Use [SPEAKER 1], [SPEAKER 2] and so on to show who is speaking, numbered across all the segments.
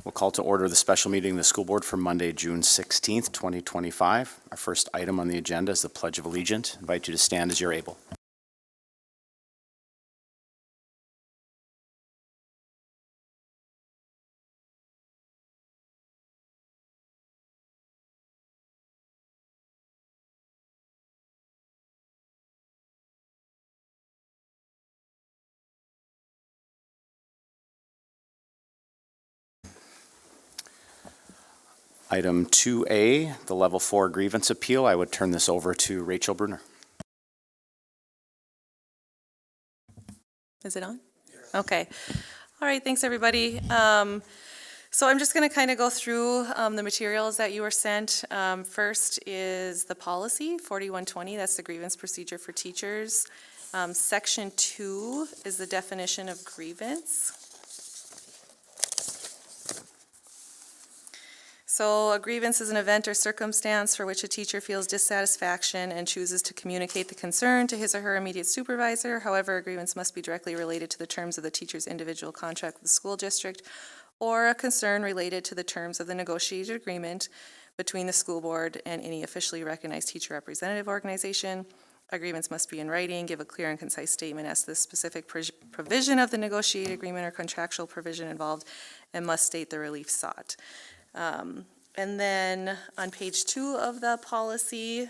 [SPEAKER 1] We'll call to order the special meeting of the school board for Monday, June 16th, 2025. Our first item on the agenda is the Pledge of Allegiance. I invite you to stand as you're able. Item 2A, the Level 4 grievance appeal. I would turn this over to Rachel Bruner.
[SPEAKER 2] Is it on? Okay. All right, thanks everybody. So I'm just going to kind of go through the materials that you were sent. First is the policy 4120, that's the grievance procedure for teachers. Section 2 is the definition of grievance. So a grievance is an event or circumstance for which a teacher feels dissatisfaction and chooses to communicate the concern to his or her immediate supervisor. However, a grievance must be directly related to the terms of the teacher's individual contract with the school district or a concern related to the terms of the negotiated agreement between the school board and any officially recognized teacher representative organization. A grievance must be in writing, give a clear and concise statement as to the specific provision of the negotiated agreement or contractual provision involved, and must state the relief sought. And then on page 2 of the policy,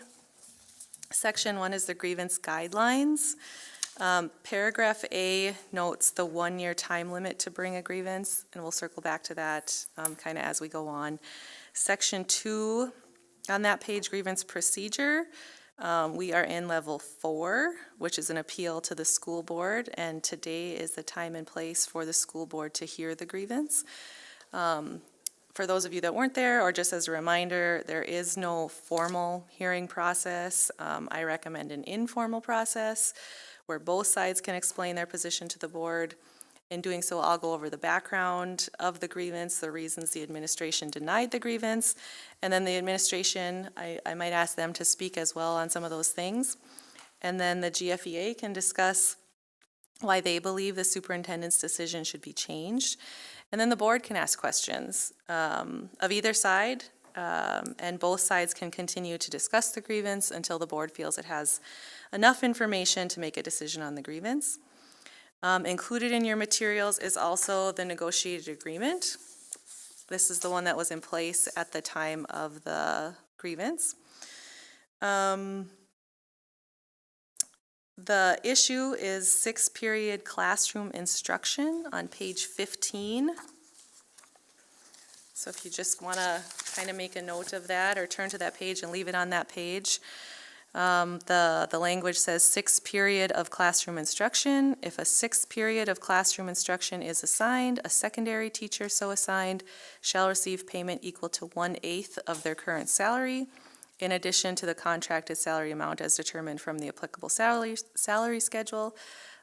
[SPEAKER 2] section 1 is the grievance guidelines. Paragraph A notes the 1-year time limit to bring a grievance, and we'll circle back to that kind of as we go on. Section 2, on that page, grievance procedure. We are in level 4, which is an appeal to the school board, and today is the time and place for the school board to hear the grievance. For those of you that weren't there, or just as a reminder, there is no formal hearing process. I recommend an informal process where both sides can explain their position to the board. In doing so, I'll go over the background of the grievance, the reasons the administration denied the grievance, and then the administration, I might ask them to speak as well on some of those things. And then the GFEA can discuss why they believe the superintendent's decision should be changed. And then the board can ask questions of either side, and both sides can continue to discuss the grievance until the board feels it has enough information to make a decision on the grievance. Included in your materials is also the negotiated agreement. This is the one that was in place at the time of the grievance. The issue is 6-period classroom instruction on page 15. So if you just want to kind of make a note of that or turn to that page and leave it on that page. The language says 6th period of classroom instruction. If a 6th period of classroom instruction is assigned, a secondary teacher so assigned shall receive payment equal to 1/8 of their current salary, in addition to the contracted salary amount as determined from the applicable salary schedule.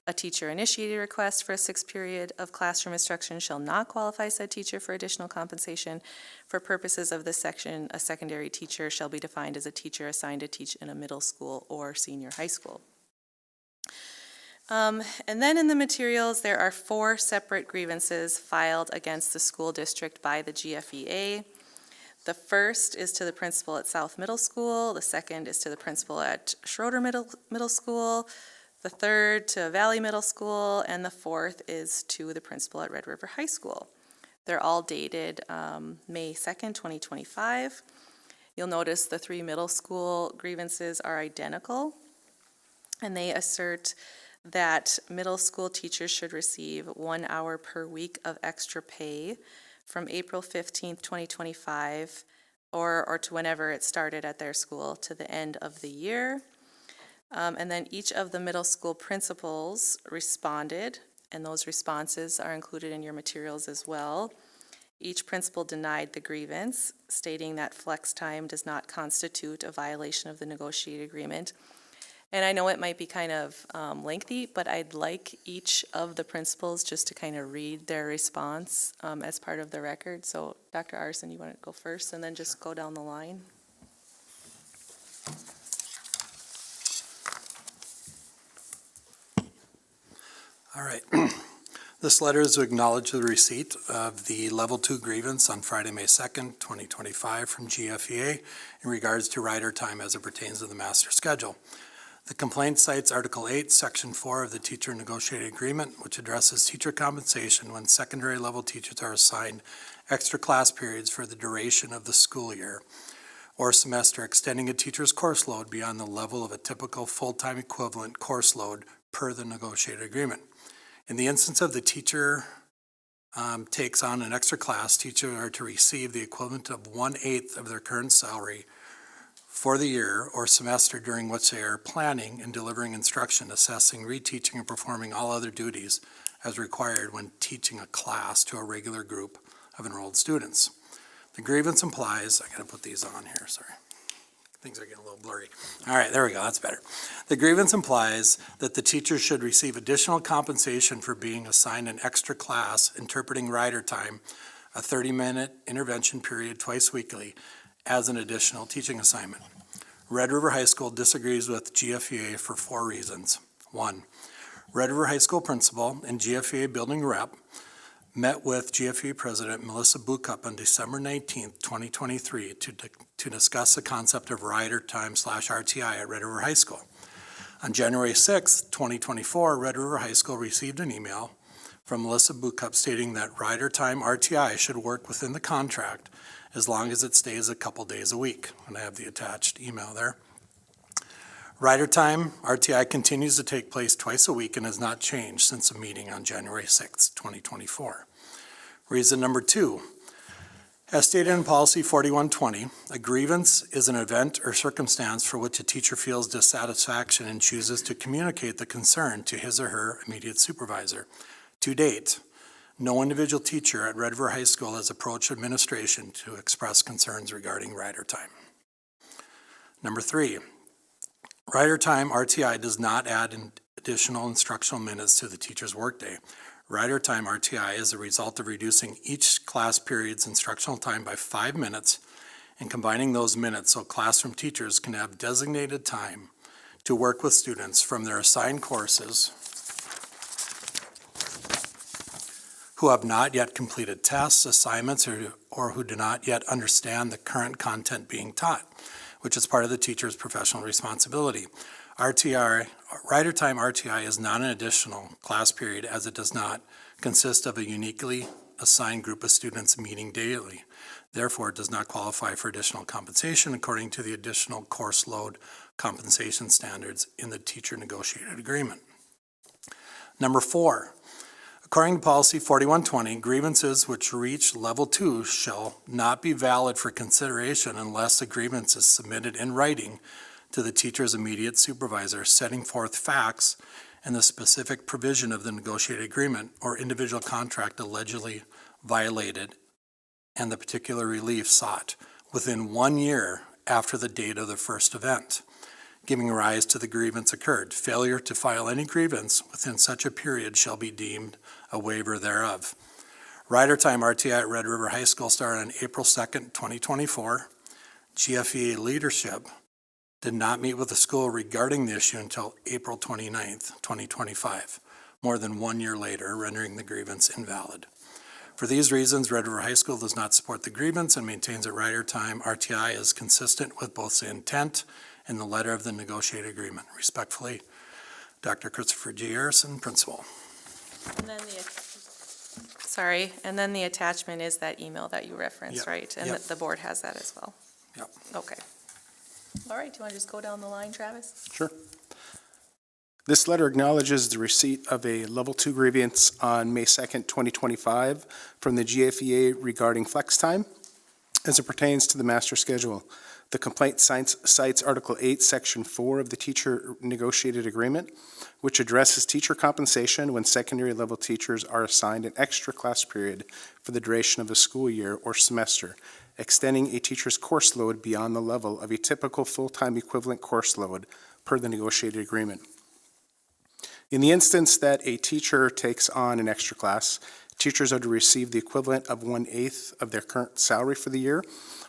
[SPEAKER 2] A teacher-initiated request for a 6th period of classroom instruction shall not qualify said teacher for additional compensation. For purposes of this section, a secondary teacher shall be defined as a teacher assigned to teach in a middle school or senior high school. And then in the materials, there are 4 separate grievances filed against the school district by the GFEA. The first is to the principal at South Middle School. The second is to the principal at Schroeder Middle School. The third to Valley Middle School. And the fourth is to the principal at Red River High School. They're all dated May 2nd, 2025. You'll notice the 3 middle school grievances are identical. And they assert that middle school teachers should receive 1 hour per week of extra pay from April 15th, 2025, or to whenever it started at their school to the end of the year. And then each of the middle school principals responded, and those responses are included in your materials as well. Each principal denied the grievance, stating that flex time does not constitute a violation of the negotiated agreement. And I know it might be kind of lengthy, but I'd like each of the principals just to kind of read their response as part of the record. So Dr. Arson, you want to go first and then just go down the line?
[SPEAKER 1] All right.
[SPEAKER 3] This letter is to acknowledge the receipt of the Level 2 grievance on Friday, May 2nd, 2025 from GFEA in regards to rider time as it pertains to the master schedule. The complaint cites Article 8, Section 4 of the Teacher Negotiated Agreement, which addresses teacher compensation when secondary level teachers are assigned extra class periods for the duration of the school year or semester, extending a teacher's course load beyond the level of a typical full-time equivalent course load per the negotiated agreement. In the instance of the teacher takes on an extra class, teachers are to receive the equivalent of 1/8 of their current salary for the year or semester during which they are planning and delivering instruction, assessing, reteaching, and performing all other duties as required when teaching a class to a regular group of enrolled students. The grievance implies, I gotta put these on here, sorry. Things are getting a little blurry. All right, there we go, that's better. The grievance implies that the teacher should receive additional compensation for being assigned an extra class interpreting rider time, a 30-minute intervention period twice weekly, as an additional teaching assignment. Red River High School disagrees with GFEA for 4 reasons. 1, Red River High School principal and GFEA building rep met with GFEA President Melissa Bukup on December 19th, 2023 to discuss the concept of rider time /RTI at Red River High School. On January 6th, 2024, Red River High School received an email from Melissa Bukup stating that rider time RTI should work within the contract as long as it stays a couple days a week. And I have the attached email there. Rider time RTI continues to take place twice a week and has not changed since a meeting on January 6, 2024. Reason number 2, as stated in Policy 4120, a grievance is an event or circumstance for which a teacher feels dissatisfaction and chooses to communicate the concern to his or her immediate supervisor. To date, no individual teacher at Red River High School has approached administration to express concerns regarding rider time. Number 3, rider time RTI does not add additional instructional minutes to the teacher's workday. Rider time RTI is a result of reducing each class period's instructional time by 5 minutes and combining those minutes so classroom teachers can have designated time to work with students from their assigned courses who have not yet completed tests, assignments, or who do not yet understand the current content being taught, which is part of the teacher's professional responsibility. Rider time RTI is not an additional class period as it does not consist of a uniquely assigned group of students meeting daily. Therefore, it does not qualify for additional compensation according to the additional course load compensation standards in the teacher negotiated agreement. Number 4, according to Policy 4120, grievances which reach Level 2 shall not be valid for consideration unless the grievance is submitted in writing to the teacher's immediate supervisor, setting forth facts and the specific provision of the negotiated agreement or individual contract allegedly violated and the particular relief sought within 1 year after the date of the first event, giving rise to the grievance occurred. Failure to file any grievance within such a period shall be deemed a waiver thereof. Rider time RTI at Red River High School started on April 2nd, 2024. GFEA leadership did not meet with the school regarding the issue until April 29th, 2025, more than 1 year later, rendering the grievance invalid. For these reasons, Red River High School does not support the grievance and maintains that rider time RTI is consistent with both the intent and the letter of the negotiated agreement. Respectfully, Dr. Christopher G. Harrison, Principal.
[SPEAKER 2] And then the attachment is that email that you referenced,
[SPEAKER 3] Yep.
[SPEAKER 2] right? And
[SPEAKER 3] Yep.
[SPEAKER 2] the board has that as well?
[SPEAKER 3] Yep.
[SPEAKER 2] Okay. All right, do you want to just go down the line, Travis?
[SPEAKER 1] Sure. This letter acknowledges the receipt of a Level 2 grievance on May 2nd, 2025 from the GFEA regarding flex time as it pertains to the master schedule. The complaint cites Article 8, Section 4 of the Teacher Negotiated Agreement, which addresses teacher compensation when secondary level teachers are assigned an extra class period for the duration of a school year or semester, extending a teacher's course load beyond the level of a typical full-time equivalent course load per the negotiated agreement. In the instance that a teacher takes on an extra class, teachers are to receive the equivalent of 1/8 of their current salary for the year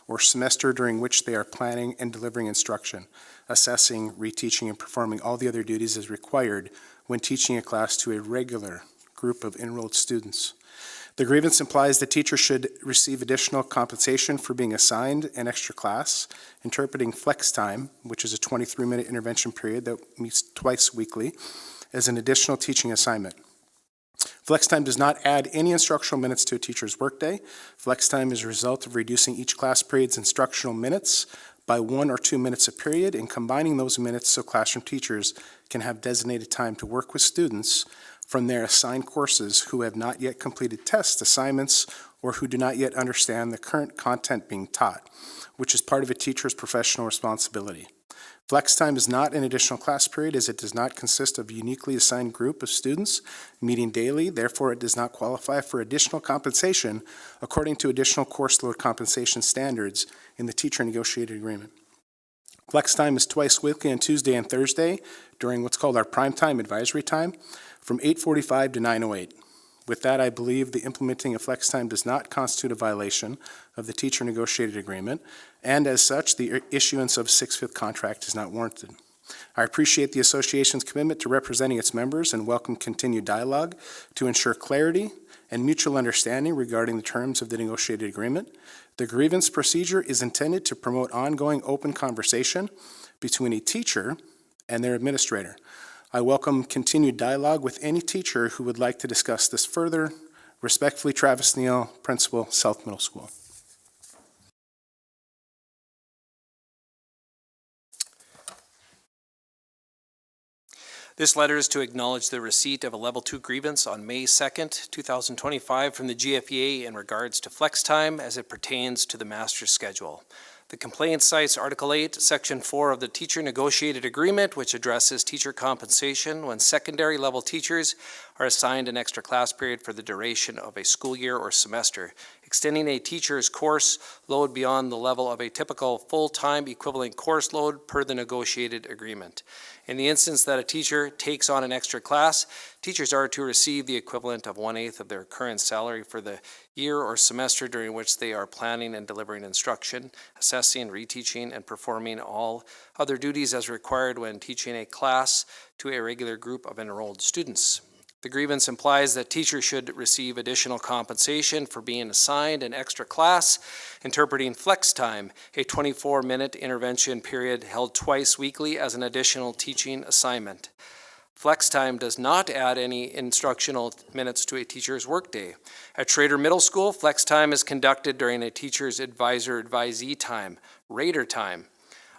[SPEAKER 1] or semester during which they are planning and delivering instruction, assessing, reteaching, and performing all the other duties as required when teaching a class to a regular group of enrolled students. The grievance implies the teacher should receive additional compensation for being assigned an extra class, interpreting flex time, which is a 23-minute intervention period that meets twice weekly, as an additional teaching assignment. Flex time does not add any instructional minutes to a teacher's workday. Flex time is a result of reducing each class period's instructional minutes by 1 or 2 minutes a period and combining those minutes so classroom teachers can have designated time to work with students from their assigned courses who have not yet completed test assignments or who do not yet understand the current content being taught, which is part of a teacher's professional responsibility. Flex time is not an additional class period as it does not consist of a uniquely assigned group of students meeting daily. Therefore, it does not qualify for additional compensation according to additional course load compensation standards in the teacher negotiated agreement. Flex time is twice weekly on Tuesday and Thursday during what's called our prime time advisory time from 8:45 to 9:08. With that, I believe the implementing of flex time does not constitute a violation of the teacher negotiated agreement, and as such, the issuance of a 6/5 contract is not warranted. I appreciate the association's commitment to representing its members and welcome continued dialogue to ensure clarity and mutual understanding regarding the terms of the negotiated agreement. The grievance procedure is intended to promote ongoing open conversation between a teacher and their administrator. I welcome continued dialogue with any teacher who would like to discuss this further. Respectfully, Travis Neal, Principal, South Middle School.
[SPEAKER 4] This letter is to acknowledge the receipt of a Level 2 grievance on May 2nd, 2025 from the GFPA in regards to flex time as it pertains to the master's schedule. The complaint cites Article 8, Section 4 of the Teacher Negotiated Agreement, which addresses teacher compensation when secondary level teachers are assigned an extra class period for the duration of a school year or semester, extending a teacher's course load beyond the level of a typical full-time equivalent course load per the negotiated agreement. In the instance that a teacher takes on an extra class, teachers are to receive the equivalent of 1/8 of their current salary for the year or semester during which they are planning and delivering instruction, assessing, reteaching, and performing all other duties as required when teaching a class to a regular group of enrolled students. The grievance implies that teachers should receive additional compensation for being assigned an extra class, interpreting flex time, a 24-minute intervention period held twice weekly as an additional teaching assignment. Flex time does not add any instructional minutes to a teacher's workday. At Schrader Middle School, flex time is conducted during a teacher's advisor-advisee time, rater time,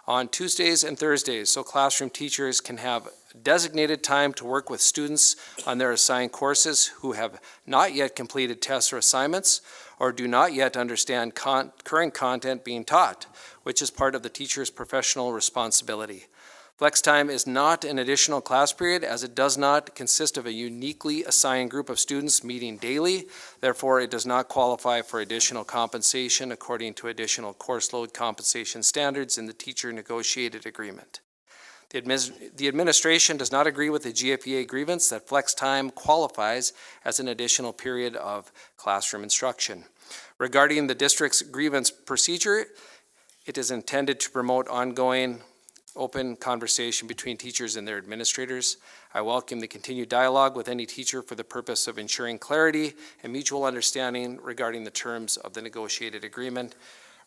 [SPEAKER 4] on Tuesdays and Thursdays, so classroom teachers can have designated time to work with students on their assigned courses who have not yet completed tests or assignments or do not yet understand current content being taught, which is part of the teacher's professional responsibility. Flex time is not an additional class period as it does not consist of a uniquely assigned group of students meeting daily. Therefore, it does not qualify for additional compensation according to additional course load compensation standards in the teacher negotiated agreement. The administration does not agree with the GFPA grievance that flex time qualifies as an additional period of classroom instruction. Regarding the district's grievance procedure, it is intended to promote ongoing open conversation between teachers and their administrators. I welcome the continued dialogue with any teacher for the purpose of ensuring clarity and mutual understanding regarding the terms of the negotiated agreement.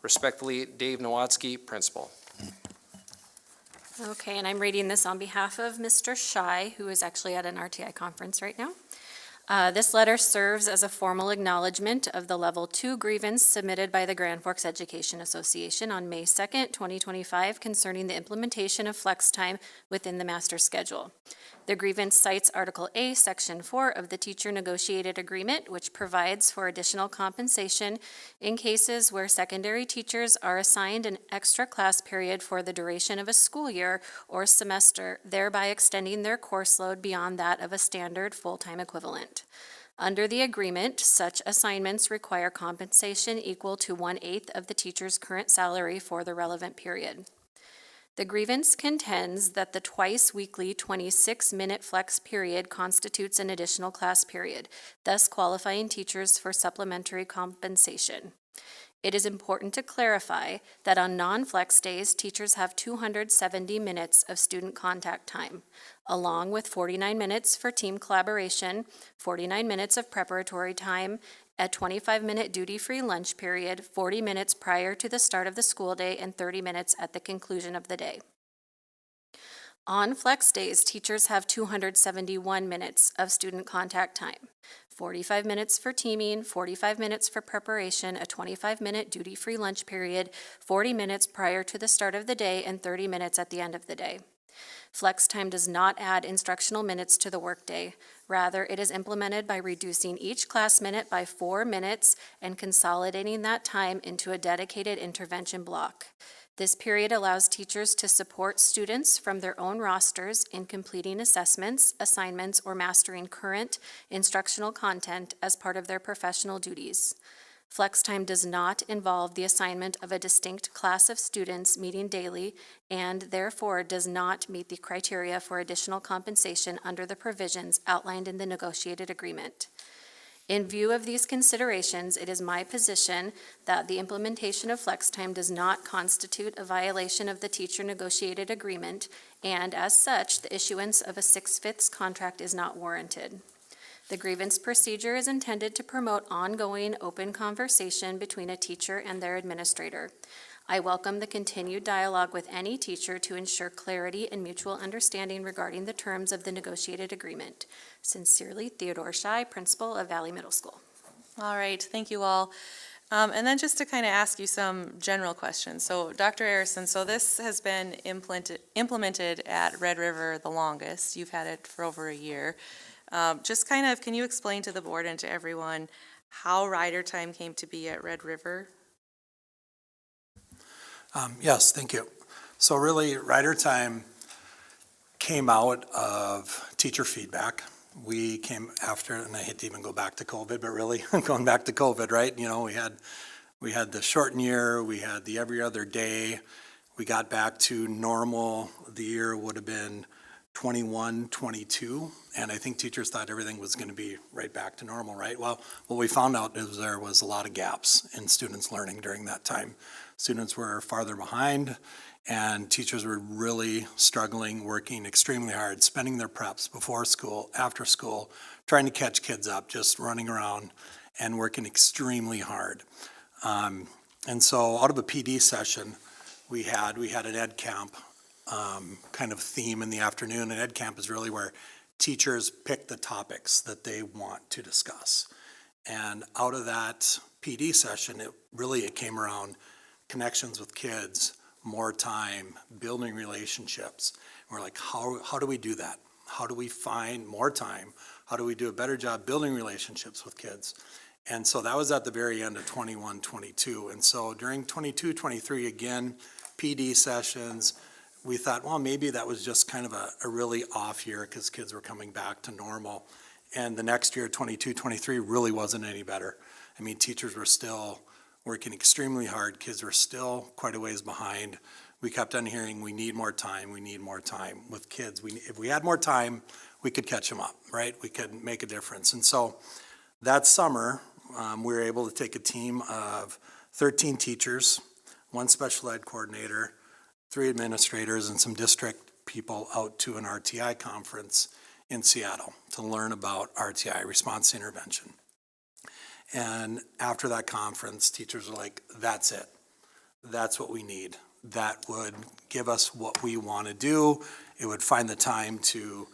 [SPEAKER 4] Respectfully, Dave Nowatzki, Principal.
[SPEAKER 5] Okay, and I'm reading this on behalf of Mr. Shai, who is actually at an RTI conference right now. This letter serves as a formal acknowledgement of the Level 2 grievance submitted by the Grand Forks Education Association on May 2nd, 2025 concerning the implementation of flex time within the master schedule. The grievance cites Article A, Section 4 of the Teacher Negotiated Agreement, which provides for additional compensation in cases where secondary teachers are assigned an extra class period for the duration of a school year or semester, thereby extending their course load beyond that of a standard full-time equivalent. Under the agreement, such assignments require compensation equal to 1/8 of the teacher's current salary for the relevant period. The grievance contends that the twice-weekly 26-minute flex period constitutes an additional class period, thus qualifying teachers for supplementary compensation. It is important to clarify that on non-flex days, teachers have 270 minutes of student contact time, along with 49 minutes for team collaboration, 49 minutes of preparatory time, a 25-minute duty-free lunch period, 40 minutes prior to the start of the school day, and 30 minutes at the conclusion of the day. On flex days, teachers have 271 minutes of student contact time, 45 minutes for teaming, 45 minutes for preparation, a 25-minute duty-free lunch period, 40 minutes prior to the start of the day, and 30 minutes at the end of the day. Flex time does not add instructional minutes to the workday. Rather, it is implemented by reducing each class minute by 4 minutes and consolidating that time into a dedicated intervention block. This period allows teachers to support students from their own rosters in completing assessments, assignments, or mastering current instructional content as part of their professional duties. Flex time does not involve the assignment of a distinct class of students meeting daily and therefore does not meet the criteria for additional compensation under the provisions outlined in the negotiated agreement. In view of these considerations, it is my position that the implementation of flex time does not constitute a violation of the teacher negotiated agreement, and as such, the issuance of a 6/5 contract is not warranted. The grievance procedure is intended to promote ongoing open conversation between a teacher and their administrator. I welcome the continued dialogue with any teacher to ensure clarity and mutual understanding regarding the terms of the negotiated agreement. Sincerely, Theodore Schei, Principal of Valley Middle School.
[SPEAKER 2] All right, thank you all. And then just to kind of ask you some general questions. So Dr. Harrison, so this has been implemented at Red River the longest. You've had it for over a year. Just kind of, can you explain to the board and to everyone how rider time came to be at Red River?
[SPEAKER 3] Yes, thank you. So really, rider time came out of teacher feedback. We came after, and I hate to even go back to COVID, but really going back to COVID, right? You know, we had the shortened year, we had the every other day. We got back to normal. The year would have been 21, 22, and I think teachers thought everything was going to be right back to normal, right? Well, what we found out is there was a lot of gaps in students' learning during that time. Students were farther behind, and teachers were really struggling, working extremely hard, spending their preps before school, after school, trying to catch kids up, just running around and working extremely hard. And so out of a PD session we had an ed camp kind of theme in the afternoon, and ed camp is really where teachers pick the topics that they want to discuss. And out of that PD session, it came around connections with kids, more time, building relationships. And we're like, how do we do that? How do we find more time? How do we do a better job building relationships with kids? And so that was at the very end of 21, 22. And so during 22, 23, again, PD sessions, we thought, well, maybe that was just kind of a really off year because kids were coming back to normal. And the next year, 22, 23, really wasn't any better. I mean, teachers were still working extremely hard. Kids were still quite a ways behind. We kept on hearing, we need more time with kids. If we had more time, we could catch them up, right? We could make a difference. And so that summer, we were able to take a team of 13 teachers, one special ed coordinator, 3 administrators, and some district people out to an RTI conference in Seattle to learn about RTI, response to intervention. And after that conference, teachers were like, that's it. That's what we need. That would give us what we want to do. It would find the time to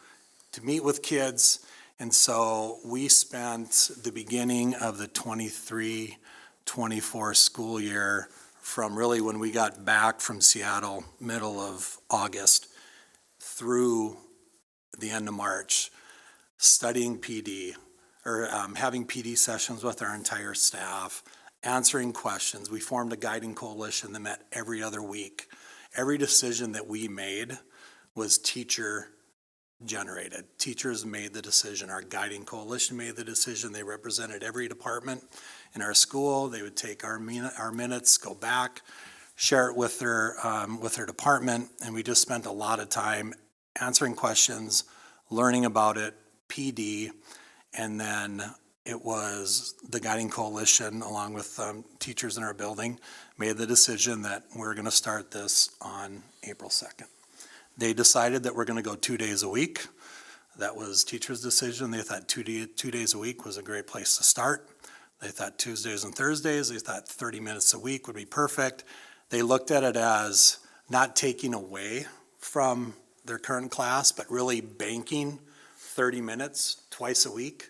[SPEAKER 3] meet with kids. And so we spent the beginning of the 23-24 school year from really when we got back from Seattle, middle of August, through the end of March, studying PD, or having PD sessions with our entire staff, answering questions. We formed a guiding coalition that met every other week. Every decision that we made was teacher generated. Teachers made the decision. Our guiding coalition made the decision. They represented every department in our school. They would take our minutes, go back, share it with their department, and we just spent a lot of time answering questions, learning about it, PD, and then it was the Guiding Coalition, along with teachers in our building, made the decision that we're going to start this on April 2nd. They decided that we're going to go 2 days a week. That was teachers' decision. They thought 2 days a week was a great place to start. They thought Tuesdays and Thursdays, they thought 30 minutes a week would be perfect. They looked at it as not taking away from their current class, but really banking 30 minutes twice a week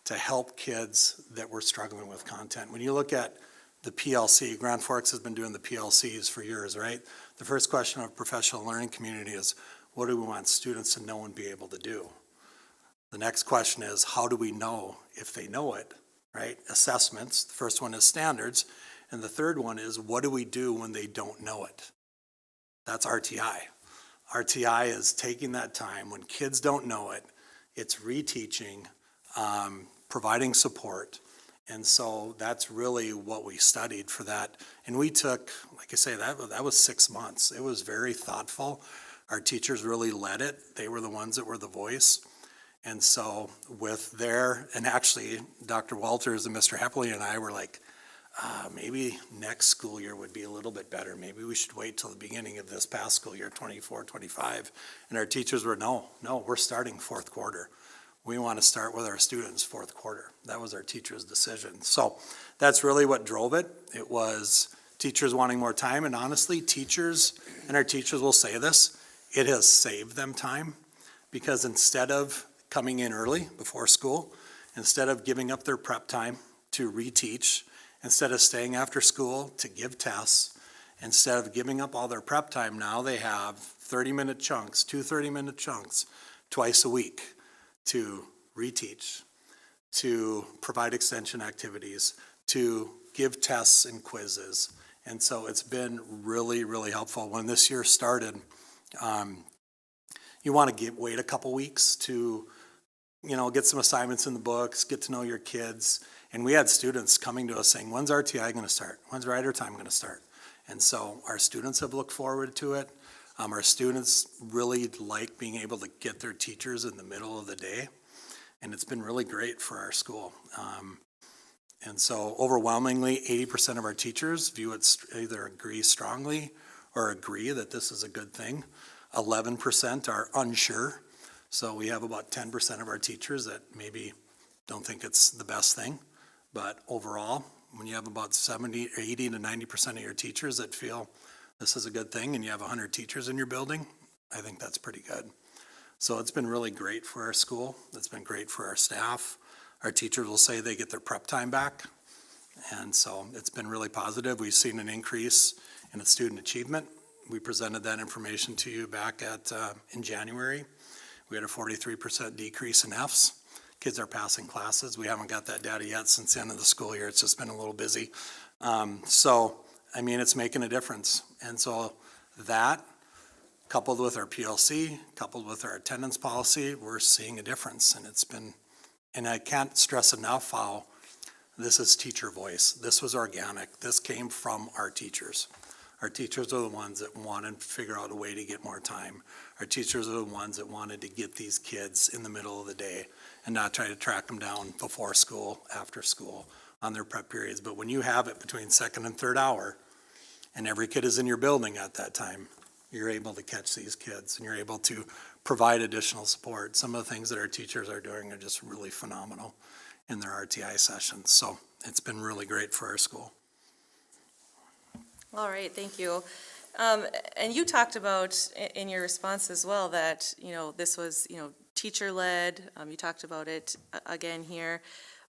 [SPEAKER 3] to help kids that were struggling with content. When you look at the PLC, Grand Forks has been doing the PLCs for years, right? The first question of professional learning community is, what do we want students to know and be able to do? The next question is, how do we know if they know it, right? Assessments, the first one is standards, and the third one is, what do we do when they don't know it? That's RTI. RTI is taking that time when kids don't know it, it's reteaching, providing support. And so that's really what we studied for that. And we took, like I say, that was 6 months. It was very thoughtful. Our teachers really led it. They were the ones that were the voice. And so and actually Dr. Walters and Mr. Hepley and I were like, maybe next school year would be a little bit better. Maybe we should wait till the beginning of this past school year, 24-25. And our teachers were, no, we're starting fourth quarter. We want to start with our students fourth quarter. That was our teachers' decision. So that's really what drove it. It was teachers wanting more time, and honestly, our teachers will say this, it has saved them time, because instead of coming in early before school, instead of giving up their prep time to reteach, instead of staying after school to give tests, instead of giving up all their prep time, now they have 30-minute chunks, 2 30-minute chunks twice a week to reteach, to provide extension activities, to give tests and quizzes. And so it's been really, really helpful. When this year started, you want to wait a couple weeks to, get some assignments in the books, get to know your kids. And we had students coming to us saying, when's RTI going to start? When's Rider Time going to start? And so our students have looked forward to it. Our students really like being able to get their teachers in the middle of the day. And it's been really great for our school. And so overwhelmingly, 80% of our teachers view it, either agree strongly or agree that this is a good thing. 11% are unsure. So we have about 10% of our teachers that maybe don't think it's the best thing. But overall, when you have about 70, 80 to 90% of your teachers that feel this is a good thing, and you have 100 teachers in your building, I think that's pretty good. So it's been really great for our school. It's been great for our staff. Our teachers will say they get their prep time back. And so it's been really positive. We've seen an increase in its student achievement. We presented that information to you back in January. We had a 43% decrease in Fs. Kids are passing classes. We haven't got that data yet since the end of the school year. It's just been a little busy. It's making a difference. And so that, coupled with our PLC, coupled with our attendance policy, we're seeing a difference. And I can't stress enough how this is teacher voice. This was organic. This came from our teachers. Our teachers are the ones that wanted to figure out a way to get more time. Our teachers are the ones that wanted to get these kids in the middle of the day and not try to track them down before school, after school, on their prep periods. But when you have it between second and third hour, and every kid is in your building at that time, you're able to catch these kids and you're able to provide additional support. Some of the things that our teachers are doing are just really phenomenal in their RTI sessions. So it's been really great for our school.
[SPEAKER 2] All right, thank you. And you talked about in your response as well that, this was, teacher-led. You talked about it again here.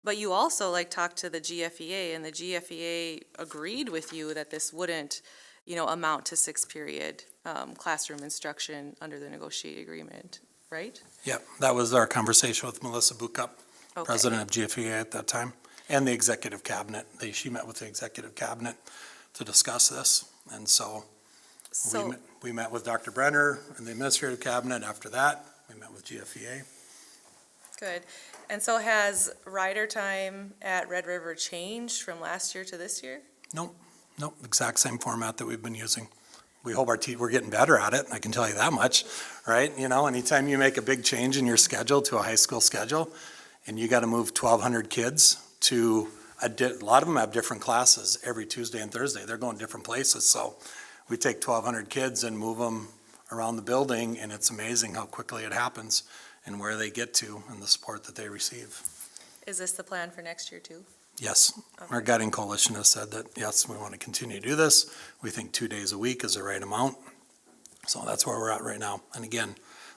[SPEAKER 2] But you also talked to the GFEA, and the GFEA agreed with you that this wouldn't, amount to 6-period classroom instruction under the negotiated agreement, right?
[SPEAKER 3] Yep, that was our conversation with Melissa Bukup, president of GFEA at that time, and the executive cabinet. She met with the executive cabinet to discuss this. And so we met with Dr. Brenner and the administrative cabinet. After that, we met with GFEA.
[SPEAKER 2] Good. And so has rider time at Red River changed from last year to this year?
[SPEAKER 3] Nope, exact same format that we've been using. We hope we're getting better at it, I can tell you that much, right? Anytime you make a big change in your schedule to a high school schedule, and you got to move 1,200 kids to a lot of them have different classes every Tuesday and Thursday. They're going different places. So we take 1,200 kids and move them around the building, and it's amazing how quickly it happens and where they get to and the support that they receive.
[SPEAKER 2] Is this the plan for next year too?
[SPEAKER 3] Yes, our guiding coalition has said that, yes, we want to continue to do this. We think 2 days a week is the right amount. So that's where we're at right now. And again,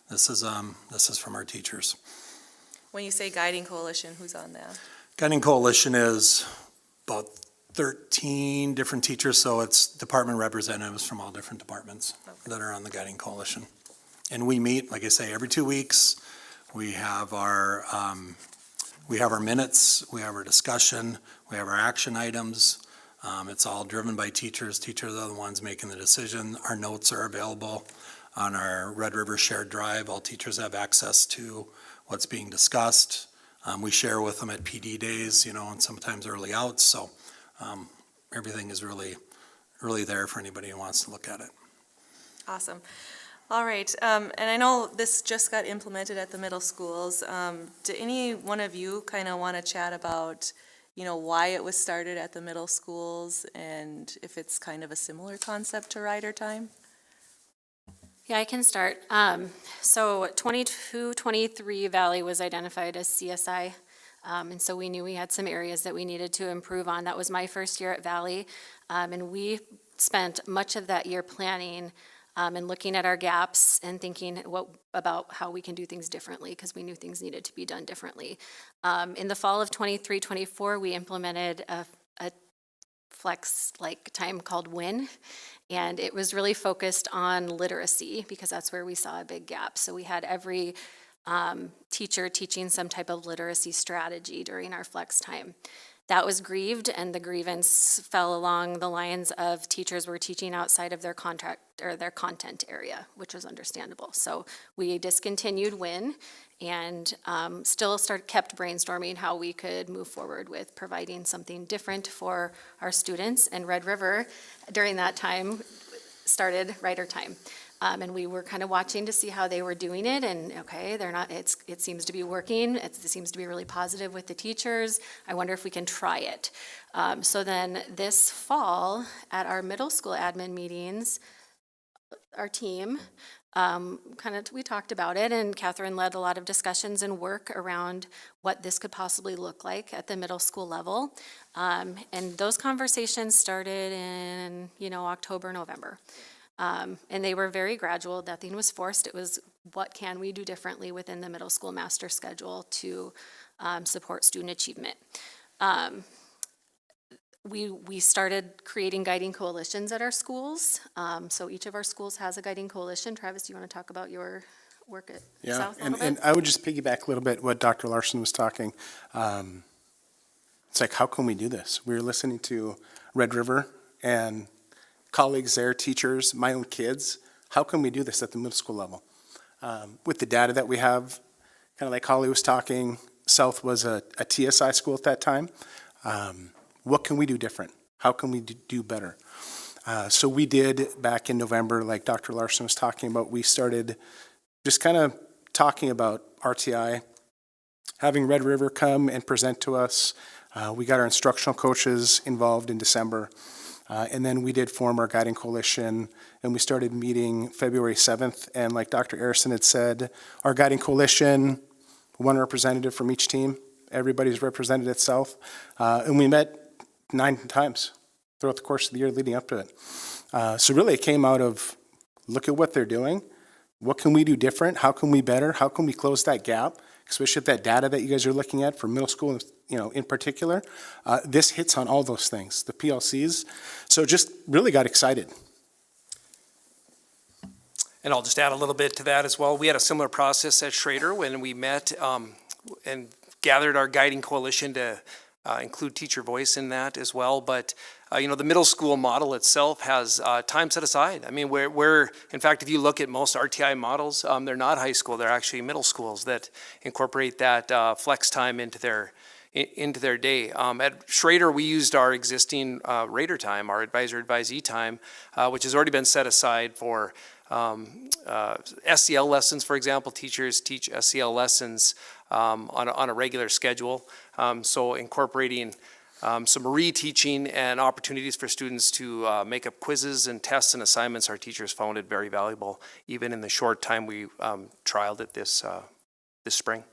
[SPEAKER 3] this is from our teachers.
[SPEAKER 2] When you say guiding coalition, who's on that?
[SPEAKER 3] Guiding coalition is about 13 different teachers, so it's department representatives from all different departments that are on the guiding coalition. And we meet, like I say, every 2 weeks. We have our minutes, we have our discussion, we have our action items. It's all driven by teachers. Teachers are the ones making the decision. Our notes are available on our Red River Shared Drive. All teachers have access to what's being discussed. We share with them at PD days, and sometimes early outs. So everything is really there for anybody who wants to look at it.
[SPEAKER 2] Awesome. All right, and I know this just got implemented at the middle schools. Do any one of you kind of want to chat about, why it was started at the middle schools and if it's kind of a similar concept to Rider Time?
[SPEAKER 5] Yeah, I can start. So 22-23 Valley was identified as CSI, and so we knew we had some areas that we needed to improve on. That was my first year at Valley, and we spent much of that year planning and looking at our gaps and thinking about how we can do things differently, because we knew things needed to be done differently. In the fall of 23-24, we implemented a flex-like time called WIN, and it was really focused on literacy because that's where we saw a big gap. So we had every teacher teaching some type of literacy strategy during our flex time. That was grieved, and the grievance fell along the lines of teachers were teaching outside of their contract or their content area, which was understandable. So we discontinued WIN and still kept brainstorming how we could move forward with providing something different for our students. And Red River, during that time, started Rider Time. And we were kind of watching to see how they were doing it, and okay, it seems to be working. It seems to be really positive with the teachers. I wonder if we can try it. So then this fall, at our middle school admin meetings, our team, we talked about it, and Catherine led a lot of discussions and work around what this could possibly look like at the middle school level. And those conversations started in, October, November. And they were very gradual. Nothing was forced. It was, what can we do differently within the middle school master schedule to support student achievement? We started creating guiding coalitions at our schools. So each of our schools has a guiding coalition. Travis, do you want to talk about your work at South a little bit?
[SPEAKER 1] And I would just piggyback a little bit what Dr. Larson was talking. It's like, how can we do this? We were listening to Red River and colleagues there, teachers, my own kids. How can we do this at the middle school level? With the data that we have, kind of like Holly was talking, South was a TSI school at that time. What can we do different? How can we do better? So we did back in November, like Dr. Larson was talking about, we started just kind of talking about RTI, having Red River come and present to us. We got our instructional coaches involved in December. And then we did form our guiding coalition, and we started meeting February 7th. And like Dr. Arison had said, our guiding coalition, one representative from each team, everybody's represented at South. And we met 9 times throughout the course of the year leading up to it. So really it came out of, look at what they're doing. What can we do different? How can we better? How can we close that gap? Especially with that data that you guys are looking at for middle school, in particular. This hits on all those things, the PLCs. So just really got excited.
[SPEAKER 4] And I'll just add a little bit to that as well. We had a similar process at Schrader when we met and gathered our guiding coalition to include teacher voice in that as well. But the middle school model itself has time set aside. I mean, we're in fact, if you look at most RTI models, they're not high school. They're actually middle schools that incorporate that flex time into their into their day. At Schrader, we used our existing rater time, our advisor-advisee time, which has already been set aside for SEL lessons, for example. Teachers teach SEL lessons on a regular schedule. So incorporating some reteaching and opportunities for students to make up quizzes and tests and assignments, our teachers found it very valuable, even in the short time we trialed it this spring.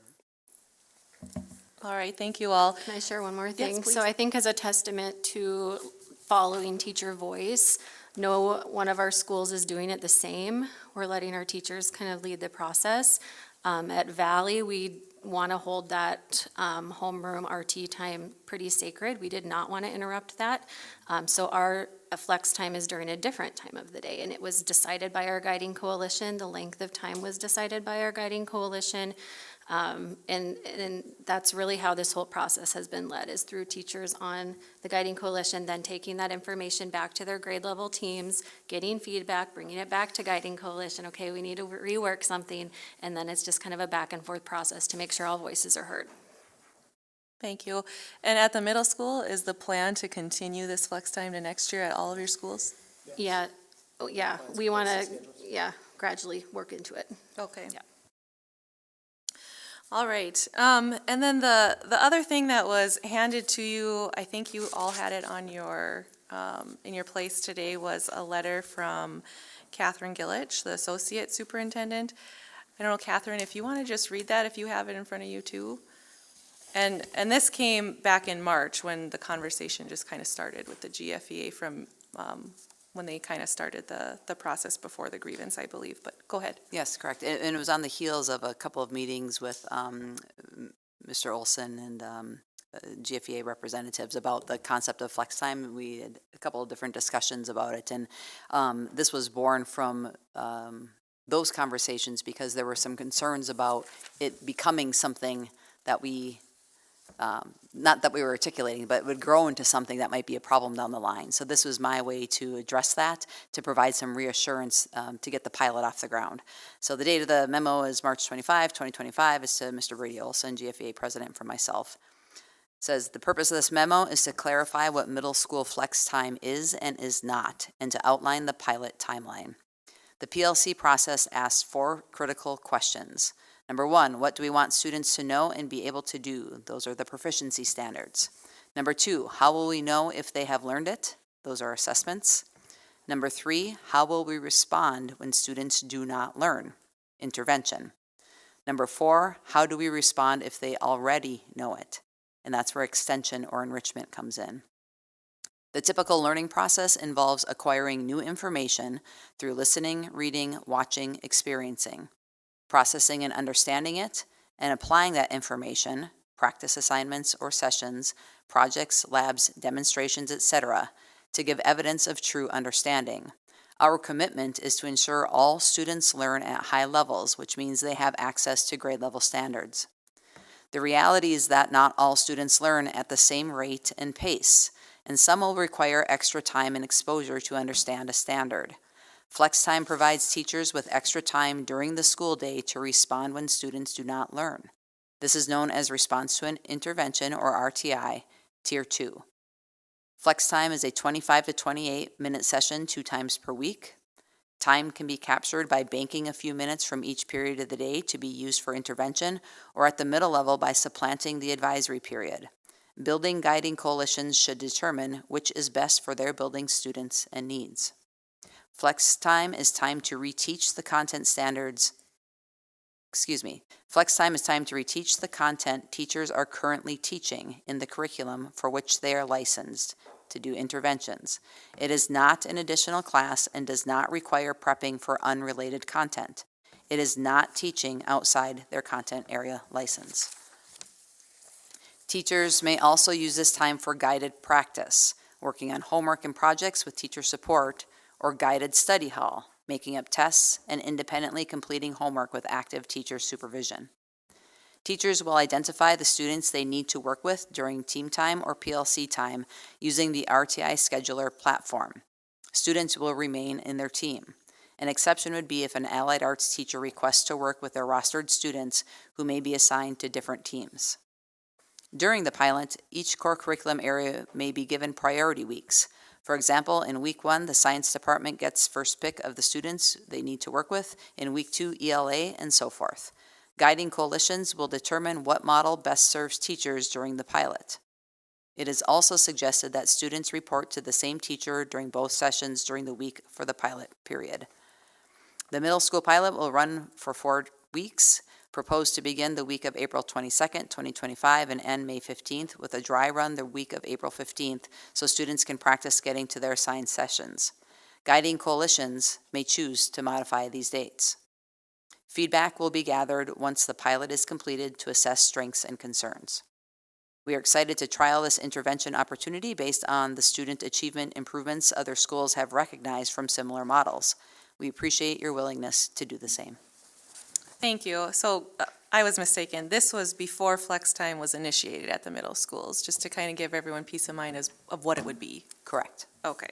[SPEAKER 2] All right, thank you all.
[SPEAKER 5] Can I share one more thing?
[SPEAKER 2] please.
[SPEAKER 5] So I think as a testament to following teacher voice, no one of our schools is doing it the same. We're letting our teachers kind of lead the process. At Valley, we want to hold that homeroom RT time pretty sacred. We did not want to interrupt that. So our flex time is during a different time of the day, and it was decided by our guiding coalition. The length of time was decided by our guiding coalition. And that's really how this whole process has been led, is through teachers on the guiding coalition, then taking that information back to their grade level teams, getting feedback, bringing it back to guiding coalition. Okay, we need to rework something, and then it's just kind of a back and forth process to make sure all voices are heard.
[SPEAKER 2] Thank you. And at the middle school, is the plan to continue this flex time to next year at all of your schools?
[SPEAKER 5] Yeah, we want to, gradually work into it.
[SPEAKER 2] Okay.
[SPEAKER 5] Yeah.
[SPEAKER 2] All right. And then the other thing that was handed to you, I think you all had it on your in your place today, was a letter from Catherine Gillich, the associate superintendent. I don't know, Catherine, if you want to just read that, if you have it in front of you too. And this came back in March when the conversation just kind of started with the GFEA from when they kind of started the process before the grievance, I believe. But go ahead.
[SPEAKER 6] Yes, correct. And it was on the heels of a couple of meetings with Mr. Olson and GFEA representatives about the concept of flex time. We had a couple of different discussions about it, and this was born from those conversations because there were some concerns about it becoming something that we not that we were articulating, but would grow into something that might be a problem down the line. So this was my way to address that, to provide some reassurance to get the pilot off the ground. So the date of the memo is March 25, 2025. It's to Mr. Brady Olson, GFEA president, for myself. It says, the purpose of this memo is to clarify what middle school flex time is and is not, and to outline the pilot timeline. The PLC process asks 4 critical questions. Number 1, what do we want students to know and be able to do? Those are the proficiency standards. Number 2, how will we know if they have learned it? Those are assessments. Number 3, how will we respond when students do not learn? Intervention. Number 4, how do we respond if they already know it? And that's where extension or enrichment comes in. The typical learning process involves acquiring new information through listening, reading, watching, experiencing, processing and understanding it, and applying that information, practice assignments or sessions, projects, labs, demonstrations, etc., to give evidence of true understanding. Our commitment is to ensure all students learn at high levels, which means they have access to grade level standards. The reality is that not all students learn at the same rate and pace, and some will require extra time and exposure to understand a standard. Flex time provides teachers with extra time during the school day to respond when students do not learn. This is known as response to an intervention, or RTI, Tier 2. Flex time is a 25 to 28 minute session 2 times per week. Time can be captured by banking a few minutes from each period of the day to be used for intervention, or at the middle level by supplanting the advisory period. Building guiding coalitions should determine which is best for their building students and needs. Flex time is time to reteach the content standards. Flex time is time to reteach the content teachers are currently teaching in the curriculum for which they are licensed to do interventions. It is not an additional class and does not require prepping for unrelated content. It is not teaching outside their content area license. Teachers may also use this time for guided practice, working on homework and projects with teacher support, or guided study hall, making up tests and independently completing homework with active teacher supervision. Teachers will identify the students they need to work with during team time or PLC time using the RTI scheduler platform. Students will remain in their team. An exception would be if an allied arts teacher requests to work with their rostered students who may be assigned to different teams. During the pilot, each core curriculum area may be given priority weeks. For example, in week 1, the science department gets first pick of the students they need to work with, in week 2, ELA, and so forth. Guiding coalitions will determine what model best serves teachers during the pilot. It is also suggested that students report to the same teacher during both sessions during the week for the pilot period. The middle school pilot will run for 4 weeks, proposed to begin the week of April 22nd, 2025, and end May 15th, with a dry run the week of April 15th, so students can practice getting to their assigned sessions. Guiding coalitions may choose to modify these dates. Feedback will be gathered once the pilot is completed to assess strengths and concerns. We are excited to trial this intervention opportunity based on the student achievement improvements other schools have recognized from similar models. We appreciate your willingness to do the same.
[SPEAKER 2] Thank you. So I was mistaken. This was before flex time was initiated at the middle schools, just to kind of give everyone peace of mind of what it would be.
[SPEAKER 6] Correct.
[SPEAKER 2] Okay.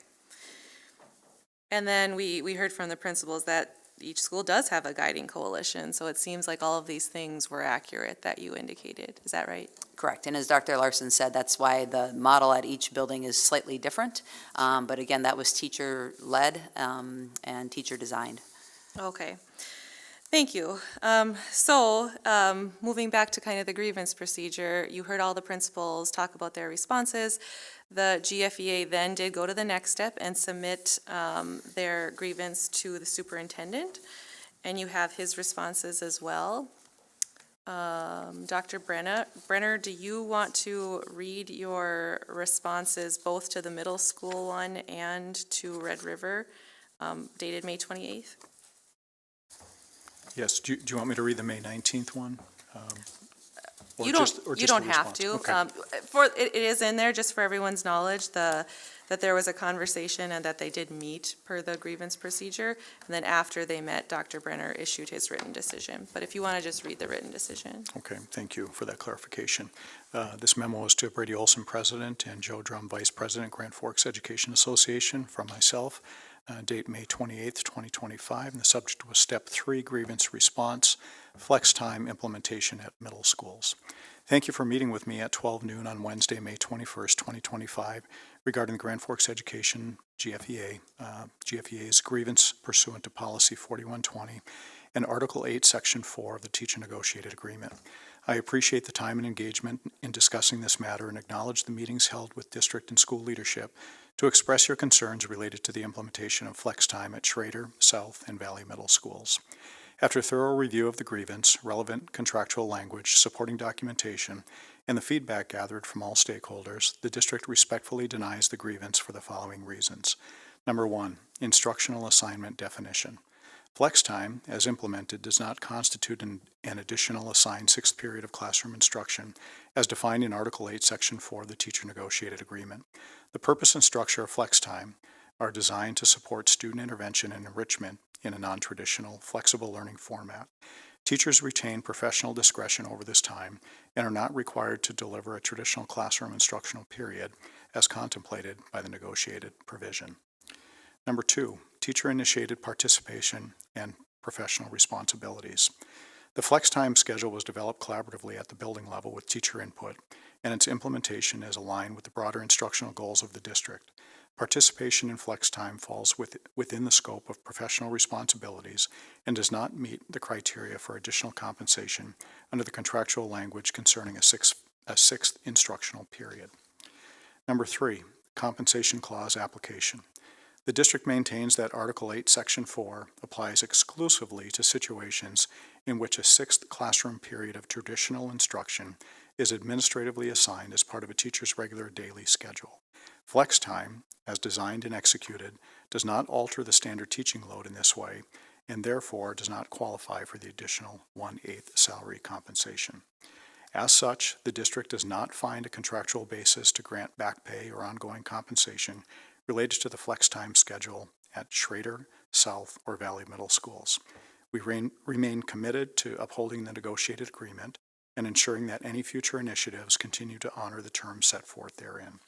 [SPEAKER 2] And then we heard from the principals that each school does have a guiding coalition, so it seems like all of these things were accurate that you indicated. Is that right?
[SPEAKER 6] Correct. And as Dr. Larson said, that's why the model at each building is slightly different. But again, that was teacher-led and teacher-designed.
[SPEAKER 2] Okay. Thank you. Moving back to kind of the grievance procedure, you heard all the principals talk about their responses. The GFEA then did go to the next step and submit their grievance to the superintendent, and you have his responses as well. Dr. Brenner, do you want to read your responses both to the middle school one and to Red River, dated May 28th?
[SPEAKER 7] Yes, do you want me to read the May 19th one?
[SPEAKER 2] You don't have to.
[SPEAKER 7] Okay.
[SPEAKER 2] It is in there, just for everyone's knowledge, that there was a conversation and that they did meet per the grievance procedure. And then after they met, Dr. Brenner issued his written decision. But if you want to just read the written decision.
[SPEAKER 7] Okay, thank you for that clarification. This memo is to Brady Olson, President, and Joe Drum, Vice President, Grand Forks Education Association, from myself, date May 28th, 2025, and the subject was Step 3 Grievance Response, Flex Time Implementation at Middle Schools. Thank you for meeting with me at 12 noon on Wednesday, May 21st, 2025, regarding the Grand Forks Education GFEA's grievance pursuant to Policy 4120 and Article 8, Section 4 of the Teacher Negotiated Agreement. I appreciate the time and engagement in discussing this matter and acknowledge the meetings held with district and school leadership to express your concerns related to the implementation of flex time at Schrader, South, and Valley Middle Schools. After thorough review of the grievance, relevant contractual language, supporting documentation, and the feedback gathered from all stakeholders, the district respectfully denies the grievance for the following reasons. Number 1, instructional assignment definition. Flex time, as implemented, does not constitute an additional assigned sixth period of classroom instruction, as defined in Article 8, Section 4 of the Teacher Negotiated Agreement. The purpose and structure of flex time are designed to support student intervention and enrichment in a non-traditional, flexible learning format. Teachers retain professional discretion over this time and are not required to deliver a traditional classroom instructional period as contemplated by the negotiated provision. Number 2, teacher-initiated participation and professional responsibilities. The flex time schedule was developed collaboratively at the building level with teacher input, and its implementation is aligned with the broader instructional goals of the district. Participation in flex time falls within the scope of professional responsibilities and does not meet the criteria for additional compensation under the contractual language concerning a sixth instructional period. Number 3, compensation clause application. The district maintains that Article 8, Section 4 applies exclusively to situations in which a sixth classroom period of traditional instruction is administratively assigned as part of a teacher's regular daily schedule. Flex time, as designed and executed, does not alter the standard teaching load in this way, and therefore does not qualify for the additional 1/8 salary compensation. As such, the district does not find a contractual basis to grant back pay or ongoing compensation related to the flex time schedule at Schrader, South, or Valley Middle Schools. We remain committed to upholding the negotiated agreement and ensuring that any future initiatives continue to honor the terms set forth therein.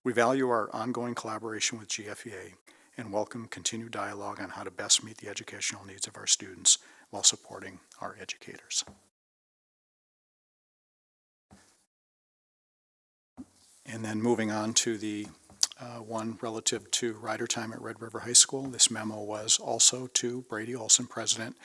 [SPEAKER 7] We value our ongoing collaboration with GFEA and welcome continued dialogue on how to best meet the educational needs of our students while supporting our educators. And then moving on to the one relative to rider time at Red River High School. This memo was also to Brady Olson, President,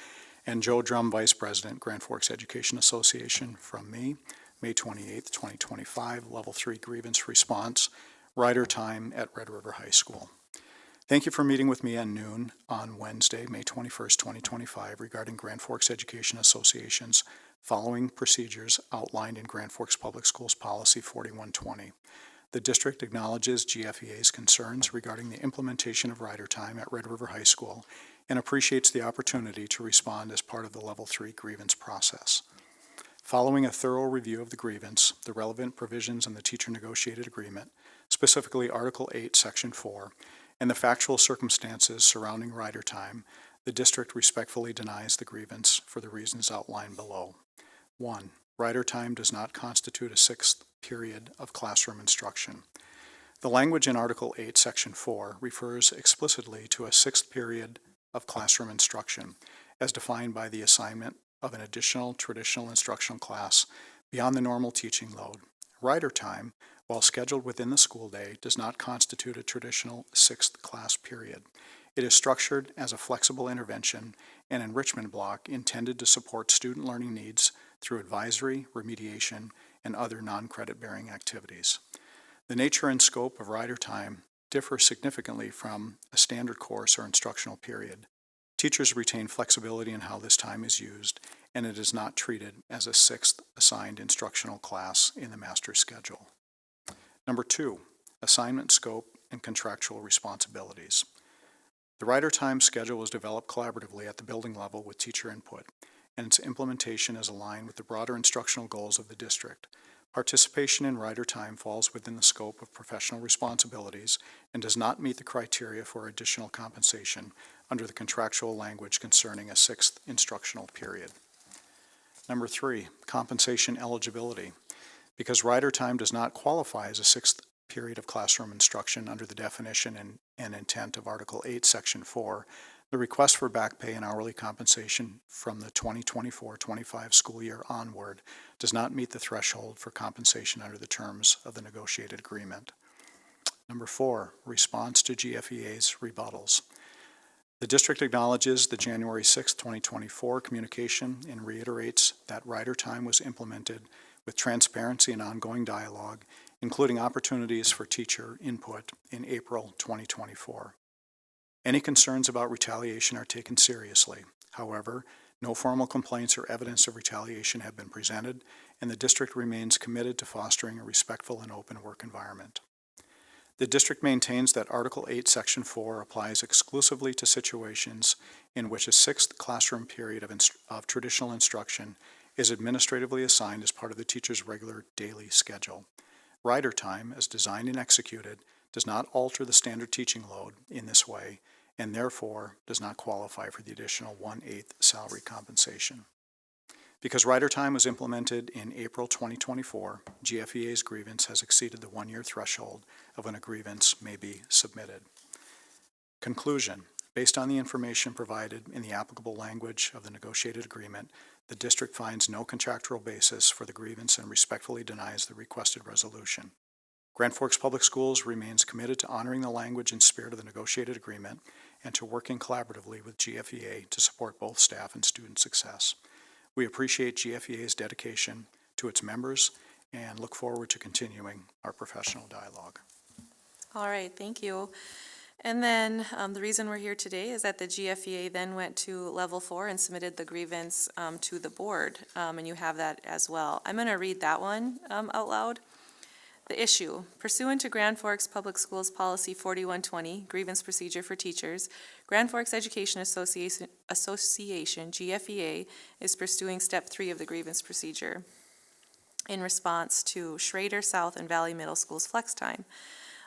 [SPEAKER 7] and Joe Drum, Vice President, Grand Forks Education Association, from me, May 28th, 2025, Level 3 Grievance Response, rider time at Red River High School. Thank you for meeting with me at noon on Wednesday, May 21st, 2025, regarding Grand Forks Education Association's following procedures outlined in Grand Forks Public Schools Policy 4120. The district acknowledges GFEA's concerns regarding the implementation of rider time at Red River High School and appreciates the opportunity to respond as part of the Level 3 grievance process. Following a thorough review of the grievance, the relevant provisions in the teacher negotiated agreement, specifically Article 8, Section 4, and the factual circumstances surrounding rider time, the district respectfully denies the grievance for the reasons outlined below. 1. Rider time does not constitute a sixth period of classroom instruction. The language in Article 8, Section 4 refers explicitly to a sixth period of classroom instruction, as defined by the assignment of an additional traditional instructional class beyond the normal teaching load. Rider time, while scheduled within the school day, does not constitute a traditional sixth class period. It is structured as a flexible intervention and enrichment block intended to support student learning needs through advisory, remediation, and other non-credit bearing activities. The nature and scope of rider time differ significantly from a standard course or instructional period. Teachers retain flexibility in how this time is used, and it is not treated as a sixth assigned instructional class in the master's schedule. Number 2, assignment scope and contractual responsibilities. The rider time schedule was developed collaboratively at the building level with teacher input, and its implementation is aligned with the broader instructional goals of the district. Participation in rider time falls within the scope of professional responsibilities and does not meet the criteria for additional compensation under the contractual language concerning a sixth instructional period. Number 3, compensation eligibility. Because rider time does not qualify as a sixth period of classroom instruction under the definition and intent of Article 8, Section 4, the request for back pay and hourly compensation from the 2024-25 school year onward does not meet the threshold for compensation under the terms of the negotiated agreement. Number 4, response to GFEA's rebuttals. The district acknowledges the January 6, 2024 communication and reiterates that rider time was implemented with transparency and ongoing dialogue, including opportunities for teacher input in April 2024. Any concerns about retaliation are taken seriously. However, no formal complaints or evidence of retaliation have been presented, and the district remains committed to fostering a respectful and open work environment. The district maintains that Article 8, Section 4 applies exclusively to situations in which a sixth classroom period of traditional instruction is administratively assigned as part of the teacher's regular daily schedule. Rider time, as designed and executed, does not alter the standard teaching load in this way, and therefore does not qualify for the additional 1/8 salary compensation. Because rider time was implemented in April 2024, GFEA's grievance has exceeded the one-year threshold of when a grievance may be submitted. Conclusion. Based on the information provided in the applicable language of the negotiated agreement, the district finds no contractual basis for the grievance and respectfully denies the requested resolution. Grand Forks Public Schools remains committed to honoring the language and spirit of the negotiated agreement and to working collaboratively with GFEA to support both staff and student success. We appreciate GFEA's dedication to its members and look forward to continuing our professional dialogue.
[SPEAKER 2] All right, thank you. And then the reason we're here today is that the GFEA then went to level 4 and submitted the grievance to the board, and you have that as well. I'm going to read that one out loud. The issue, pursuant to Grand Forks Public Schools Policy 4120, Grievance Procedure for Teachers, Grand Forks Education Association, GFEA, is pursuing Step 3 of the grievance procedure in response to Schrader South and Valley Middle School's flex time.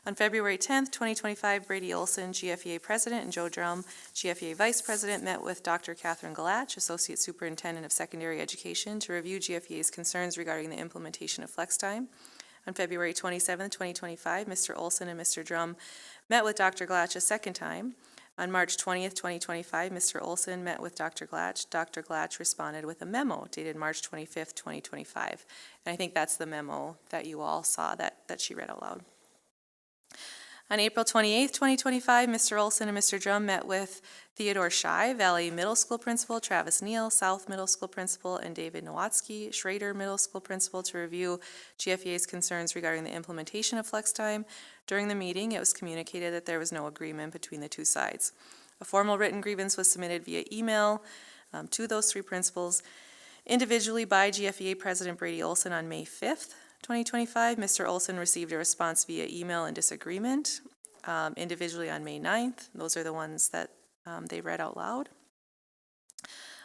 [SPEAKER 2] On February 10th, 2025, Brady Olson, GFEA President, and Joe Drum, GFEA Vice President, met with Dr. Catherine Galach, Associate Superintendent of Secondary Education, to review GFEA's concerns regarding the implementation of flex time. On February 27, 2025, Mr. Olson and Mr. Drum met with Dr. Galach a second time. On March 20th, 2025, Mr. Olson met with Dr. Glatch. Dr. Glatch responded with a memo dated March 25th, 2025. And I think that's the memo that you all saw that she read out loud. On April 28th, 2025, Mr. Olson and Mr. Drum met with Theodore Schei, Valley Middle School Principal, Travis Neal, South Middle School Principal, and David Nowatzki, Schrader Middle School Principal, to review GFEA's concerns regarding the implementation of flex time. During the meeting, it was communicated that there was no agreement between the two sides. A formal written grievance was submitted via email to those three principals individually by GFEA President Brady Olson on May 5th. 2025, Mr. Olson received a response via email in disagreement individually on May 9th. Those are the ones that they read out loud.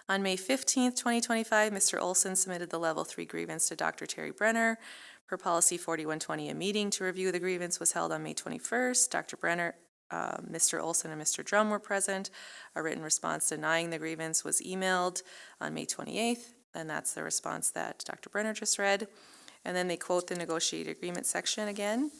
[SPEAKER 2] On May 15th, 2025, Mr. Olson submitted the Level 3 grievance to Dr. Terry Brenner. Per Policy 4120, a meeting to review the grievance was held on May 21st. Dr. Brenner, Mr. Olson, and Mr. Drum were present. A written response denying the grievance was emailed on May 28th, and that's the response that Dr. Brenner just read. And then they quote the negotiated agreement section again.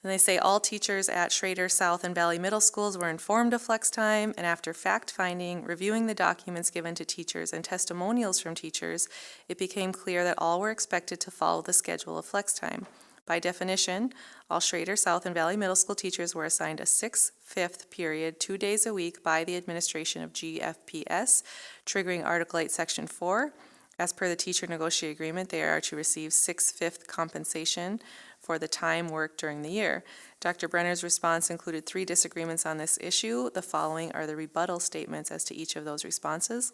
[SPEAKER 2] And they say all teachers at Schrader, South, and Valley Middle Schools were informed of flex time, and after fact-finding, reviewing the documents given to teachers, and testimonials from teachers, it became clear that all were expected to follow the schedule of flex time. By definition, all Schrader, South, and Valley Middle School teachers were assigned a 6/5 period, 2 days a week by the administration of GFPS, triggering Article 8, Section 4. As per the teacher negotiated agreement, they are to receive 6/5 compensation for the time worked during the year. Dr. Brenner's response included 3 disagreements on this issue. The following are the rebuttal statements as to each of those responses.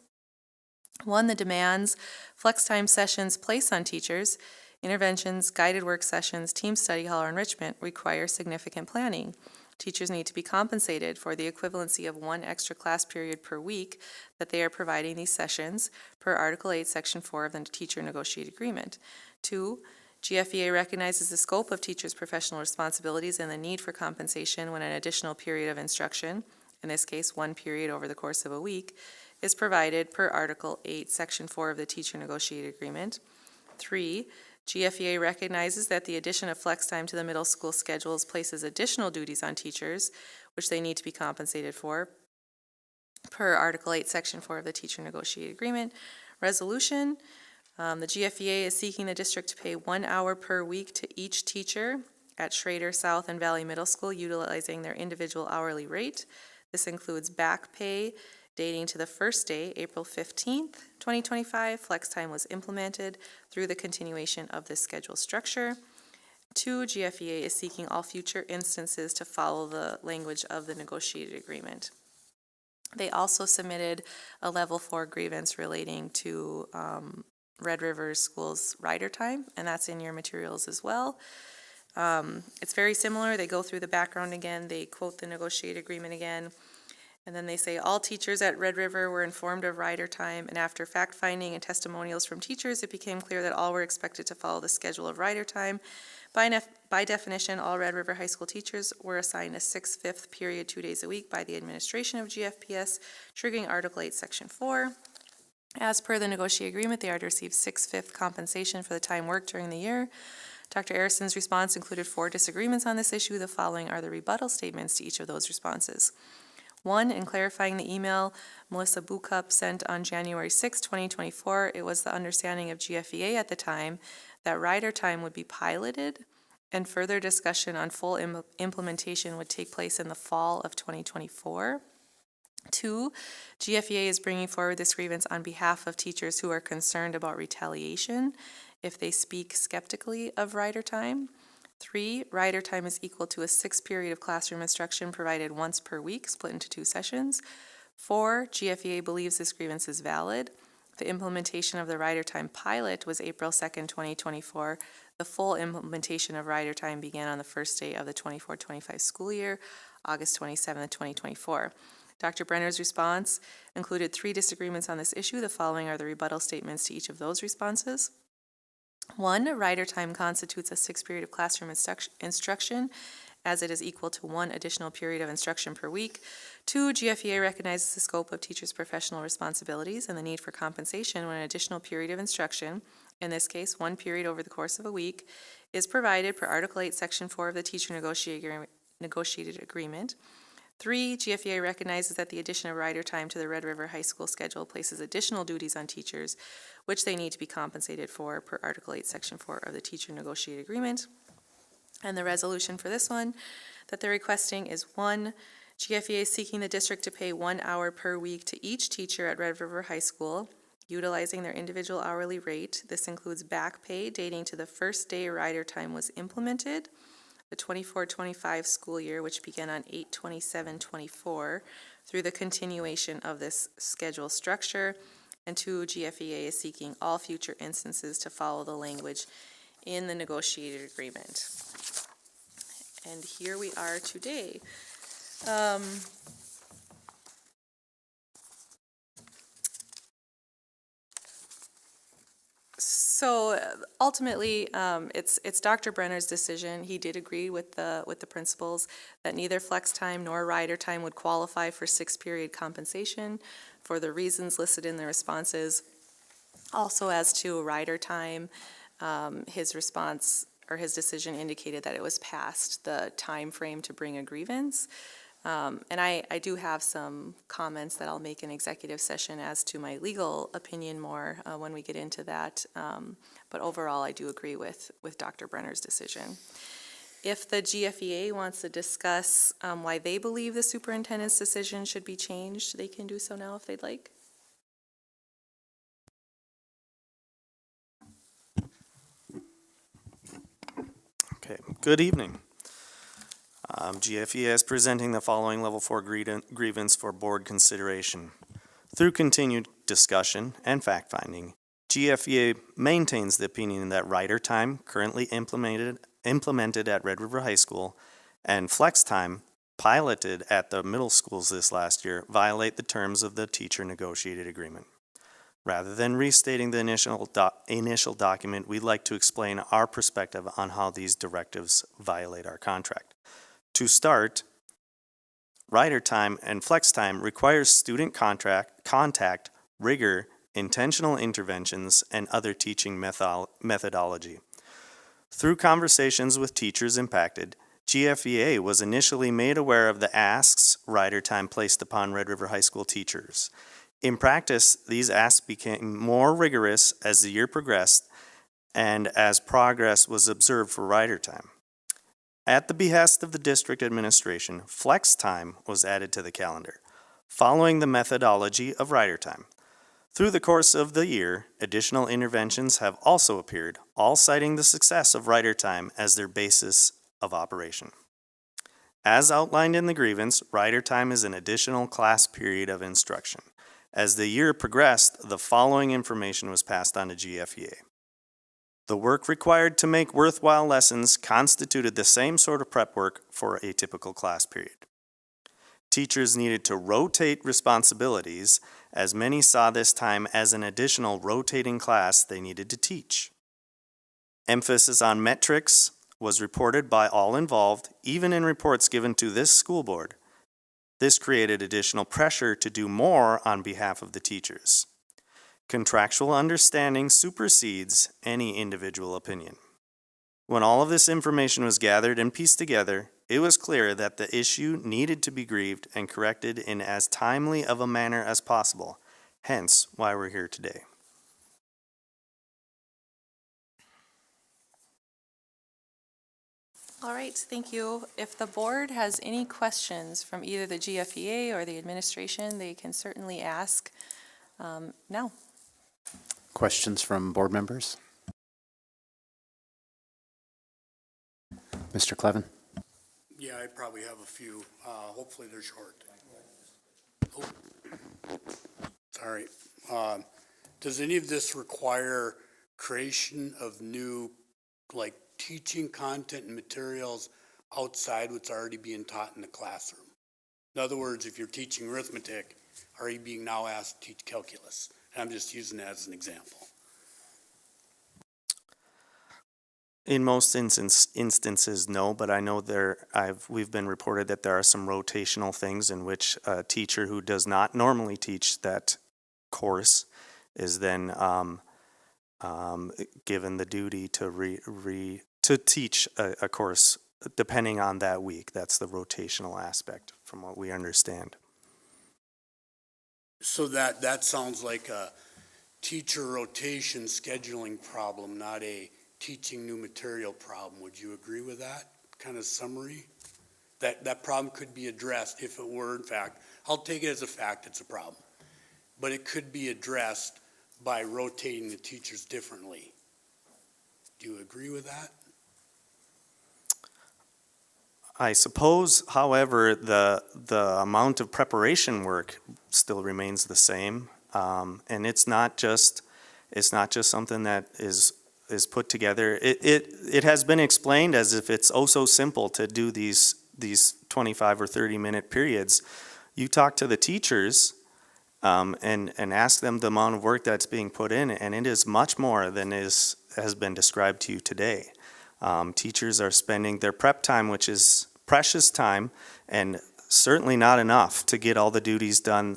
[SPEAKER 2] 1, the demands flex time sessions place on teachers, interventions, guided work sessions, team study hall, or enrichment require significant planning. Teachers need to be compensated for the equivalency of 1 extra class period per week that they are providing these sessions per Article 8, Section 4 of the Teacher Negotiated Agreement. 2, GFEA recognizes the scope of teachers' professional responsibilities and the need for compensation when an additional period of instruction, in this case 1 period over the course of a week, is provided per Article 8, Section 4 of the Teacher Negotiated Agreement. 3, GFEA recognizes that the addition of flex time to the middle school schedules places additional duties on teachers, which they need to be compensated for, per Article 8, Section 4 of the Teacher Negotiated Agreement. Resolution, the GFEA is seeking the district to pay 1 hour per week to each teacher at Schrader, South, and Valley Middle School, utilizing their individual hourly rate. This includes back pay dating to the first day, April 15th, 2025, flex time was implemented through the continuation of this schedule structure. 2, GFEA is seeking all future instances to follow the language of the negotiated agreement. They also submitted a Level 4 grievance relating to Red River School's rider time, and that's in your materials as well. It's very similar. They go through the background again. They quote the negotiated agreement again. And then they say all teachers at Red River were informed of rider time, and after fact-finding and testimonials from teachers, it became clear that all were expected to follow the schedule of rider time. By definition, all Red River High School teachers were assigned a 6/5 period, 2 days a week by the administration of GFPS, triggering Article 8, Section 4. As per the negotiated agreement, they are to receive 6/5 compensation for the time worked during the year. Dr. Arison's response included 4 disagreements on this issue. The following are the rebuttal statements to each of those responses. 1, in clarifying the email Melissa Bukup sent on January 6, 2024, it was the understanding of GFEA at the time that rider time would be piloted and further discussion on full implementation would take place in the fall of 2024. 2, GFEA is bringing forward this grievance on behalf of teachers who are concerned about retaliation if they speak skeptically of rider time. 3, rider time is equal to a 6 period of classroom instruction provided once per week, split into 2 sessions. 4, GFEA believes this grievance is valid. The implementation of the rider time pilot was April 2nd, 2024. The full implementation of rider time began on the first day of the 24-25 school year, August 27th, 2024. Dr. Brenner's response included 3 disagreements on this issue. The following are the rebuttal statements to each of those responses. 1, rider time constitutes a 6 period of classroom instruction as it is equal to 1 additional period of instruction per week. 2, GFEA recognizes the scope of teachers' professional responsibilities and the need for compensation when an additional period of instruction, in this case 1 period over the course of a week, is provided per Article 8, Section 4 of the Teacher Negotiated Agreement. 3, GFEA recognizes that the addition of rider time to the Red River High School schedule places additional duties on teachers, which they need to be compensated for per Article 8, Section 4 of the Teacher Negotiated Agreement. And the resolution for this one that they're requesting is 1, GFEA is seeking the district to pay 1 hour per week to each teacher at Red River High School, utilizing their individual hourly rate. This includes back pay dating to the first day rider time was implemented, the 24-25 school year, which began on 8/27/24, through the continuation of this schedule structure. And 2, GFEA is seeking all future instances to follow the language in the negotiated agreement. And here we are today. So ultimately, it's Dr. Brenner's decision. He did agree with the principals that neither flex time nor rider time would qualify for 6-period compensation for the reasons listed in the responses. Also, as to rider time, his response or his decision indicated that it was past the time frame to bring a grievance. And I do have some comments that I'll make in executive session as to my legal opinion more when we get into that. But overall, I do agree with Dr. Brenner's decision. If the GFEA wants to discuss why they believe the superintendent's decision should be changed, they can do so now if they'd like.
[SPEAKER 8] Okay, good evening. GFEA is presenting the following Level 4 grievance for board consideration. Through continued discussion and fact-finding, GFEA maintains the opinion that rider time currently implemented at Red River High School and flex time piloted at the middle schools this last year violate the terms of the teacher negotiated agreement. Rather than restating the initial document, we'd like to explain our perspective on how these directives violate our contract. To start, rider time and flex time requires student contact, rigor, intentional interventions, and other teaching methodology. Through conversations with teachers impacted, GFEA was initially made aware of the asks rider time placed upon Red River High School teachers. In practice, these asks became more rigorous as the year progressed and as progress was observed for rider time. At the behest of the district administration, flex time was added to the calendar, following the methodology of rider time. Through the course of the year, additional interventions have also appeared, all citing the success of rider time as their basis of operation. As outlined in the grievance, rider time is an additional class period of instruction. As the year progressed, the following information was passed on to GFEA. The work required to make worthwhile lessons constituted the same sort of prep work for a typical class period. Teachers needed to rotate responsibilities, as many saw this time as an additional rotating class they needed to teach. Emphasis on metrics was reported by all involved, even in reports given to this school board. This created additional pressure to do more on behalf of the teachers. Contractual understanding supersedes any individual opinion. When all of this information was gathered and pieced together, it was clear that the issue needed to be grieved and corrected in as timely of a manner as possible, hence why we're here today.
[SPEAKER 2] All right, thank you. If the board has any questions from either the GFEA or the administration, they can certainly ask now.
[SPEAKER 9] Questions from board members? Mr. Clevin?
[SPEAKER 10] Yeah, I probably have a few. Hopefully they're short. Oh. Sorry. Does any of this require creation of new, like, teaching content and materials outside what's already being taught in the classroom? In other words, if you're teaching arithmetic, are you being now asked to teach calculus? I'm just using that as an example.
[SPEAKER 8] In most instances, no, but I know we've been reported that there are some rotational things in which a teacher who does not normally teach that course is then given the duty to to teach a course depending on that week. That's the rotational aspect from what we understand.
[SPEAKER 10] So that sounds like a teacher rotation scheduling problem, not a teaching new material problem. Would you agree with that kind of summary? That problem could be addressed if it were, in fact, I'll take it as a fact, it's a problem. But it could be addressed by rotating the teachers differently. Do you agree with that?
[SPEAKER 8] I suppose, however, the amount of preparation work still remains the same, and it's not just something that is put together. It has been explained as if it's oh so simple to do these 25 or 30-minute periods. You talk to the teachers and ask them the amount of work that's being put in, and it is much more than has been described to you today. Teachers are spending their prep time, which is precious time, and certainly not enough to get all the duties done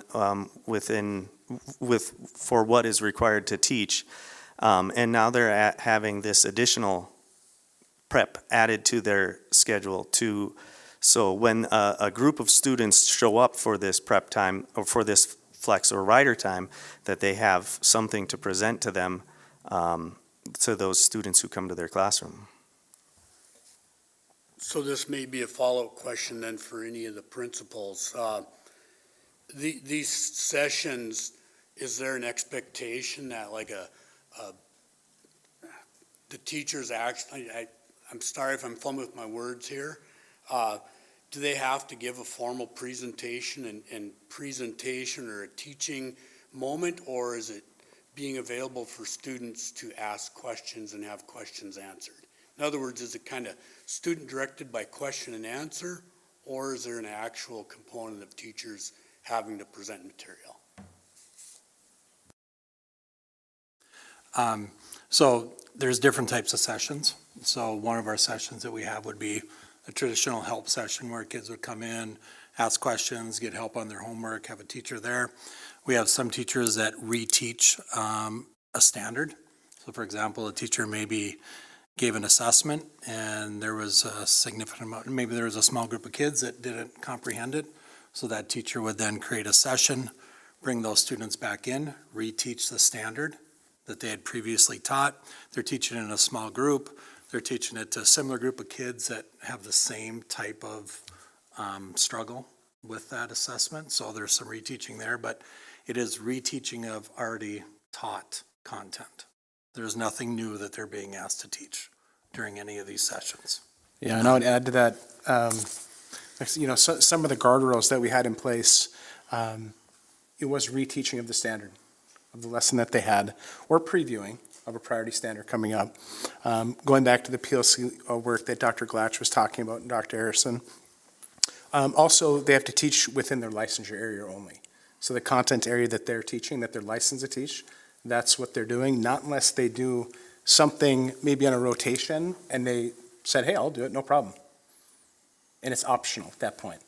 [SPEAKER 8] for what is required to teach. And now they're having this additional prep added to their schedule so when a group of students show up for this prep time or for this flex or rider time, that they have something to present to them, to those students who come to their classroom.
[SPEAKER 10] So this may be a follow-up question then for any of the principals. These sessions, is there an expectation that like the teachers actually, I'm sorry if I'm fumbling with my words here, do they have to give a formal presentation and presentation or a teaching moment, or is it being available for students to ask questions and have questions answered? In other words, is it kind of student-directed by question and answer, or is there an actual component of teachers having to present material?
[SPEAKER 3] So there's different types of sessions. So one of our sessions that we have would be a traditional help session where kids would come in, ask questions, get help on their homework, have a teacher there. We have some teachers that reteach a standard. So for example, a teacher maybe gave an assessment and there was a significant amount, maybe there was a small group of kids that didn't comprehend it. So that teacher would then create a session, bring those students back in, reteach the standard that they had previously taught. They're teaching it in a small group. They're teaching it to a similar group of kids that have the same type of struggle with that assessment. So there's some reteaching there, but it is reteaching of already taught content. There's nothing new that they're being asked to teach during any of these sessions.
[SPEAKER 1] Yeah, and I would add to that, some of the guardrails that we had in place, it was reteaching of the standard, of the lesson that they had, or previewing of a priority standard coming up. Going back to the PLC work that Dr. Glatch was talking about and Dr. Harrison. Also, they have to teach within their licensure area only. So the content area that they're teaching, that they're licensed to teach, that's what they're doing, not unless they do something maybe on a rotation and they said, hey, I'll do it, no problem. And it's optional at that point.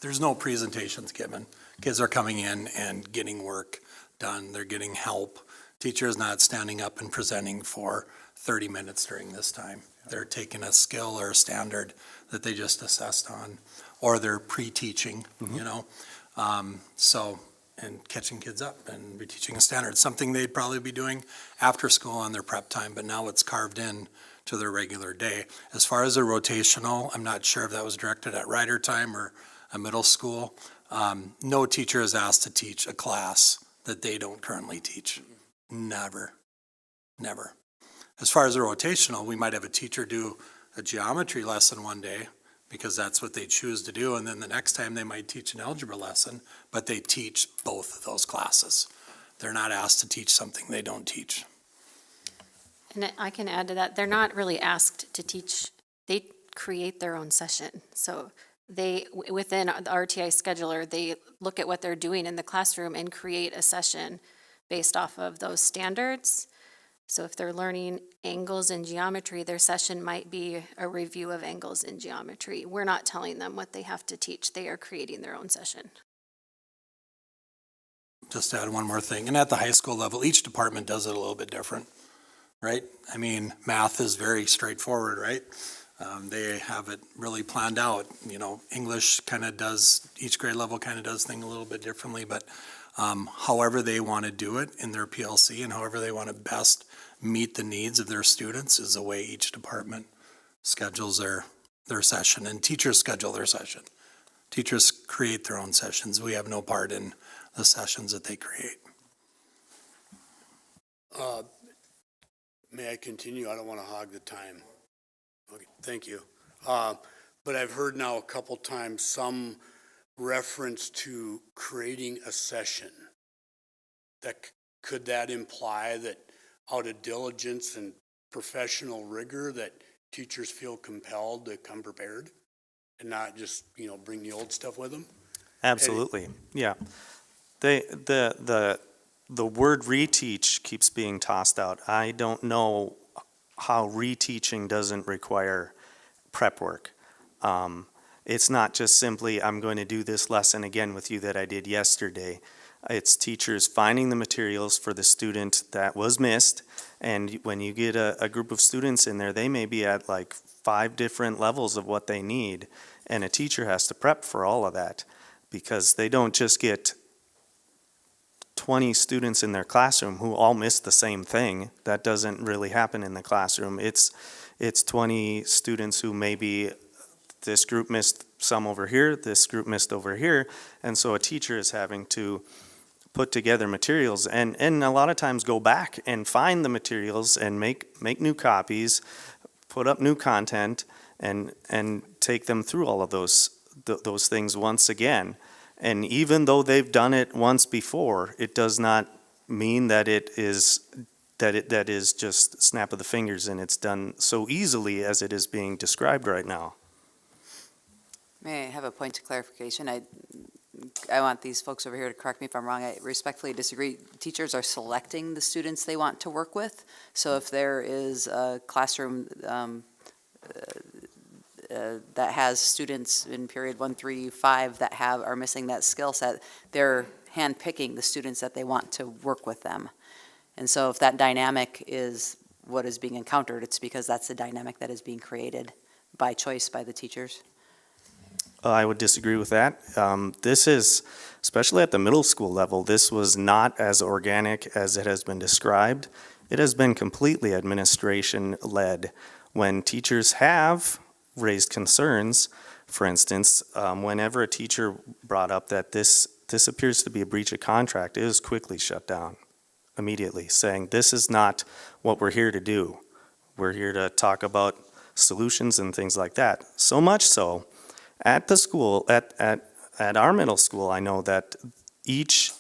[SPEAKER 3] There's no presentations given. Kids are coming in and getting work done. They're getting help. Teacher is not standing up and presenting for 30 minutes during this time. They're taking a skill or a standard that they just assessed on, or they're pre-teaching, and catching kids up and reteaching a standard, something they'd probably be doing after school on their prep time, but now it's carved in to their regular day. As far as a rotational, I'm not sure if that was directed at rider time or a middle school. No teacher is asked to teach a class that they don't currently teach. Never. As far as a rotational, we might have a teacher do a geometry lesson one day because that's what they choose to do, and then the next time they might teach an algebra lesson, but they teach both of those classes. They're not asked to teach something they don't teach.
[SPEAKER 5] And I can add to that, they're not really asked to teach, they create their own session. So they, within the RTI scheduler, they look at what they're doing in the classroom and create a session based off of those standards. So if they're learning angles in geometry, their session might be a review of angles in geometry. We're not telling them what they have to teach. They are creating their own session.
[SPEAKER 3] Just to add one more thing, and at the high school level, each department does it a little bit different, right? I mean, math is very straightforward, right? They have it really planned out. You know, English kind of does, each grade level kind of does things a little bit differently, but however they want to do it in their PLC and however they want to best meet the needs of their students is the way each department schedules their session, and teachers schedule their session. Teachers create their own sessions. We have no part in the sessions that they create.
[SPEAKER 10] May I continue? I don't want to hog the time. Okay, thank you. But I've heard now a couple times some reference to creating a session. Could that imply that out of diligence and professional rigor that teachers feel compelled to come prepared and not just, bring the old stuff with them?
[SPEAKER 8] Absolutely, yeah. The word reteach keeps being tossed out. I don't know how reteaching doesn't require prep work. It's not just simply, I'm going to do this lesson again with you that I did yesterday. It's teachers finding the materials for the student that was missed. And when you get a group of students in there, they may be at like 5 different levels of what they need. And a teacher has to prep for all of that, because they don't just get 20 students in their classroom who all miss the same thing. That doesn't really happen in the classroom. It's 20 students who maybe this group missed some over here, this group missed over here, and so a teacher is having to put together materials and a lot of times go back and find the materials and make new copies, put up new content, and take them through all of those things once again. And even though they've done it once before, it does not mean that it is just snap of the fingers and it's done so easily as it is being described right now.
[SPEAKER 6] May I have a point of clarification? I want these folks over here to correct me if I'm wrong. I respectfully disagree. Teachers are selecting the students they want to work with. So if there is a classroom that has students in period 1 through 5 that are missing that skill set, they're handpicking the students that they want to work with them. And so if that dynamic is what is being encountered, it's because that's the dynamic that is being created by choice by the teachers.
[SPEAKER 8] I would disagree with that. This is, especially at the middle school level, this was not as organic as it has been described. It has been completely administration-led. When teachers have raised concerns, for instance, whenever a teacher brought up that this appears to be a breach of contract, it was quickly shut down immediately, saying this is not what we're here to do. We're here to talk about solutions and things like that. So much so, at the school, at our middle school, I know that each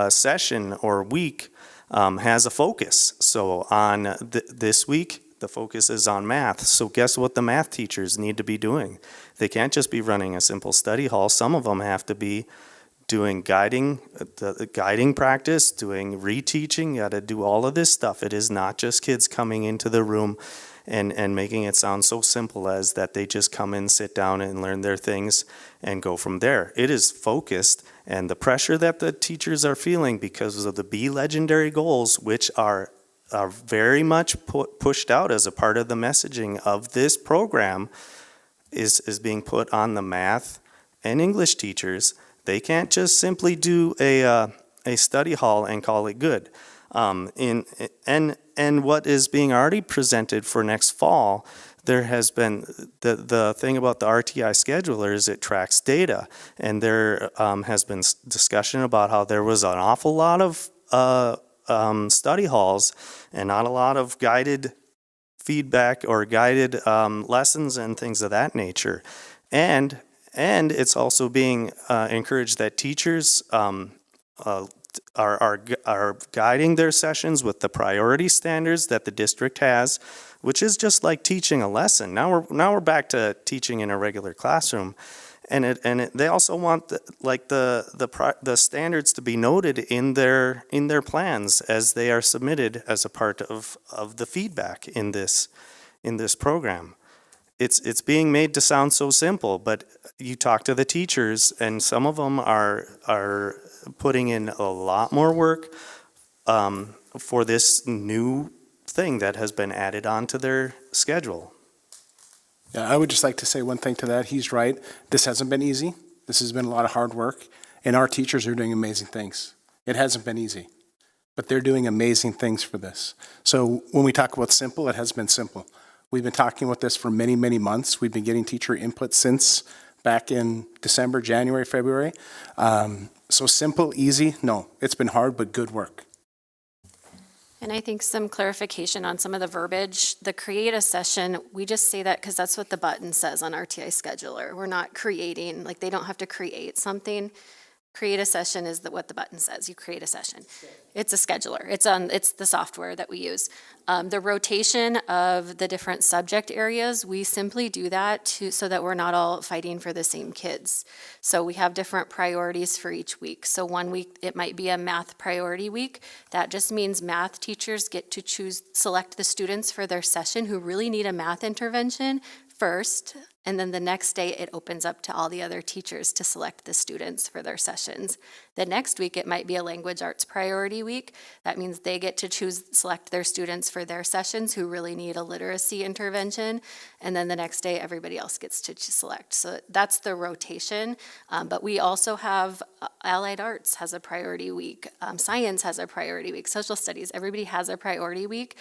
[SPEAKER 8] session or week has a focus. So on this week, the focus is on math. So guess what the math teachers need to be doing? They can't just be running a simple study hall. Some of them have to be doing guiding practice, doing reteaching. You got to do all of this stuff. It is not just kids coming into the room and making it sound so simple as that they just come in, sit down, and learn their things and go from there. It is focused, and the pressure that the teachers are feeling because of the Be Legendary goals, which are very much pushed out as a part of the messaging of this program, is being put on the math and English teachers. They can't just simply do a study hall and call it good. And what is being already presented for next fall, there has been the thing about the RTI scheduler is it tracks data, and there has been discussion about how there was an awful lot of study halls and not a lot of guided feedback or guided lessons and things of that nature, and it's also being encouraged that teachers are guiding their sessions with the priority standards that the district has, which is just like teaching a lesson. Now we're back to teaching in a regular classroom, and they also want the standards to be noted in their plans as they are submitted as a part of the feedback in this program. It's being made to sound so simple, but you talk to the teachers, and some of them are putting in a lot more work for this new thing that has been added onto their schedule.
[SPEAKER 1] Yeah, I would just like to say one thing to that. He's right. This hasn't been easy. This has been a lot of hard work, and our teachers are doing amazing things. It hasn't been easy, but they're doing amazing things for this. So when we talk about simple, it has been simple. We've been talking about this for many, many months. We've been getting teacher input since back in December, January, February. So simple, easy, no. It's been hard, but good work.
[SPEAKER 5] And I think some clarification on some of the verbiage. The create a session, we just say that because that's what the button says on RTI Scheduler. We're not creating, like they don't have to create something. Create a session is what the button says. You create a session. It's a scheduler. It's the software that we use. The rotation of the different subject areas, we simply do that so that we're not all fighting for the same kids. So we have different priorities for each week. So 1 week, it might be a math priority week. That just means math teachers get to select the students for their session who really need a math intervention first, and then the next day it opens up to all the other teachers to select the students for their sessions. The next week it might be a language arts priority week. That means they get to select their students for their sessions who really need a literacy intervention, and then the next day everybody else gets to select. So that's the rotation, but we also have allied arts has a priority week, science has a priority week, social studies, everybody has a priority week,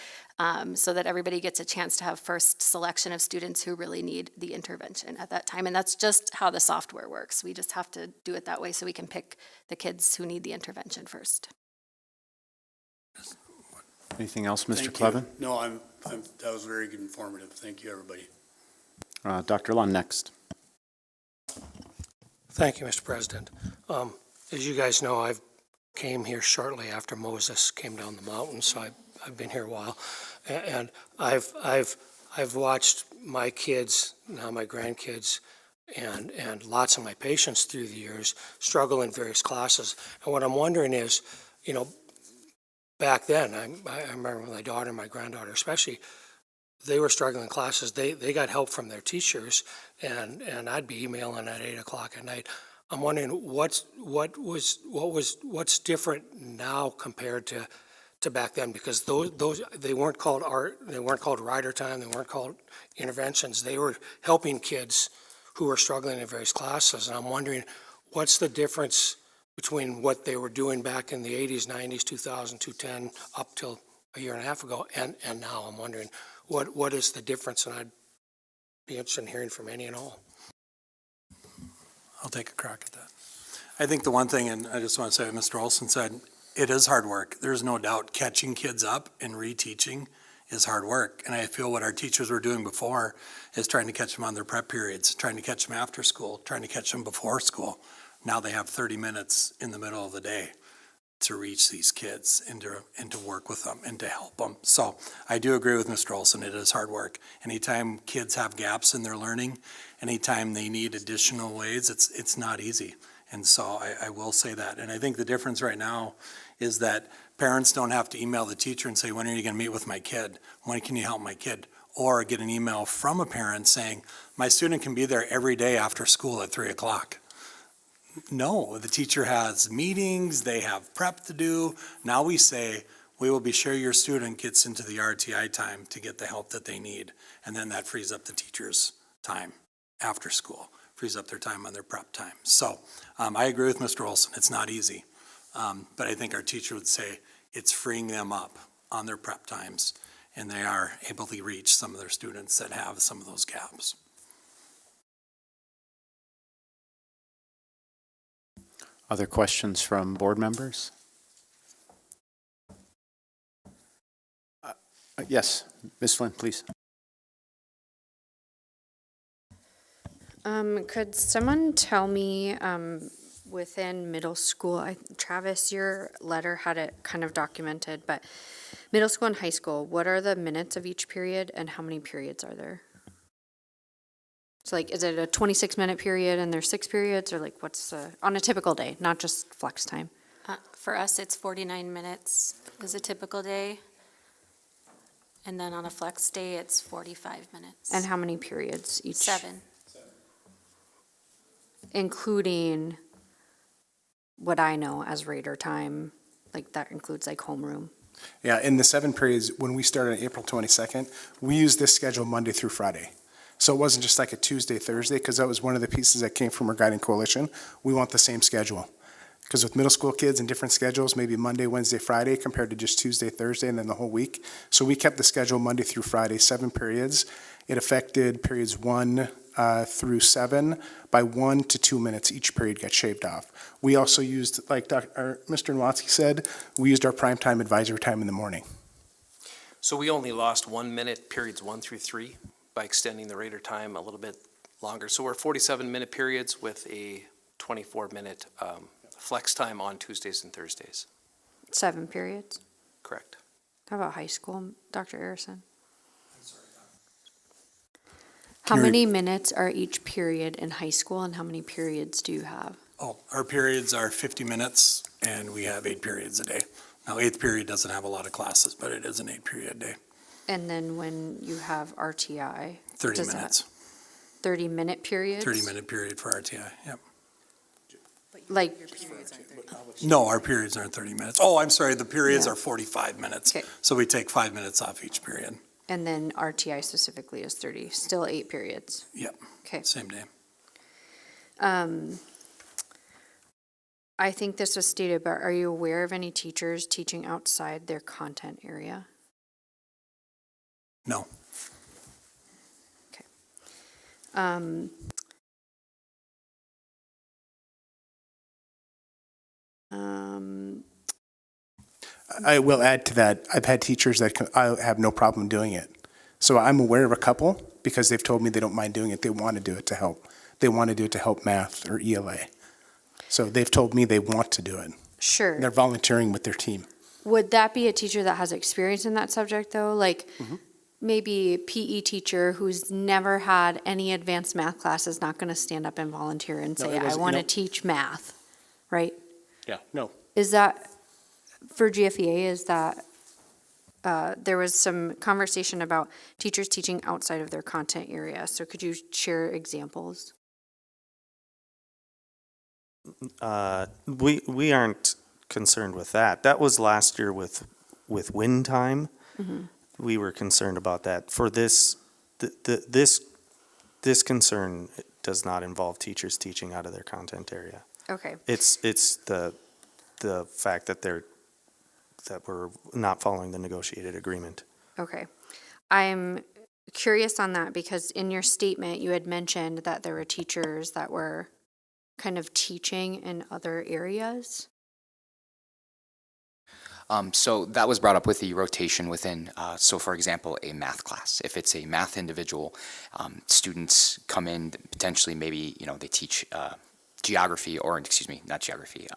[SPEAKER 5] so that everybody gets a chance to have first selection of students who really need the intervention at that time. And that's just how the software works. We just have to do it that way so we can pick the kids who need the intervention first.
[SPEAKER 9] Anything else, Mr.
[SPEAKER 10] Thank
[SPEAKER 9] Clevin?
[SPEAKER 10] you. No, that was very good, informative. Thank you, everybody.
[SPEAKER 9] Dr. Lund next.
[SPEAKER 11] Thank you, Mr. President. As you guys know, I came here shortly after Moses came down the mountain, so I've been here a while, and I've watched my kids, now my grandkids, and lots of my patients through the years struggle in various classes. And what I'm wondering is, you know, back then, I remember my daughter, my granddaughter especially, they were struggling in classes. They got help from their teachers, and I'd be emailing at 8 o'clock at night. I'm wondering what's different now compared to back then, because those they weren't called art, they weren't called rider time, they weren't called interventions. They were helping kids who were struggling in various classes, and I'm wondering what's the difference between what they were doing back in the 80s, 90s, 2000, 2010, up till a year and a half ago, and now. I'm wondering what is the difference, and I'd be interested in hearing from any and all.
[SPEAKER 3] I'll take a crack at that. I think the one thing, and I just want to say what Mr. Olson said, it is hard work. There's no doubt catching kids up and reteaching is hard work. And I feel what our teachers were doing before is trying to catch them on their prep periods, trying to catch them after school, trying to catch them before school. Now they have 30 minutes in the middle of the day to reach these kids and to work with them and to help them. So I do agree with Mr. Olson, it is hard work. Anytime kids have gaps in their learning, anytime they need additional ways, it's not easy. And so I will say that. And I think the difference right now is that parents don't have to email the teacher and say, when are you going to meet with my kid? When can you help my kid? Or get an email from a parent saying, my student can be there every day after school at 3 o'clock. No, the teacher has meetings, they have prep to do. Now we say, we will be sure your student gets into the RTI time to get the help that they need. And then that frees up the teacher's time after school, frees up their time on their prep time. So I agree with Mr. Olson, it's not easy. But I think our teacher would say it's freeing them up on their prep times, and they are able to reach some of their students that have some of those gaps.
[SPEAKER 9] Other questions from board members? Yes, Ms. Flynn, please.
[SPEAKER 12] Could someone tell me, within middle school, Travis, your letter had it kind of documented, but middle school and high school, what are the minutes of each period and how many periods are there? So like, is it a 26-minute period and there's 6 periods, or like what's, on a typical day, not just flex time?
[SPEAKER 5] For us, it's 49 minutes is a typical day. And then on a flex day, it's 45 minutes.
[SPEAKER 12] And how many periods each?
[SPEAKER 5] 7.
[SPEAKER 12] Including what I know as Raider time, like that includes like homeroom.
[SPEAKER 1] Yeah, in the 7 periods, when we started on April 22nd, we used this schedule Monday through Friday. So it wasn't just like a Tuesday, Thursday, because that was one of the pieces that came from our guiding coalition. We want the same schedule. Because with middle school kids and different schedules, maybe Monday, Wednesday, Friday, compared to just Tuesday, Thursday, and then the whole week. So we kept the schedule Monday through Friday, 7 periods. It affected periods 1 through 7 by 1 to 2 minutes. Each period got shaved off. We also used, like Mr. Nwatsky said, we used our primetime advisory time in the morning.
[SPEAKER 4] So we only lost 1 minute, periods 1 through 3, by extending the rater time a little bit longer. So we're 47-minute periods with a 24-minute flex time on Tuesdays and Thursdays.
[SPEAKER 12] 7 periods.
[SPEAKER 4] Correct.
[SPEAKER 12] How about high school, Dr. Arison? How
[SPEAKER 3] Period.
[SPEAKER 12] many minutes are each period in high school, and how many periods do you have?
[SPEAKER 3] Oh, our periods are 50 minutes, and we have 8 periods a day. Now, 8th period doesn't have a lot of classes, but it is an 8-period day.
[SPEAKER 12] And then when you have RTI?
[SPEAKER 3] 30
[SPEAKER 12] does that-
[SPEAKER 3] minutes.
[SPEAKER 12] 30-minute periods?
[SPEAKER 3] 30-minute period for RTI, yep.
[SPEAKER 12] Like,
[SPEAKER 3] No, our periods aren't 30 minutes. Oh, I'm sorry, the periods
[SPEAKER 12] Yeah.
[SPEAKER 3] are 45 minutes.
[SPEAKER 12] Okay.
[SPEAKER 3] So we take 5 minutes off each period.
[SPEAKER 12] and then RTI specifically is 30, still 8 periods?
[SPEAKER 3] Yep.
[SPEAKER 12] Okay.
[SPEAKER 3] Same day.
[SPEAKER 12] I think this was stated, but are you aware of any teachers teaching outside their content area?
[SPEAKER 3] No.
[SPEAKER 12] Um,
[SPEAKER 1] I will add to that, I've had teachers that I have no problem doing it. So I'm aware of a couple because they've told me they don't mind doing it. They want to do it to help. They want to do it to help math or ELA. So they've told me they want to do it.
[SPEAKER 12] Sure.
[SPEAKER 1] They're volunteering with their team.
[SPEAKER 12] Would that be a teacher that has experience in that subject, though? Like, maybe a PE teacher who's never had any advanced math class is not going to stand up and volunteer and
[SPEAKER 1] No,
[SPEAKER 12] say,
[SPEAKER 1] it
[SPEAKER 12] I
[SPEAKER 1] wasn't-
[SPEAKER 12] want to
[SPEAKER 1] no.
[SPEAKER 12] teach math, right?
[SPEAKER 1] Yeah, no.
[SPEAKER 12] Is that, for GFEA, is that, there was some conversation about teachers teaching outside of their content area. So could you share examples?
[SPEAKER 8] We aren't concerned with that. That was last year with wind time. We were concerned about that. For this concern does not involve teachers teaching out of their content area.
[SPEAKER 12] Okay.
[SPEAKER 8] It's the fact that we're not following the negotiated agreement.
[SPEAKER 12] Okay. I'm curious on that because in your statement, you had mentioned that there were teachers that were kind of teaching in other areas.
[SPEAKER 13] So that was brought up with the rotation within, so for example, a math class. If it's a math individual, students come in, potentially maybe, they teach geography, or excuse me, not geography,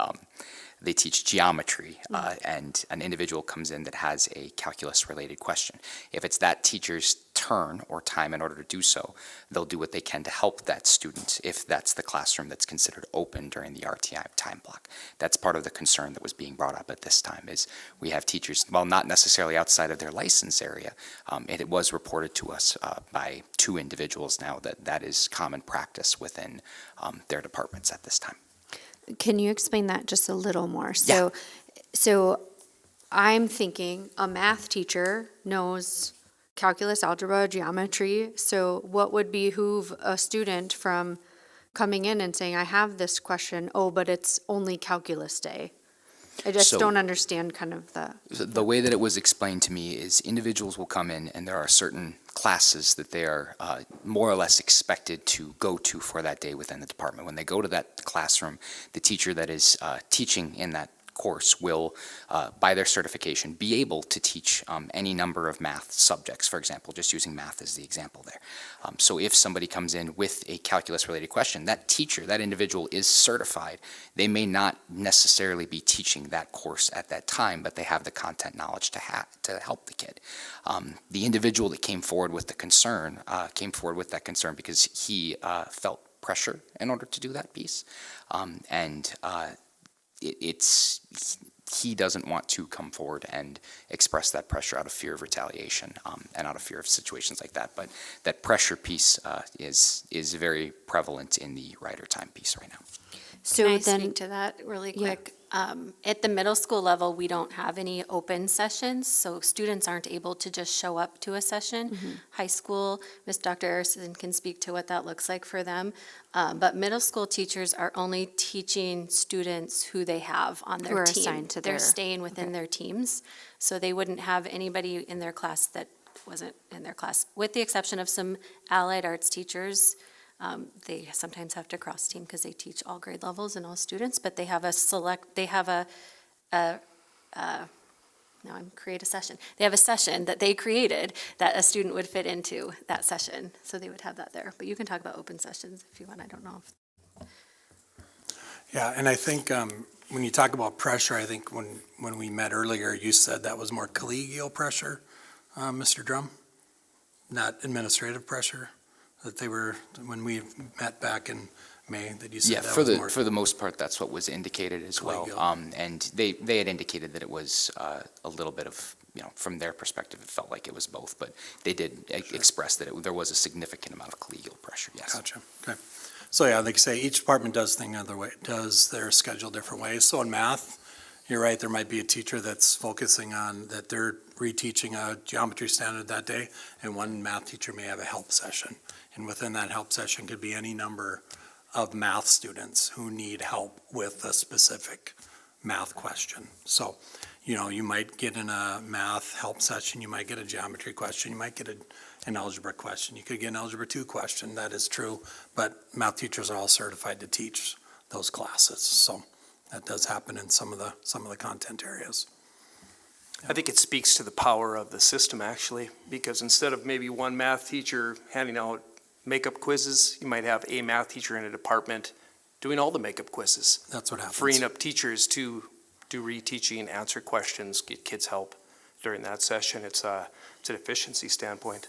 [SPEAKER 13] they teach geometry, and an individual comes in that has a calculus-related question. If it's that teacher's turn or time in order to do so, they'll do what they can to help that student if that's the classroom that's considered open during the RTI time block. That's part of the concern that was being brought up at this time, is we have teachers, well, not necessarily outside of their license area, and it was reported to us by 2 individuals now that is common practice within their departments at this time.
[SPEAKER 12] Can you explain that just a little more? So I'm thinking a math teacher knows calculus, algebra, geometry. So what would behoove a student from coming in and saying, I have this question, but it's only calculus day? I just
[SPEAKER 13] So-
[SPEAKER 12] don't understand kind of
[SPEAKER 13] The way that it was explained to me is individuals will come in and there are certain classes that they are more or less expected to go to for that day within the department. When they go to that classroom, the teacher that is teaching in that course will, by their certification, be able to teach any number of math subjects, for example, just using math as the example there. So if somebody comes in with a calculus-related question, that teacher, that individual is certified. They may not necessarily be teaching that course at that time, but they have the content knowledge to help the kid. The individual that came forward with the concern came forward with that concern because he felt pressure in order to do that piece. He doesn't want to come forward and express that pressure out of fear of retaliation and out of fear of situations like that. But that pressure piece is very prevalent in the writer time piece right now.
[SPEAKER 12] So
[SPEAKER 5] Can I
[SPEAKER 12] then,
[SPEAKER 5] speak to that really
[SPEAKER 12] Yeah.
[SPEAKER 5] quick? At the middle school level, we don't have any open sessions, so students aren't able to just show up to a session. High school, Dr. Arison can speak to what that looks like for them. But middle school teachers are only teaching students who they have on
[SPEAKER 12] Who
[SPEAKER 5] their
[SPEAKER 12] are
[SPEAKER 5] team.
[SPEAKER 12] assigned to
[SPEAKER 5] They're
[SPEAKER 12] their-
[SPEAKER 5] staying within their teams, so they wouldn't have anybody in their class that wasn't in their class, with the exception of some allied arts teachers. They sometimes have to cross-team because they teach all grade levels and all students, but they have a create a session. They have a session that they created that a student would fit into that session, so they would have that there. But you can talk about open sessions if you want, I don't know.
[SPEAKER 3] Yeah, and I think when you talk about pressure, I think when we met earlier, you said that was more collegial pressure, Mr. Drum, not administrative pressure, that they were, when we met back in May, that you said
[SPEAKER 13] Yeah,
[SPEAKER 3] that was more.
[SPEAKER 13] for the most part, that's what was indicated as well.
[SPEAKER 3] Collegial.
[SPEAKER 13] And they had indicated that it was a little bit of, from their perspective, it felt like it was both, but they did express that there was a significant amount of collegial pressure, yes.
[SPEAKER 3] Gotcha, okay. So yeah, like you say, each department does does their schedule different ways. So in math, you're right, there might be a teacher that's focusing on, that they're reteaching a geometry standard that day, and one math teacher may have a help session. And within that help session could be any number of math students who need help with a specific math question. So, you might get in a math help session, you might get a geometry question, you might get an algebra question, you could get an algebra 2 question, that is true, but math teachers are all certified to teach those classes, so that does happen in some of the content areas.
[SPEAKER 4] I think it speaks to the power of the system, actually, because instead of maybe one math teacher handing out makeup quizzes, you might have a math teacher in a department doing all the makeup quizzes,
[SPEAKER 3] That's what happens.
[SPEAKER 4] freeing up teachers to do reteaching, answer questions, get kids help during that session. It's an efficiency standpoint.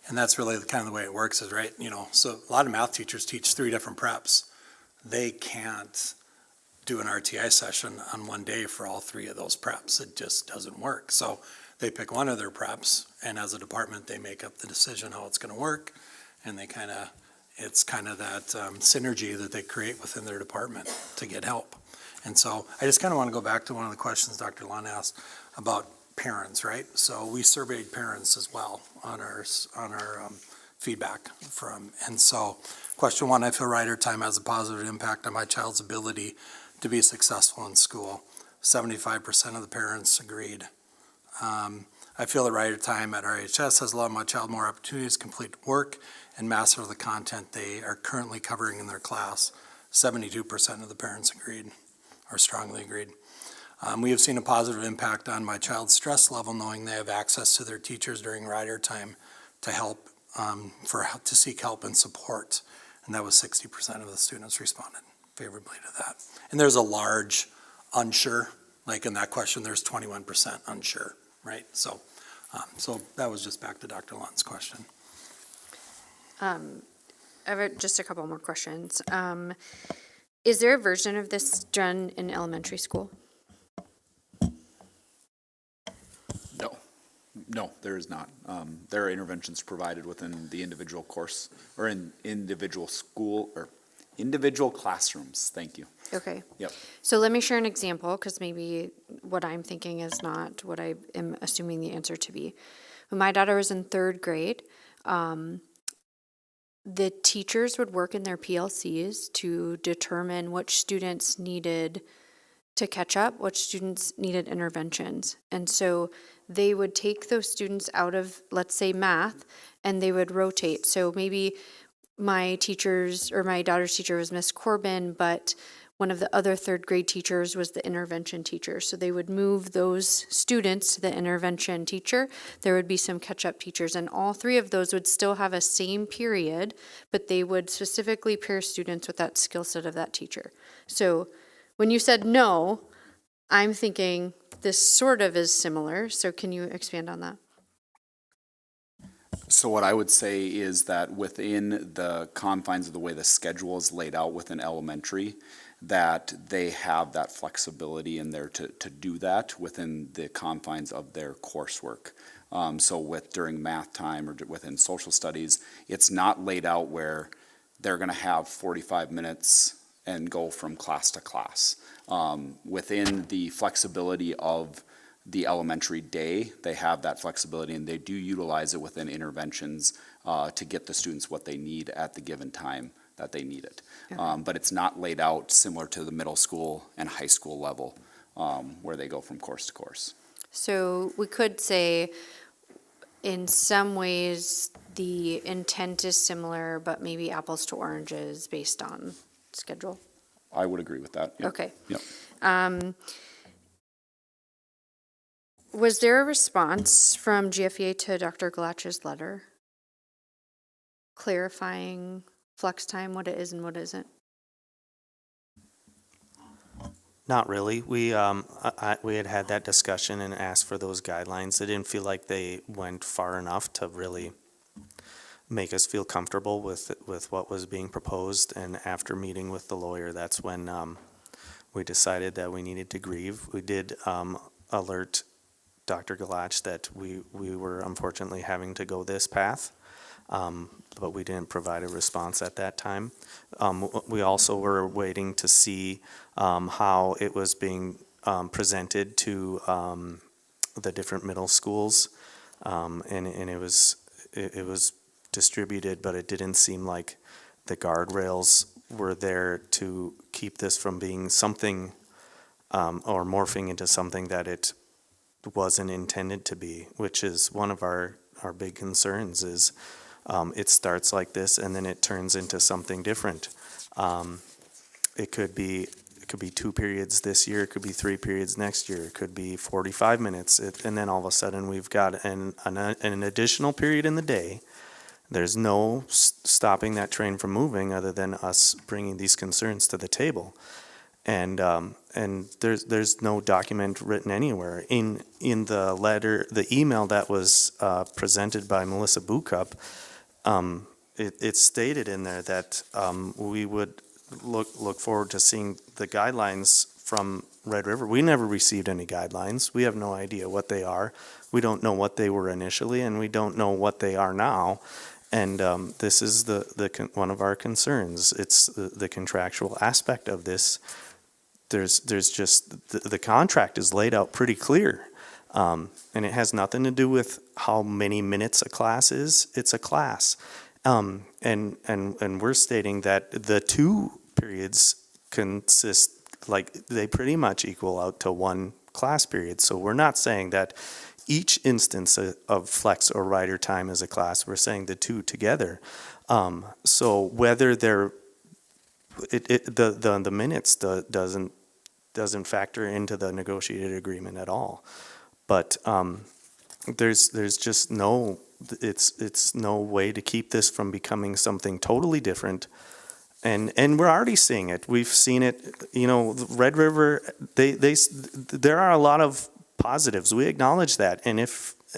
[SPEAKER 3] And that's really kind of the way it works is, right, so a lot of math teachers teach 3 different preps. They can't do an RTI session on one day for all 3 of those preps. It just doesn't work. So they pick one of their preps, and as a department, they make up the decision how it's going to work, and it's kind of that synergy that they create within their department to get help. And so I just kind of want to go back to one of the questions Dr. Lund asked about parents, right? So we surveyed parents as well on our feedback from, and so question 1, I feel rider time has a positive impact on my child's ability to be successful in school. 75% of the parents agreed. I feel that rider time at RHS has allowed my child more opportunities to complete work and master the content they are currently covering in their class. 72% of the parents agreed, or strongly agreed. We have seen a positive impact on my child's stress level, knowing they have access to their teachers during rider time to help, to seek help and support. And that was 60% of the students responded favorably to that. And there's a large unsure, like in that question, there's 21% unsure, right? So that was just back to Dr. Lund's question.
[SPEAKER 12] I have just a couple more questions. Is there a version of this done in elementary school?
[SPEAKER 14] No, there is not. There are interventions provided within the individual course or in individual school or individual classrooms. Thank you.
[SPEAKER 12] Okay.
[SPEAKER 14] Yep.
[SPEAKER 12] So let me share an example, because maybe what I'm thinking is not what I am assuming the answer to be. When my daughter was in 3rd grade, the teachers would work in their PLCs to determine which students needed to catch up, which students needed interventions. And so they would take those students out of, let's say, math, and they would rotate. So maybe my teachers, or my daughter's teacher was Miss Corbin, but one of the other 3rd grade teachers was the intervention teacher. So they would move those students to the intervention teacher. There would be some catch-up teachers, and all 3 of those would still have a same period, but they would specifically pair students with that skill set of that teacher. So when you said no, I'm thinking this sort of is similar. So can you expand on that?
[SPEAKER 14] So what I would say is that within the confines of the way the schedule is laid out within elementary, that they have that flexibility in there to do that within the confines of their coursework. So during math time or within social studies, it's not laid out where they're going to have 45 minutes and go from class to class. Within the flexibility of the elementary day, they have that flexibility, and they do utilize it within interventions to get the students what they need at the given time that they need it. But it's not laid out similar to the middle school and high school level, where they go from course to course.
[SPEAKER 12] So we could say, in some ways, the intent is similar, but maybe apples to oranges based on schedule.
[SPEAKER 14] I would agree with that. Yep.
[SPEAKER 12] Okay.
[SPEAKER 14] Yep.
[SPEAKER 12] Was there a response from GFEA to Dr. Galach's letter clarifying flex time, what it is and what isn't?
[SPEAKER 8] Not really. We had that discussion and asked for those guidelines. It didn't feel like they went far enough to really make us feel comfortable with what was being proposed. And after meeting with the lawyer, that's when we decided that we needed to grieve. We did alert Dr. Galach that we were unfortunately having to go this path, but we didn't provide a response at that time. We also were waiting to see how it was being presented to the different middle schools, and it was distributed, but it didn't seem like the guardrails were there to keep this from being something or morphing into something that it wasn't intended to be, which is one of our big concerns. Is it starts like this and then it turns into something different. It could be 2 periods this year, it could be 3 periods next year, it could be 45 minutes, and then all of a sudden we've got an additional period in the day. There's no stopping that train from moving other than us bringing these concerns to the table. And there's no document written anywhere. In the letter, the email that was presented by Melissa Bukup, it stated in there that we would look forward to seeing the guidelines from Red River. We never received any guidelines. We have no idea what they are. We don't know what they were initially, and we don't know what they are now. And this is one of our concerns. It's the contractual aspect of this. There's just the contract is laid out pretty clear, and it has nothing to do with how many minutes a class is. It's a class, and we're stating that the 2 periods consist, like, they pretty much equal out to 1 class period. So we're not saying that each instance of flex or rider time is a class. We're saying the 2 together. So whether they're the minutes doesn't factor into the negotiated agreement at all. But there's just no way to keep this from becoming something totally different. And we're already seeing it. We've seen it. Red River. There are a lot of positives. We acknowledge that. And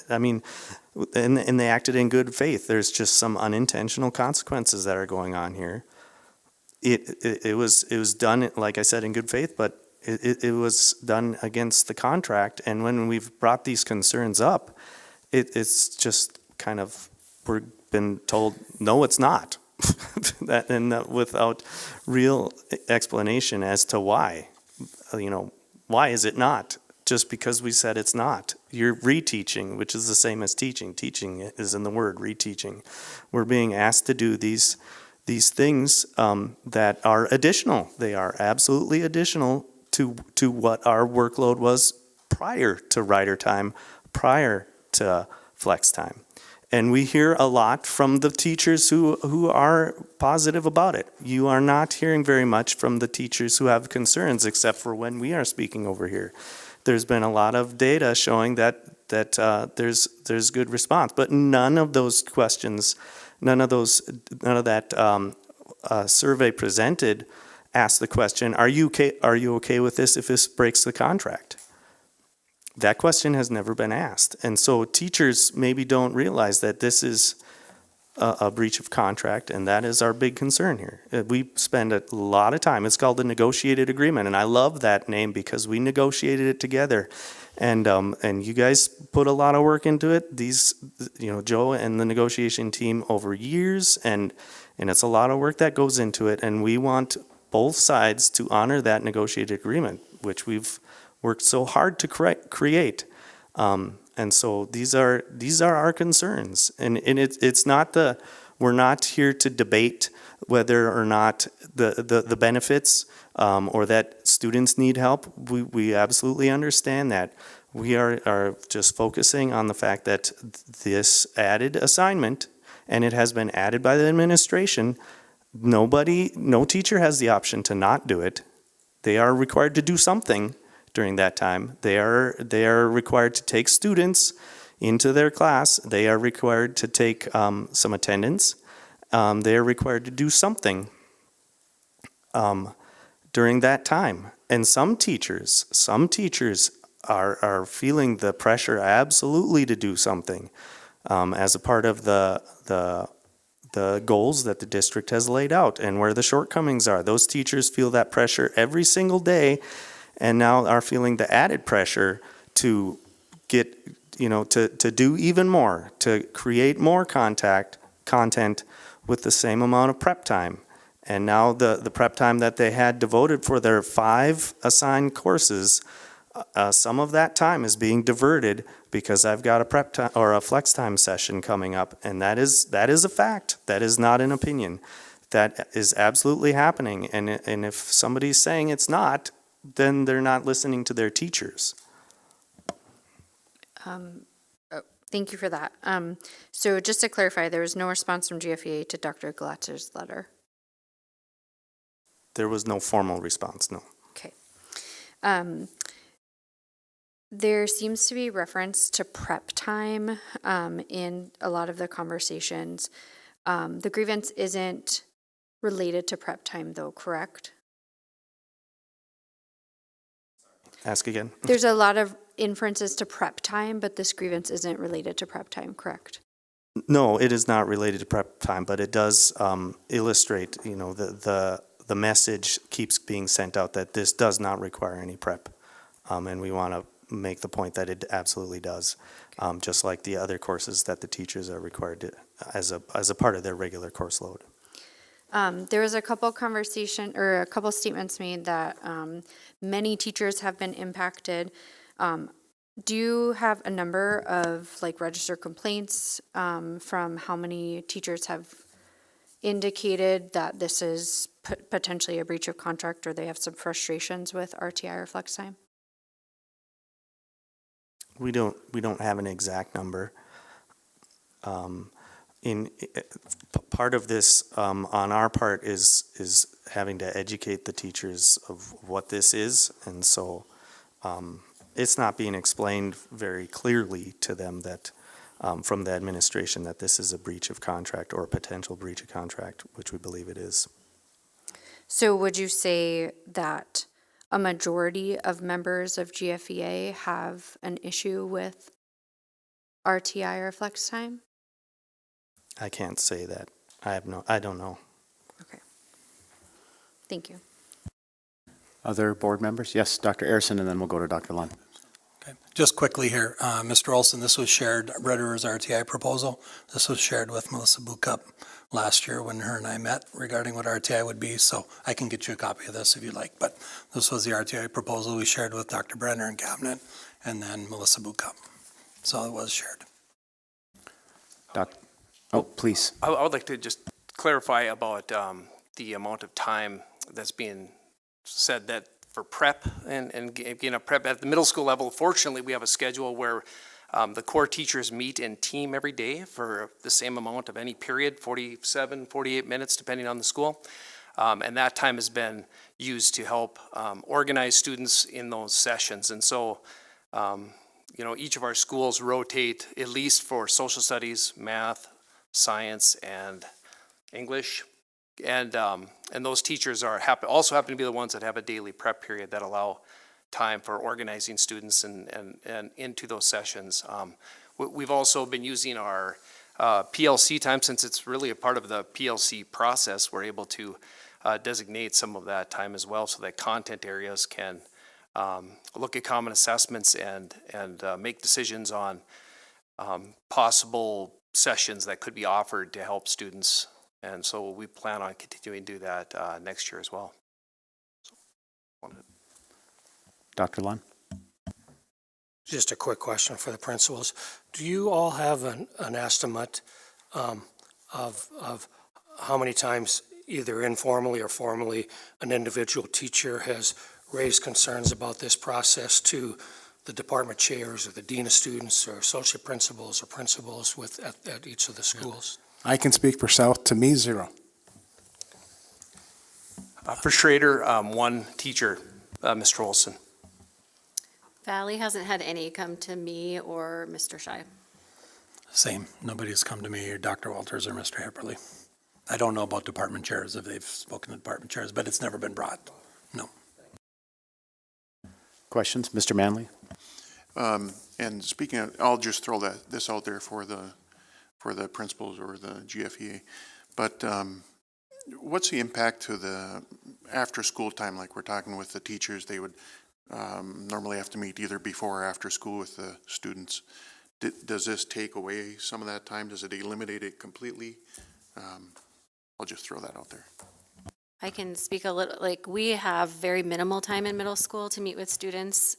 [SPEAKER 8] and they acted in good faith. There's just some unintentional consequences that are going on here. It was done, like I said, in good faith, but it was done against the contract. And when we've brought these concerns up, it's just kind of, we've been told, no, it's not. Without real explanation as to why. Why is it not? Just because we said it's not. You're reteaching, which is the same as teaching. Teaching is in the word, reteaching. We're being asked to do these things that are additional. They are absolutely additional to what our workload was prior to rider time, prior to flex time. And we hear a lot from the teachers who are positive about it. You are not hearing very much from the teachers who have concerns, except for when we are speaking over here. There's been a lot of data showing that there's good response, but none of those questions, none of that survey presented asked the question, are you okay with this if this breaks the contract? That question has never been asked. And so teachers maybe don't realize that this is a breach of contract, and that is our big concern here. We spend a lot of time. It's called the negotiated agreement, and I love that name because we negotiated it together. And you guys put a lot of work into it. Joe and the negotiation team over years, and it's a lot of work that goes into it. And we want both sides to honor that negotiated agreement, which we've worked so hard to create. And so these are our concerns. And it's not we're not here to debate whether or not the benefits or that students need help. We absolutely understand that. We are just focusing on the fact that this added assignment, and it has been added by the administration, no teacher has the option to not do it. They are required to do something during that time. They are required to take students into their class. They are required to take some attendance. They are required to do something during that time. And some teachers are feeling the pressure absolutely to do something as a part of the goals that the district has laid out and where the shortcomings are. Those teachers feel that pressure every single day and now are feeling the added pressure to get, to do even more, to create more content with the same amount of prep time. And now the prep time that they had devoted for their 5 assigned courses, some of that time is being diverted because I've got a prep time or a flex time session coming up, and that is a fact. That is not an opinion. That is absolutely happening. And if somebody's saying it's not, then they're not listening to their teachers.
[SPEAKER 12] Thank you for that. So just to clarify, there was no response from GFEA to Dr. Glatzer's letter.
[SPEAKER 8] There was no formal response, no.
[SPEAKER 12] Okay. There seems to be reference to prep time in a lot of the conversations. The grievance isn't related to prep time, though, correct?
[SPEAKER 8] Ask again.
[SPEAKER 12] There's a lot of inferences to prep time, but this grievance isn't related to prep time, correct?
[SPEAKER 8] No, it is not related to prep time, but it does illustrate, the message keeps being sent out that this does not require any prep. And we want to make the point that it absolutely does, just like the other courses that the teachers are required to, as a part of their regular course load.
[SPEAKER 12] There was a couple statements made that many teachers have been impacted. Do you have a number of registered complaints from how many teachers have indicated that this is potentially a breach of contract or they have some frustrations with RTI or flex time?
[SPEAKER 8] We don't have an exact number. Part of this on our part is having to educate the teachers of what this is, and so it's not being explained very clearly to them that from the administration that this is a breach of contract or a potential breach of contract, which we believe it is.
[SPEAKER 12] So would you say that a majority of members of GFEA have an issue with RTI or flex time?
[SPEAKER 8] I can't say that. I don't know.
[SPEAKER 12] Okay. Thank you.
[SPEAKER 9] Other board members? Yes, Dr. Arison, and then we'll go to Dr. Lund.
[SPEAKER 3] Okay. Just quickly here, Mr. Olson, this was shared, Red River's RTI proposal. This was shared with Melissa Bukup last year when her and I met regarding what RTI would be, so I can get you a copy of this if you'd like. But this was the RTI proposal we shared with Dr. Brenner in Cabinet and then Melissa Bukup. So it was shared.
[SPEAKER 9] Oh, please.
[SPEAKER 4] I would like to just clarify about the amount of time that's being said that for prep and prep at the middle school level. Fortunately, we have a schedule where the core teachers meet in team every day for the same amount of any period, 47, 48 minutes, depending on the school. And that time has been used to help organize students in those sessions. And so, each of our schools rotate at least for social studies, math, science, and English. And those teachers also happen to be the ones that have a daily prep period that allow time for organizing students and into those sessions. We've also been using our PLC time, since it's really a part of the PLC process. We're able to designate some of that time as well so that content areas can look at common assessments and make decisions on possible sessions that could be offered to help students. And so we plan on continuing to do that next year as well.
[SPEAKER 9] Dr. Lund?
[SPEAKER 11] Just a quick question for the principals. Do you all have an estimate of how many times, either informally or formally, an individual teacher has raised concerns about this process to the department chairs or the dean of students or associate principals or principals at each of the schools?
[SPEAKER 1] I can speak for South. To me, 0.
[SPEAKER 4] For Schrader, one teacher, Mr. Olson.
[SPEAKER 5] Valley hasn't had any come to me or Mr. Shy.
[SPEAKER 3] Same. Nobody's come to me, or Dr. Walters or Mr. Hepperly. I don't know about department chairs, if they've spoken to department chairs, but it's never been brought. No.
[SPEAKER 9] Questions? Mr. Manley?
[SPEAKER 15] And speaking of, I'll just throw this out there for the principals or the GFEA. But what's the impact to the after-school time? Like we're talking with the teachers, they would normally have to meet either before or after school with the students. Does this take away some of that time? Does it eliminate it completely? I'll just throw that out there.
[SPEAKER 5] I can speak a little, like, we have very minimal time in middle school to meet with students.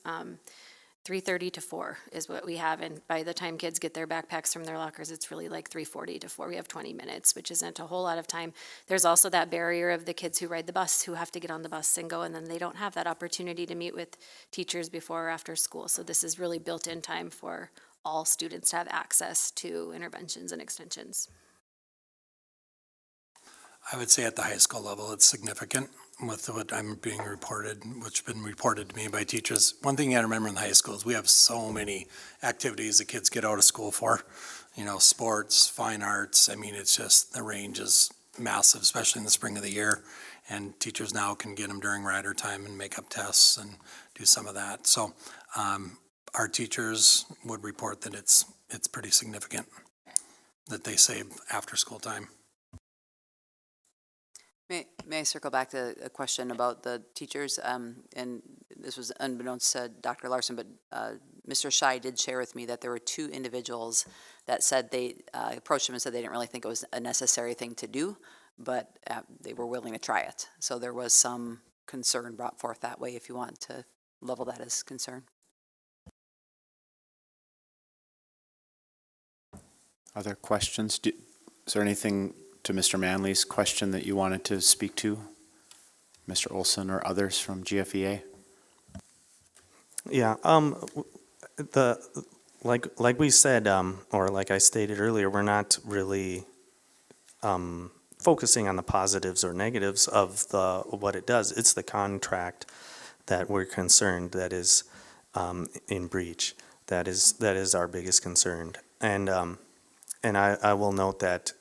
[SPEAKER 5] 3:30 to 4 is what we have, and by the time kids get their backpacks from their lockers, it's really like 3:40 to 4. We have 20 minutes, which isn't a whole lot of time. There's also that barrier of the kids who ride the bus who have to get on the bus and go, and then they don't have that opportunity to meet with teachers before or after school. So this is really built-in time for all students to have access to interventions and extensions.
[SPEAKER 3] I would say at the high school level, it's significant with what I'm being reported, which has been reported to me by teachers. One thing you gotta remember in the high school is we have so many activities that kids get out of school for. You know, sports, fine arts. I mean, it's just, the range is massive, especially in the spring of the year. And teachers now can get them during rider time and make up tests and do some of that. So our teachers would report that it's pretty significant that they save after school time.
[SPEAKER 6] May I circle back to a question about the teachers? And this was unbeknownst to Dr. Larson, but Mr. Shy did share with me that there were 2 individuals that said they approached him and said they didn't really think it was a necessary thing to do, but they were willing to try it. So there was some concern brought forth that way, if you want to level that as concern.
[SPEAKER 9] Other questions? Is there anything to Mr. Manley's question that you wanted to speak to? Mr. Olson or others from GFEA?
[SPEAKER 8] Yeah, like we said, or like I stated earlier, we're not really focusing on the positives or negatives of what it does. It's the contract that we're concerned that is in breach. That is our biggest concern. And I will note that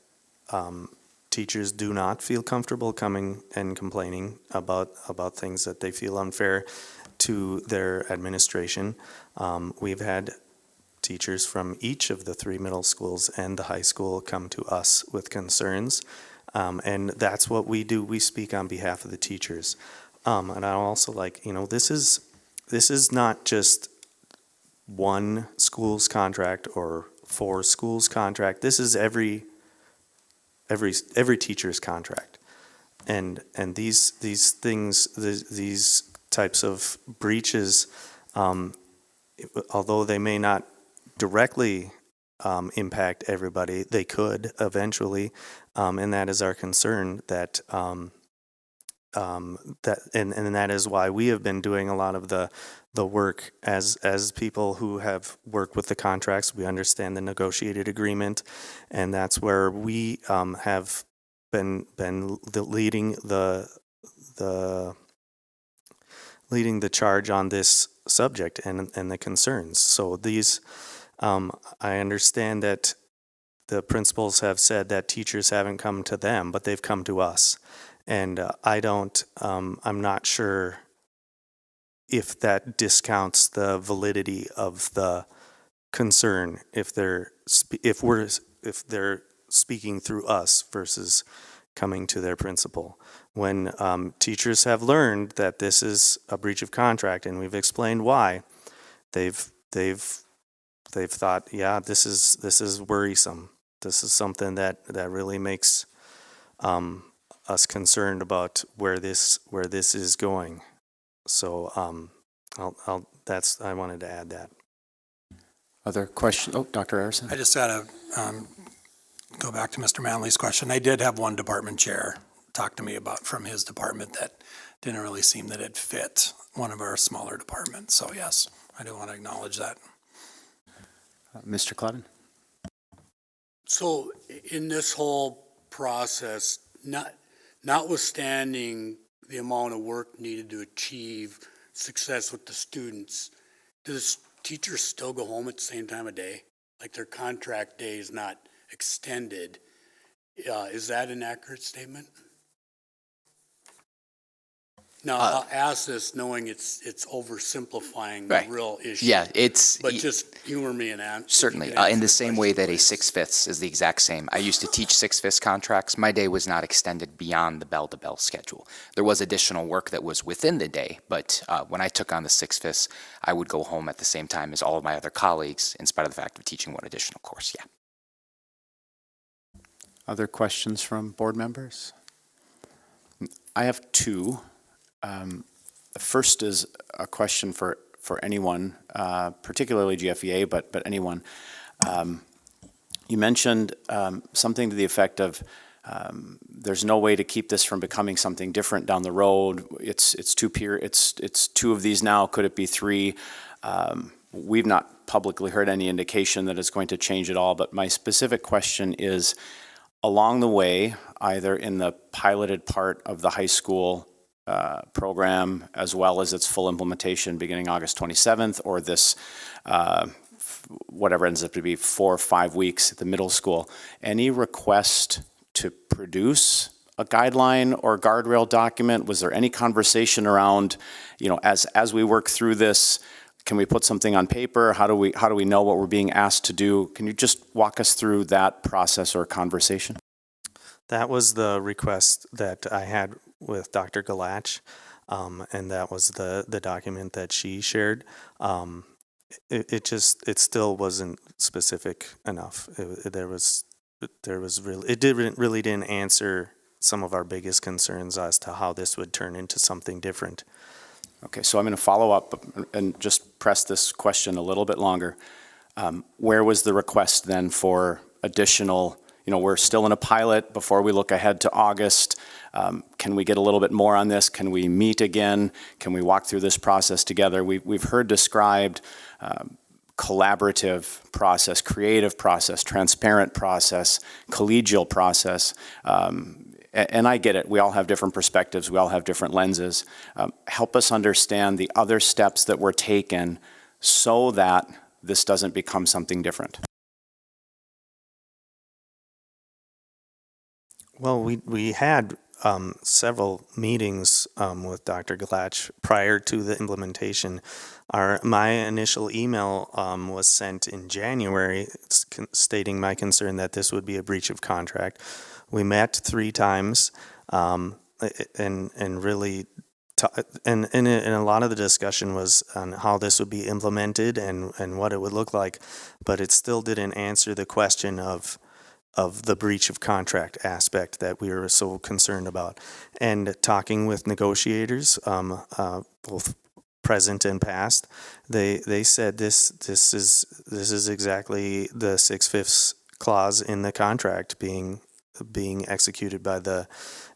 [SPEAKER 8] teachers do not feel comfortable coming and complaining about things that they feel unfair to their administration. We've had teachers from each of the 3 middle schools and the high school come to us with concerns, and that's what we do. We speak on behalf of the teachers. And I also this is not just one school's contract or 4 schools' contract. This is every teacher's contract, and these things, these types of breaches, although they may not directly impact everybody, they could eventually, and that is our concern. That that is why we have been doing a lot of the work as people who have worked with the contracts. We understand the negotiated agreement, and that's where we have been leading the charge on this subject and the concerns. So these, I understand that the principals have said that teachers haven't come to them, but they've come to us, and I'm not sure if that discounts the validity of the concern, if they're speaking through us versus coming to their principal. When teachers have learned that this is a breach of contract and we've explained why, they've thought, yeah, this is worrisome. This is something that really makes us concerned about where this is going. So I wanted to add that.
[SPEAKER 9] Other questions? Oh, Dr. Arison?
[SPEAKER 3] I just got to go back to Mr. Manley's question. I did have one department chair talk to me about from his department that didn't really seem that it fit one of our smaller departments. So yes, I do want to acknowledge that.
[SPEAKER 9] Mr. Clevin?
[SPEAKER 10] So in this whole process, notwithstanding the amount of work needed to achieve success with the students, do the teachers still go home at the same time of day? Like their contract day is not extended. Is that an accurate statement? Now, I'll ask this knowing it's oversimplifying the
[SPEAKER 13] Right.
[SPEAKER 10] real issue.
[SPEAKER 13] Yeah,
[SPEAKER 10] But just humor me and answer.
[SPEAKER 13] certainly, in the same way that a 6/5 is the exact same. I used to teach 6/5 contracts. My day was not extended beyond the bell-to-bell schedule. There was additional work that was within the day, but when I took on the 6/5, I would go home at the same time as all of my other colleagues, in spite of the fact of teaching one additional course, yeah.
[SPEAKER 9] Other questions from board members? I have two. The first is a question for anyone, particularly GFEA, but anyone. You mentioned something to the effect of there's no way to keep this from becoming something different down the road. It's two of these now. Could it be three? We've not publicly heard any indication that it's going to change at all. But my specific question is, along the way, either in the piloted part of the high school program, as well as its full implementation beginning August 27th, or this, whatever ends up to be 4 or 5 weeks at the middle school, any request to produce a guideline or guardrail document? Was there any conversation around, as we work through this, can we put something on paper? How do we know what we're being asked to do? Can you just walk us through that process or conversation?
[SPEAKER 8] That was the request that I had with Dr. Galach, and that was the document that she shared. It still wasn't specific enough. It really didn't answer some of our biggest concerns as to how this would turn into something different.
[SPEAKER 9] Okay, so I'm going to follow up and just press this question a little bit longer. Where was the request then for additional? We're still in a pilot before we look ahead to August. Can we get a little bit more on this? Can we meet again? Can we walk through this process together? We've heard described collaborative process, creative process, transparent process, collegial process. And I get it. We all have different perspectives. We all have different lenses. Help us understand the other steps that were taken so that this doesn't become something different.
[SPEAKER 8] Well, we had several meetings with Dr. Galach prior to the implementation. My initial email was sent in January stating my concern that this would be a breach of contract. We met 3 times and really and a lot of the discussion was on how this would be implemented and what it would look like, but it still didn't answer the question of the breach of contract aspect that we were so concerned about. And talking with negotiators, both present and past, they said this is exactly the 6/5 clause in the contract being executed by the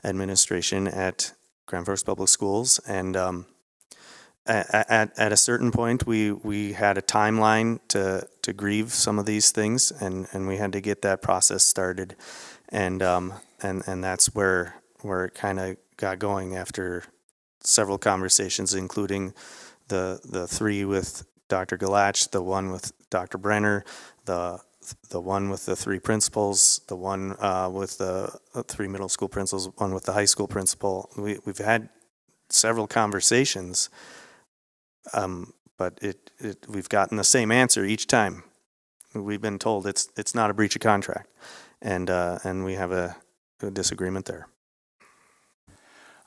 [SPEAKER 8] administration at Grand Forks Public Schools. And at a certain point, we had a timeline to grieve some of these things, and we had to get that process started, and that's where it kind of got going after several conversations, including the 3 with Dr. Galach, the 1 with Dr. Brenner, the 1 with the 3 principals, the 1 with the 3 middle school principals, 1 with the high school principal. We've had several conversations. But we've gotten the same answer each time. We've been told it's not a breach of contract, and we have a disagreement there.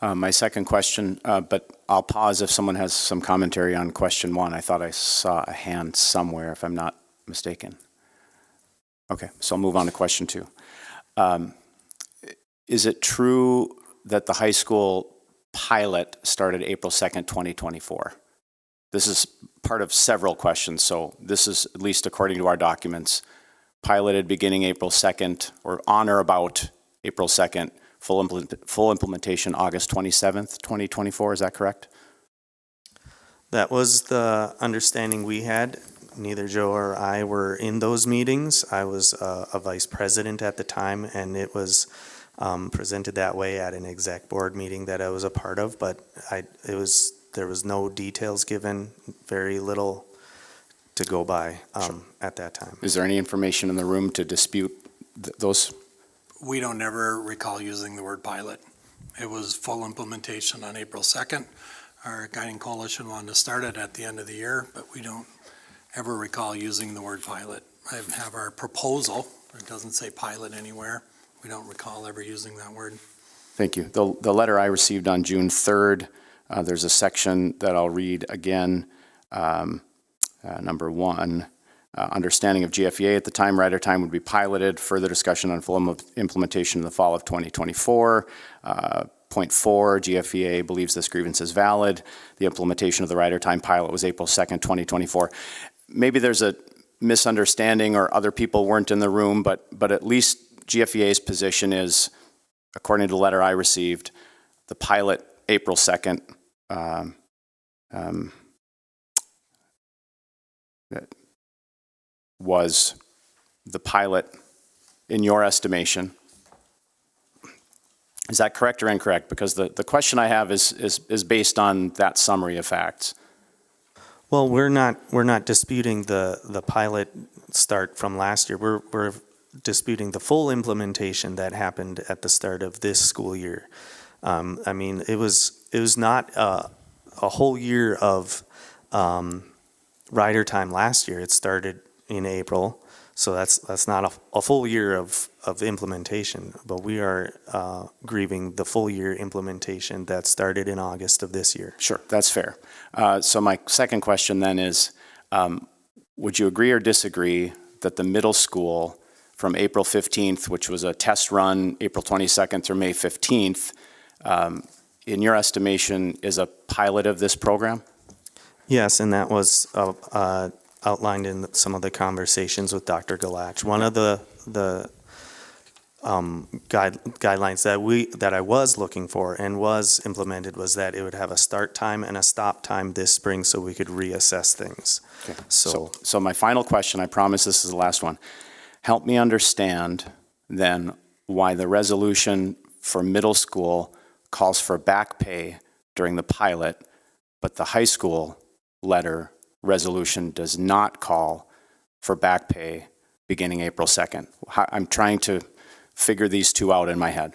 [SPEAKER 9] My second question, but I'll pause if someone has some commentary on question 1. I thought I saw a hand somewhere, if I'm not mistaken. Okay, so I'll move on to question 2. Is it true that the high school pilot started April 2nd, 2024? this is part of several questions, so this is, at least according to our documents, piloted beginning April 2nd, or on or about April 2nd, full implementation August 27th, 2024, is that correct?
[SPEAKER 8] That was the understanding we had. Neither Joe or I were in those meetings. I was a vice president at the time, and it was presented that way at an exec board meeting that I was a part of, but there was no details given, very little to go by at that time.
[SPEAKER 9] Is there any information in the room to dispute those?
[SPEAKER 3] We don't ever recall using the word pilot. It was full implementation on April 2nd. Our guiding coalition wanted to start it at the end of the year, but we don't ever recall using the word pilot. I have our proposal, it doesn't say pilot anywhere. We don't recall ever using that word.
[SPEAKER 9] Thank you. The letter I received on June 3rd, there's a section that I'll read again. Number 1, understanding of GFEA at the time, rider time would be piloted. Further discussion on full implementation in the fall of 2024. Point 4, GFEA believes this grievance is valid. The implementation of the rider time pilot was April 2nd, 2024. Maybe there's a misunderstanding or other people weren't in the room, but at least GFEA's position is, according to the letter I received, the pilot April 2nd was the pilot in your estimation. Is that correct or incorrect? Because the question I have is based on that summary of facts.
[SPEAKER 8] Well, we're not disputing the pilot start from last year. We're disputing the full implementation that happened at the start of this school year. I mean, it was not a whole year of rider time last year. It started in April, so that's not a full year of implementation. But we are grieving the full year implementation that started in August of this year.
[SPEAKER 9] Sure, that's fair. So my second question then is, would you agree or disagree that the middle school from April 15th, which was a test run, April 22nd through May 15th, in your estimation, is a pilot of this program?
[SPEAKER 8] Yes, and that was outlined in some of the conversations with Dr. Galach. One of the guidelines that I was looking for and was implemented was that it would have a start time and a stop time this spring so we could reassess things.
[SPEAKER 9] Okay. So my final question, I promise this is the last one. Help me understand then why the resolution for middle school calls for back pay during the pilot, but the high school letter resolution does not call for back pay beginning April 2nd. I'm trying to figure these two out in my head.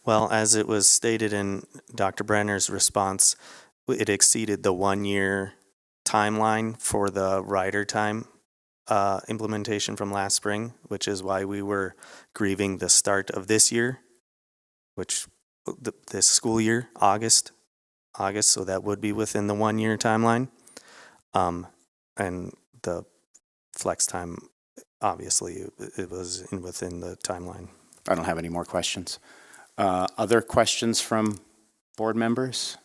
[SPEAKER 8] Well, as it was stated in Dr. Brenner's response, it exceeded the 1-year timeline for the rider time implementation from last spring, which is why we were grieving the start of this year, which this school year, August, so that would be within the 1-year timeline. And the flex time, obviously, it was within the timeline.
[SPEAKER 9] I don't have any more questions. Other questions from board members?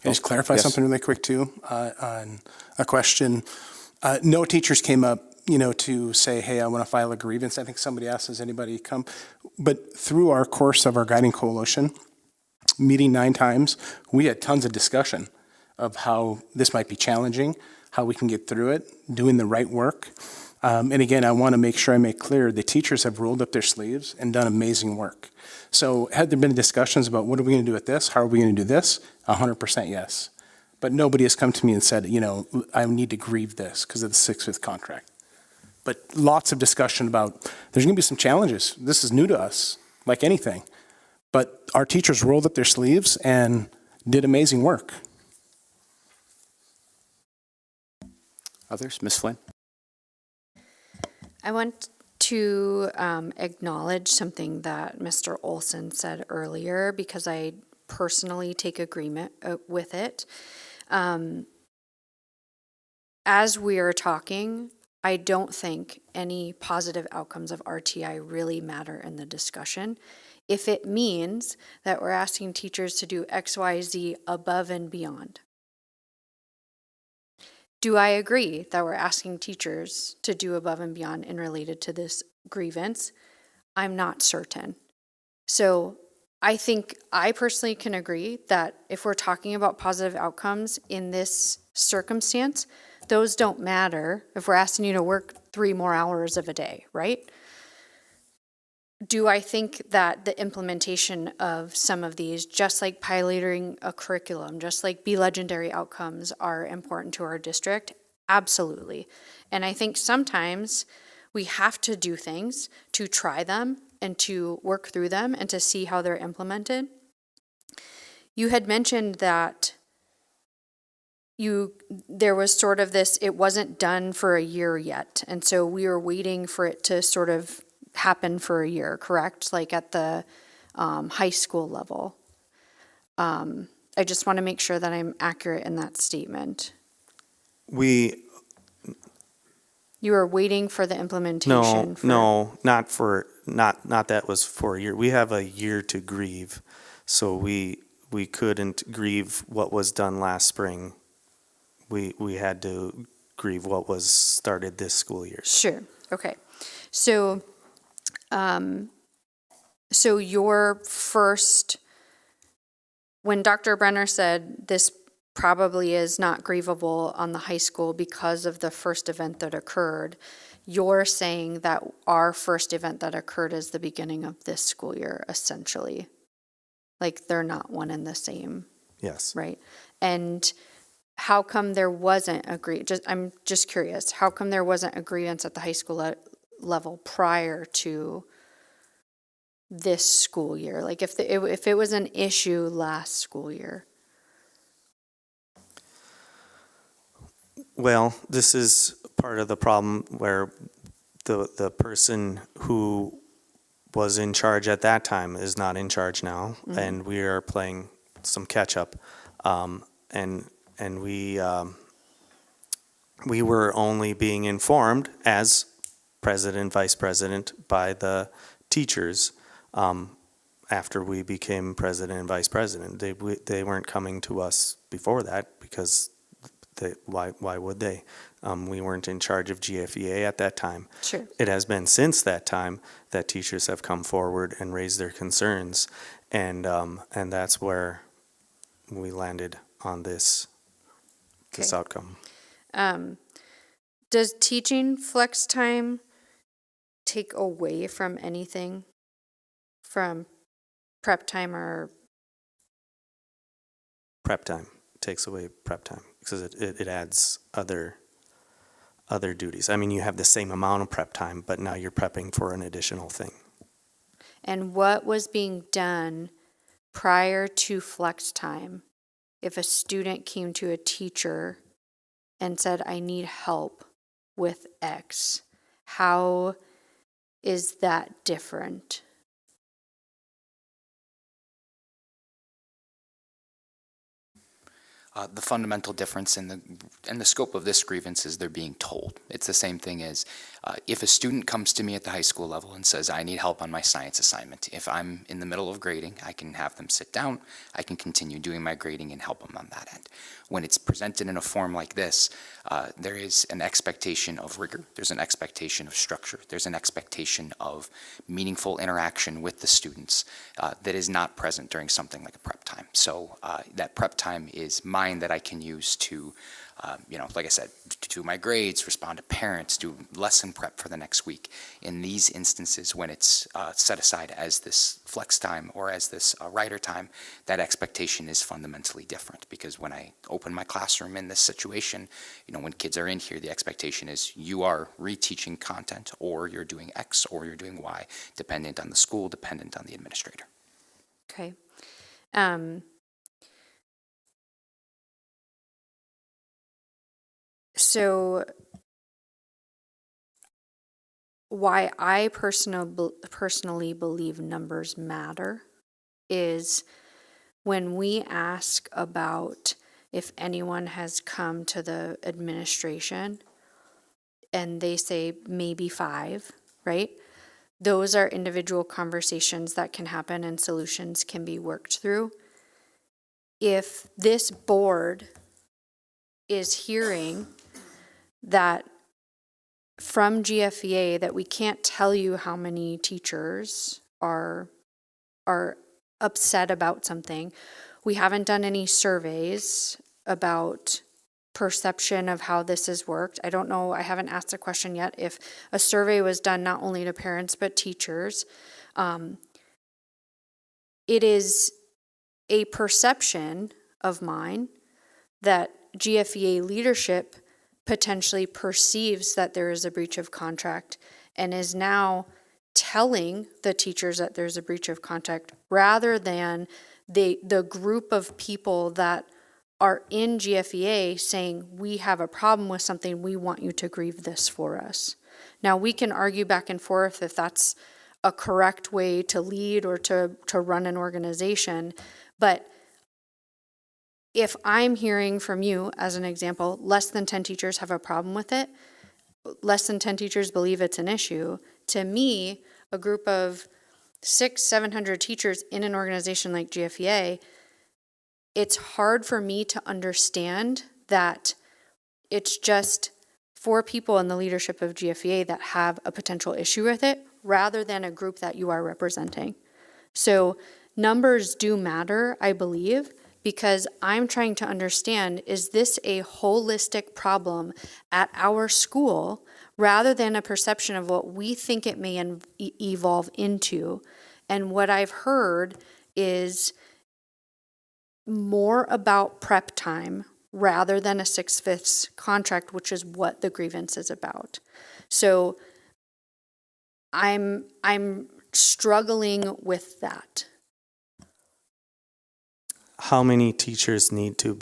[SPEAKER 1] Can I just clarify
[SPEAKER 9] Yes.
[SPEAKER 1] something really quick too, on a question? No teachers came up, to say, hey, I want to file a grievance. I think somebody asked, has anybody come? But through our course of our guiding coalition, meeting 9 times, we had tons of discussion of how this might be challenging, how we can get through it, doing the right work. And again, I want to make sure I make clear the teachers have rolled up their sleeves and done amazing work. So had there been discussions about what are we going to do with this? How are we going to do this? 100% yes. But nobody has come to me and said, I need to grieve this because of the 6-5 contract. But lots of discussion about there's going to be some challenges. This is new to us, like anything. But our teachers rolled up their sleeves and did amazing work.
[SPEAKER 9] Others? Ms. Flynn?
[SPEAKER 12] I want to acknowledge something that Mr. Olson said earlier because I personally take agreement with it. As we are talking, I don't think any positive outcomes of RTI really matter in the discussion. If it means that we're asking teachers to do X, Y, Z above and beyond, Do I agree that we're asking teachers to do above and beyond and related to this grievance? I'm not certain. So I think I personally can agree that if we're talking about positive outcomes in this circumstance, those don't matter if we're asking you to work 3 more hours of a day, right? Do I think that the implementation of some of these, just like piloting a curriculum, just like Be Legendary outcomes, are important to our district? Absolutely. And I think sometimes we have to do things to try them and to work through them and to see how they're implemented. You had mentioned that there was sort of this, it wasn't done for a year yet, and so we were waiting for it to sort of happen for a year, correct? Like at the high school level. I just want to make sure that I'm accurate in that statement.
[SPEAKER 8] We,
[SPEAKER 12] You were waiting for the implementation.
[SPEAKER 8] not that was for a year. We have a year to grieve, so we couldn't grieve what was done last spring. We had to grieve what was started this school year.
[SPEAKER 12] Sure, okay. So, so your first, when Dr. Brenner said this probably is not grievable on the high school because of the first event that occurred, you're saying that our first event that occurred is the beginning of this school year, essentially. Like they're not one and the same.
[SPEAKER 8] Yes.
[SPEAKER 12] Right? And how come there wasn't I'm just curious, how come there wasn't a grievance at the high school level prior to this school year? Like if it was an issue last school year?
[SPEAKER 8] Well, this is part of the problem where the person who was in charge at that time is not in charge now, and we are playing some catch up. And we were only being informed as president, vice president by the teachers after we became president and vice president. They weren't coming to us before that because why would they? We weren't in charge of GFEA at that time.
[SPEAKER 12] Sure.
[SPEAKER 8] It has been since that time that teachers have come forward and raised their concerns, and that's where we landed on this outcome.
[SPEAKER 12] Does teaching flex time take away from anything from prep time or?
[SPEAKER 8] Prep time takes away prep time because it adds other duties. I mean, you have the same amount of prep time, but now you're prepping for an additional thing.
[SPEAKER 12] And what was being done prior to flex time? If a student came to a teacher and said, I need help with X, how is that different?
[SPEAKER 13] The fundamental difference in the scope of this grievance is they're being told. It's the same thing as if a student comes to me at the high school level and says, I need help on my science assignment. If I'm in the middle of grading, I can have them sit down, I can continue doing my grading and help them on that end. When it's presented in a form like this, there is an expectation of rigor, there's an expectation of structure, there's an expectation of meaningful interaction with the students that is not present during something like a prep time. So that prep time is mine that I can use to, like I said, do my grades, respond to parents, do lesson prep for the next week. In these instances, when it's set aside as this flex time or as this writer time, that expectation is fundamentally different, because when I open my classroom in this situation, when kids are in here, the expectation is you are reteaching content, or you're doing X, or you're doing Y, dependent on the school, dependent on the administrator.
[SPEAKER 12] Okay. So why I personally believe numbers matter is when we ask about if anyone has come to the administration and they say maybe 5, right? Those are individual conversations that can happen and solutions can be worked through. If this board is hearing that from GFEA that we can't tell you how many teachers are upset about something. We haven't done any surveys about perception of how this has worked. I don't know, I haven't asked a question yet if a survey was done not only to parents but teachers. It is a perception of mine that GFEA leadership potentially perceives that there is a breach of contract and is now telling the teachers that there's a breach of contract rather than the group of people that are in GFEA saying, we have a problem with something, we want you to grieve this for us. Now, we can argue back and forth if that's a correct way to lead or to run an organization, but if I'm hearing from you, as an example, less than 10 teachers have a problem with it, less than 10 teachers believe it's an issue, to me, a group of 600-700 teachers in an organization like GFEA, it's hard for me to understand that it's just 4 people in the leadership of GFEA that have a potential issue with it, rather than a group that you are representing. So numbers do matter, I believe, because I'm trying to understand, is this a holistic problem at our school rather than a perception of what we think it may evolve into? And what I've heard is more about prep time rather than a 6/5 contract, which is what the grievance is about. So I'm struggling with that.
[SPEAKER 8] How many teachers need to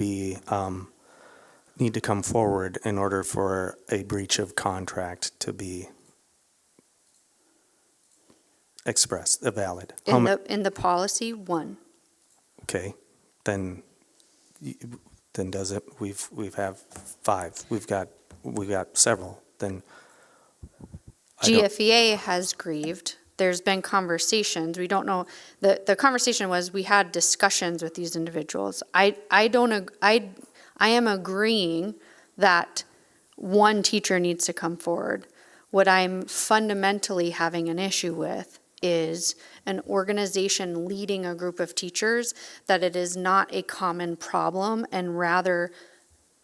[SPEAKER 8] come forward in order for a breach of contract to be expressed, valid?
[SPEAKER 12] In the policy, 1.
[SPEAKER 8] Okay, then does it? We have 5. We've got several. Then
[SPEAKER 12] GFEA has grieved. There's been conversations. We don't know. The conversation was we had discussions with these individuals. I am agreeing that 1 teacher needs to come forward. What I'm fundamentally having an issue with is an organization leading a group of teachers that it is not a common problem, and rather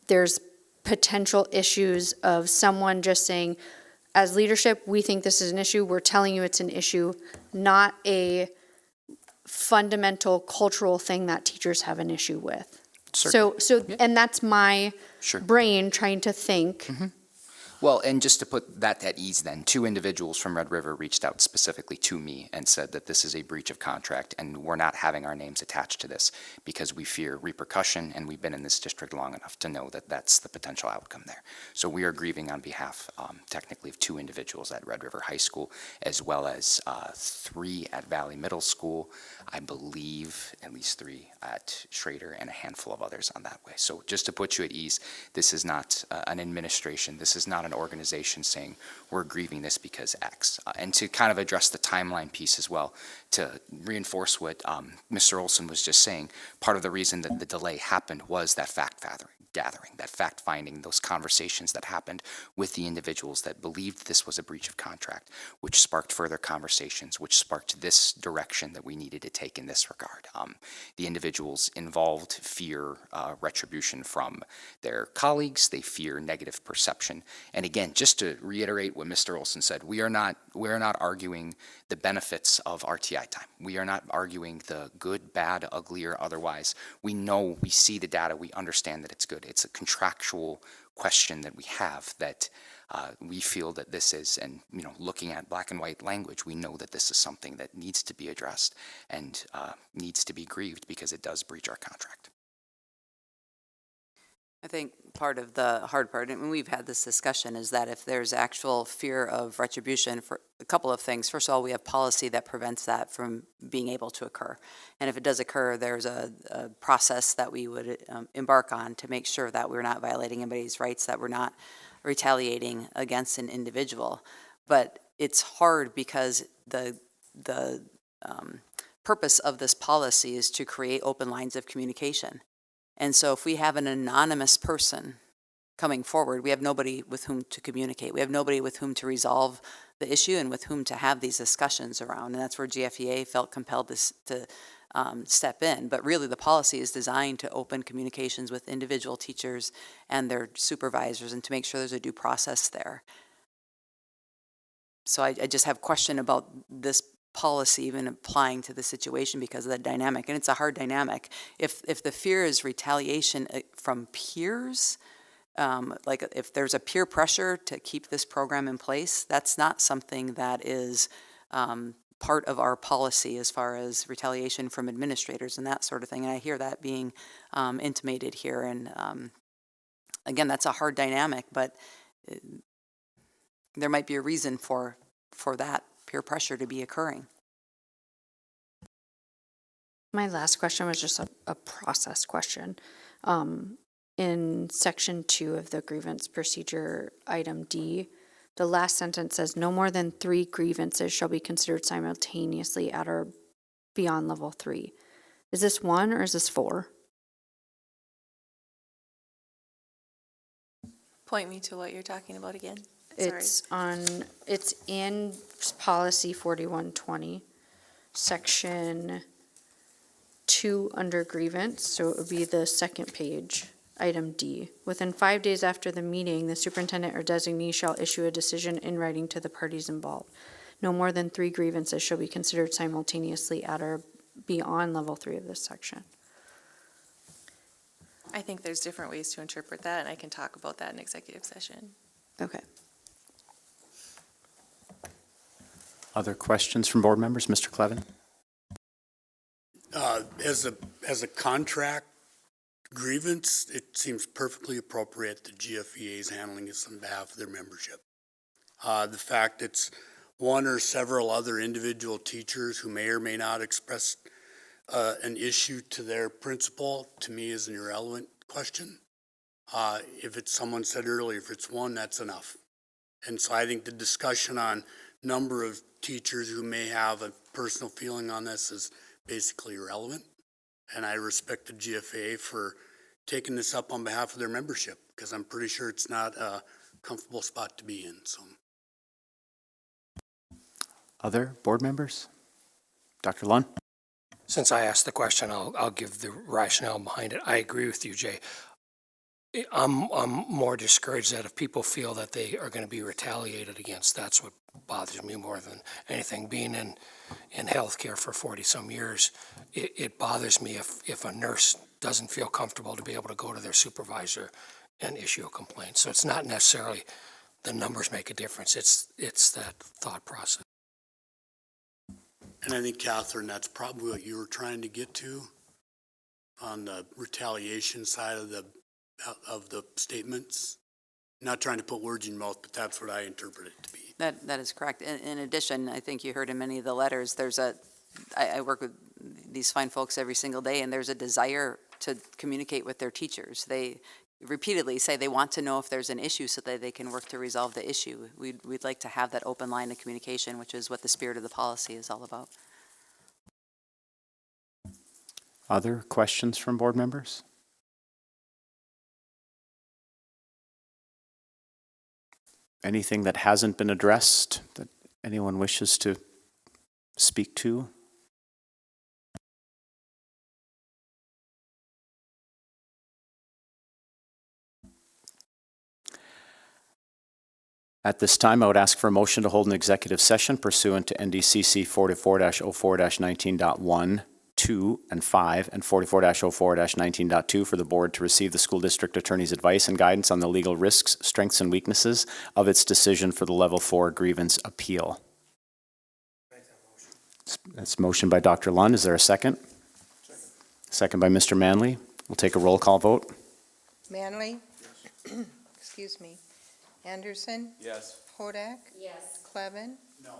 [SPEAKER 12] there's potential issues of someone just saying, as leadership, we think this is an issue, we're telling you it's an issue, not a fundamental cultural thing that teachers have an issue with. So, and that's my brain trying to think.
[SPEAKER 13] Well, and just to put that at ease then, 2 individuals from Red River reached out specifically to me and said that this is a breach of contract and we're not having our names attached to this because we fear repercussion, and we've been in this district long enough to know that that's the potential outcome there. So we are grieving on behalf, technically, of 2 individuals at Red River High School, as well as 3 at Valley Middle School, I believe at least 3 at Schrader, and a handful of others on that way. So just to put you at ease, this is not an administration, this is not an organization saying we're grieving this because X. And to kind of address the timeline piece as well, to reinforce what Mr. Olson was just saying, part of the reason that the delay happened was that gathering, that fact-finding, those conversations that happened with the individuals that believed this was a breach of contract, which sparked further conversations, which sparked this direction that we needed to take in this regard. The individuals involved fear retribution from their colleagues, they fear negative perception. And again, just to reiterate what Mr. Olson said, we are not arguing the benefits of RTI time. We are not arguing the good, bad, ugly, or otherwise. We know, we see the data, we understand that it's good. It's a contractual question that we have that we feel that this is, and looking at black and white language, we know that this is something that needs to be addressed and needs to be grieved because it does breach our contract.
[SPEAKER 6] I think part of the hard part, and we've had this discussion, is that if there's actual fear of retribution, for a couple of things. First of all, we have policy that prevents that from being able to occur. And if it does occur, there's a process that we would embark on to make sure that we're not violating anybody's rights, that we're not retaliating against an individual. But it's hard because the purpose of this policy is to create open lines of communication. And so if we have an anonymous person coming forward. We have nobody with whom to communicate. We have nobody with whom to resolve the issue and with whom to have these discussions around. And that's where GFEA felt compelled to step in. But really, the policy is designed to open communications with individual teachers and their supervisors and to make sure there's a due process there. So I just have question about this policy even applying to the situation because of that dynamic. And it's a hard dynamic. If the fear is retaliation from peers, like if there's a peer pressure to keep this program in place, that's not something that is part of our policy as far as retaliation from administrators and that sort of thing. And I hear that being intimated here. And again, that's a hard dynamic, but there might be a reason for that peer pressure to be occurring.
[SPEAKER 12] My last question was just a process question. In section 2 of the grievance procedure, item D, the last sentence says no more than 3 grievances shall be considered simultaneously at or beyond level 3. Is this 1 or is this 4?
[SPEAKER 2] Point me to what you're talking about again.
[SPEAKER 12] It's in policy 4120, section 2 under grievance, so it would be the second page, item D. Within 5 days after the meeting, the superintendent or designee shall issue a decision in writing to the parties involved. No more than 3 grievances shall be considered simultaneously at or beyond level 3 of this section.
[SPEAKER 2] I think there's different ways to interpret that, and I can talk about that in executive session.
[SPEAKER 12] Okay.
[SPEAKER 9] Other questions from board members? Mr. Clevin?
[SPEAKER 10] As a contract grievance, it seems perfectly appropriate that GFEA is handling this on behalf of their membership. The fact it's one or several other individual teachers who may or may not express an issue to their principal, to me, is an irrelevant question. If it's, someone said earlier, if it's one, that's enough. And so I think the discussion on number of teachers who may have a personal feeling on this is basically irrelevant. And I respect the GFA for taking this up on behalf of their membership, because I'm pretty sure it's not a comfortable spot to be in. So,
[SPEAKER 9] Other board members? Dr. Lund?
[SPEAKER 11] Since I asked the question, I'll give the rationale behind it. I agree with you, Jay. I'm more discouraged that if people feel that they are going to be retaliated against, that's what bothers me more than anything. Being in healthcare for 40-some years, it bothers me if a nurse doesn't feel comfortable to be able to go to their supervisor and issue a complaint. So it's not necessarily the numbers make a difference. It's that thought process.
[SPEAKER 10] and I think, Catherine, that's probably what you were trying to get to on the retaliation side of the statements. Not trying to put words in your mouth, but that's what I interpret it to be.
[SPEAKER 6] That is correct. In addition, I think you heard in many of the letters, I work with these fine folks every single day, and there's a desire to communicate with their teachers. They repeatedly say they want to know if there's an issue so that they can work to resolve the issue. We'd like to have that open line of communication, which is what the spirit of the policy is all about.
[SPEAKER 9] Other questions from board members? Anything that hasn't been addressed that anyone wishes to speak to? At this time, I would ask for a motion to hold an executive session pursuant to NDCC 44-04-19.1, 2, and 5, and 44-04-19.2 for the board to receive the school district attorney's advice and guidance on the legal risks, strengths, and weaknesses of its decision for the Level 4 grievance appeal. That's motion by Dr. Lund. Is there a second? Second by Mr. Manley. We'll take a roll call vote.
[SPEAKER 16] Manley? Yes. Excuse me. Anderson?
[SPEAKER 14] Yes.
[SPEAKER 16] Hodak?
[SPEAKER 5] Yes.
[SPEAKER 16] Clevin?
[SPEAKER 10] No.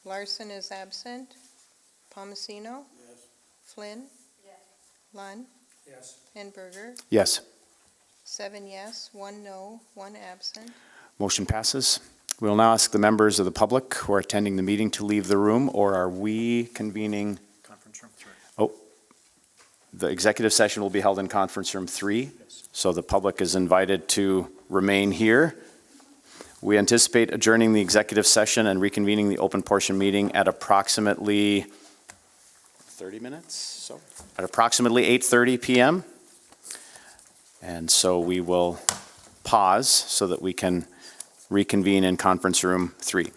[SPEAKER 16] Larson is absent. Palmasino?
[SPEAKER 10] Yes.
[SPEAKER 16] Flynn?
[SPEAKER 5] Yes.
[SPEAKER 16] Lund?
[SPEAKER 11] Yes.
[SPEAKER 16] And Berger?
[SPEAKER 9] Yes.
[SPEAKER 16] 7 yes, 1 no, 1 absent.
[SPEAKER 9] Motion passes. We will now ask the members of the public who are attending the meeting to leave the room, or are we convening?
[SPEAKER 7] Conference room 3.
[SPEAKER 9] Oh, the executive session will be held in conference room 3.
[SPEAKER 7] Yes.
[SPEAKER 9] So the public is invited to remain here. We anticipate adjourning the executive session and reconvening the open portion meeting at approximately 30 minutes, so at approximately 8:30 PM. And so we will pause so that we can reconvene in conference room 3.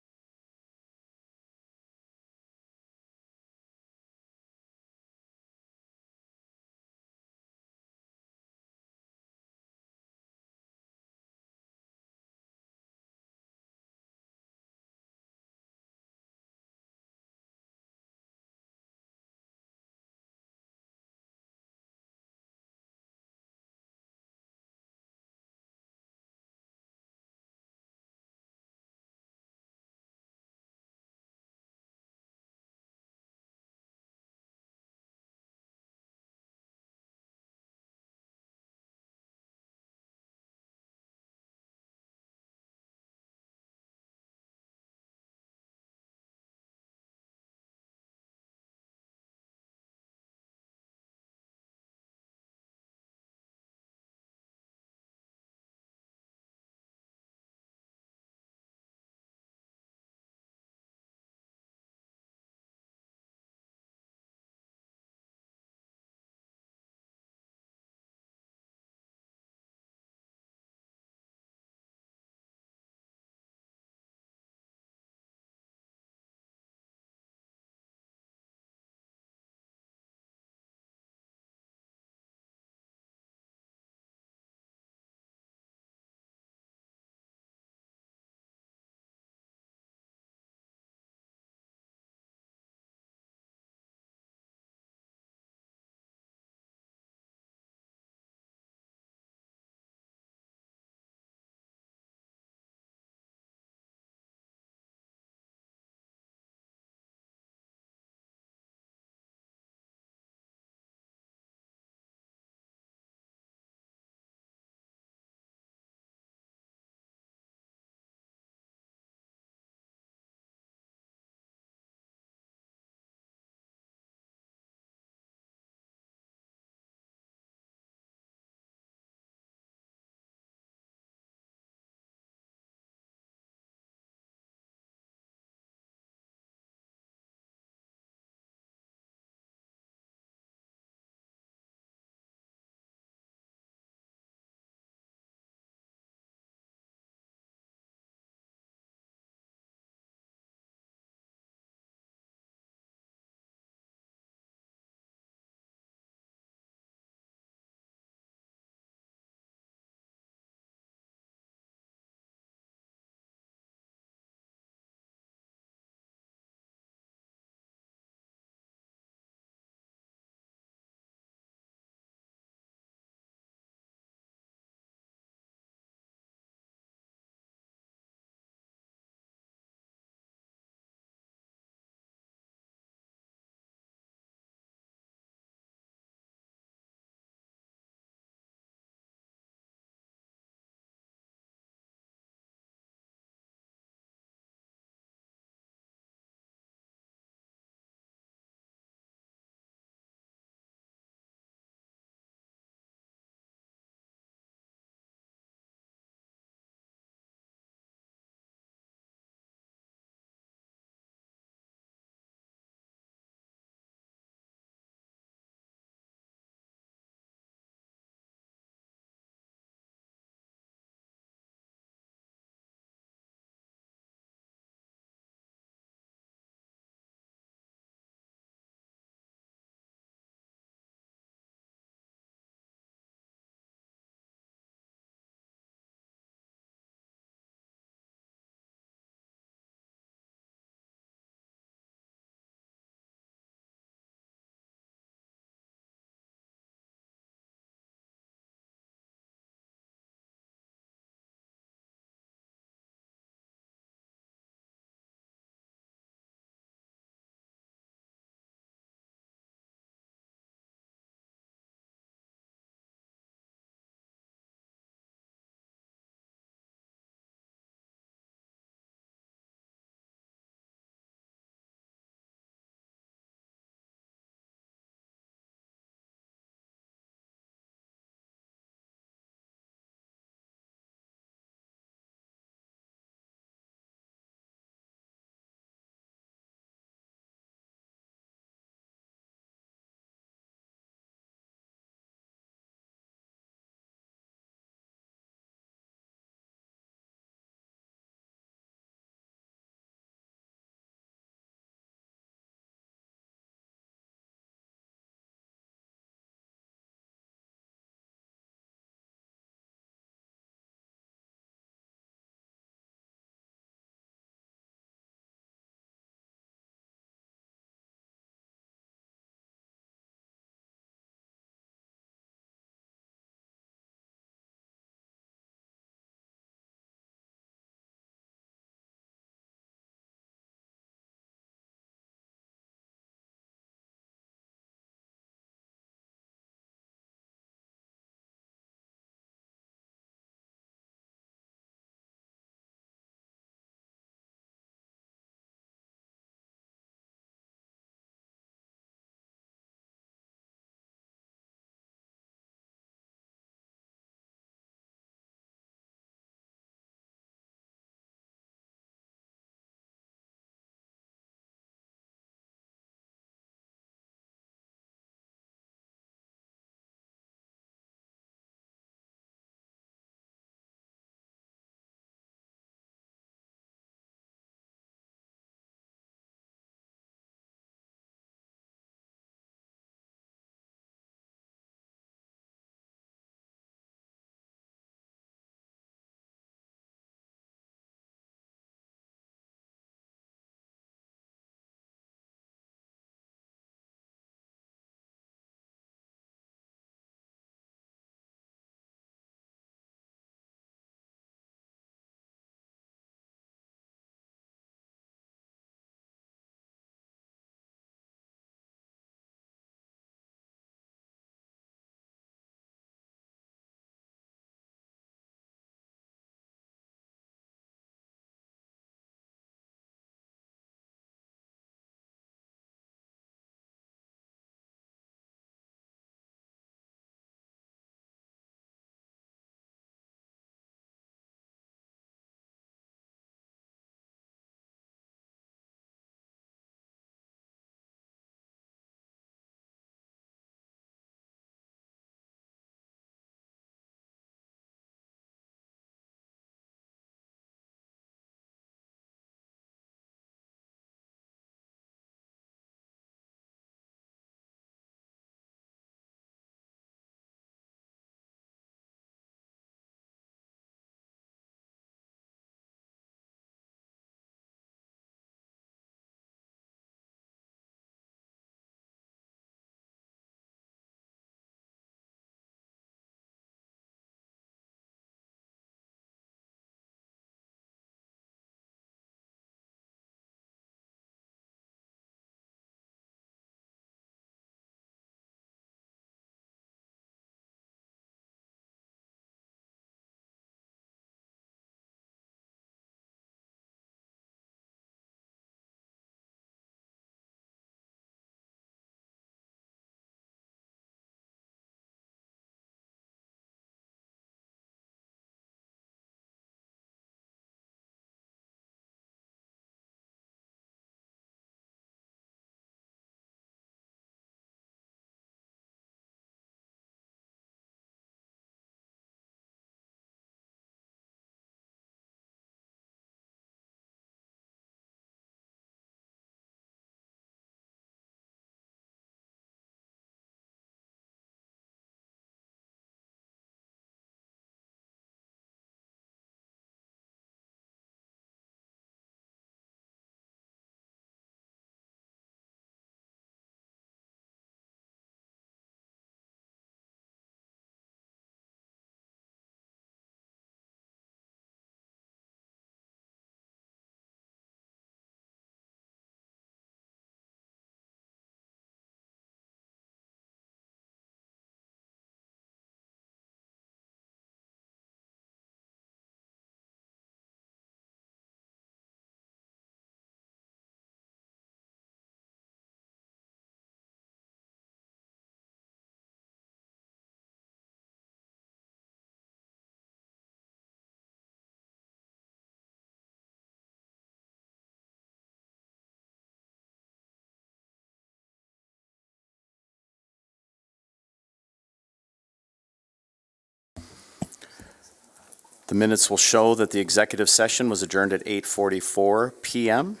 [SPEAKER 9] The minutes will show that the executive session was adjourned at 8:44 PM.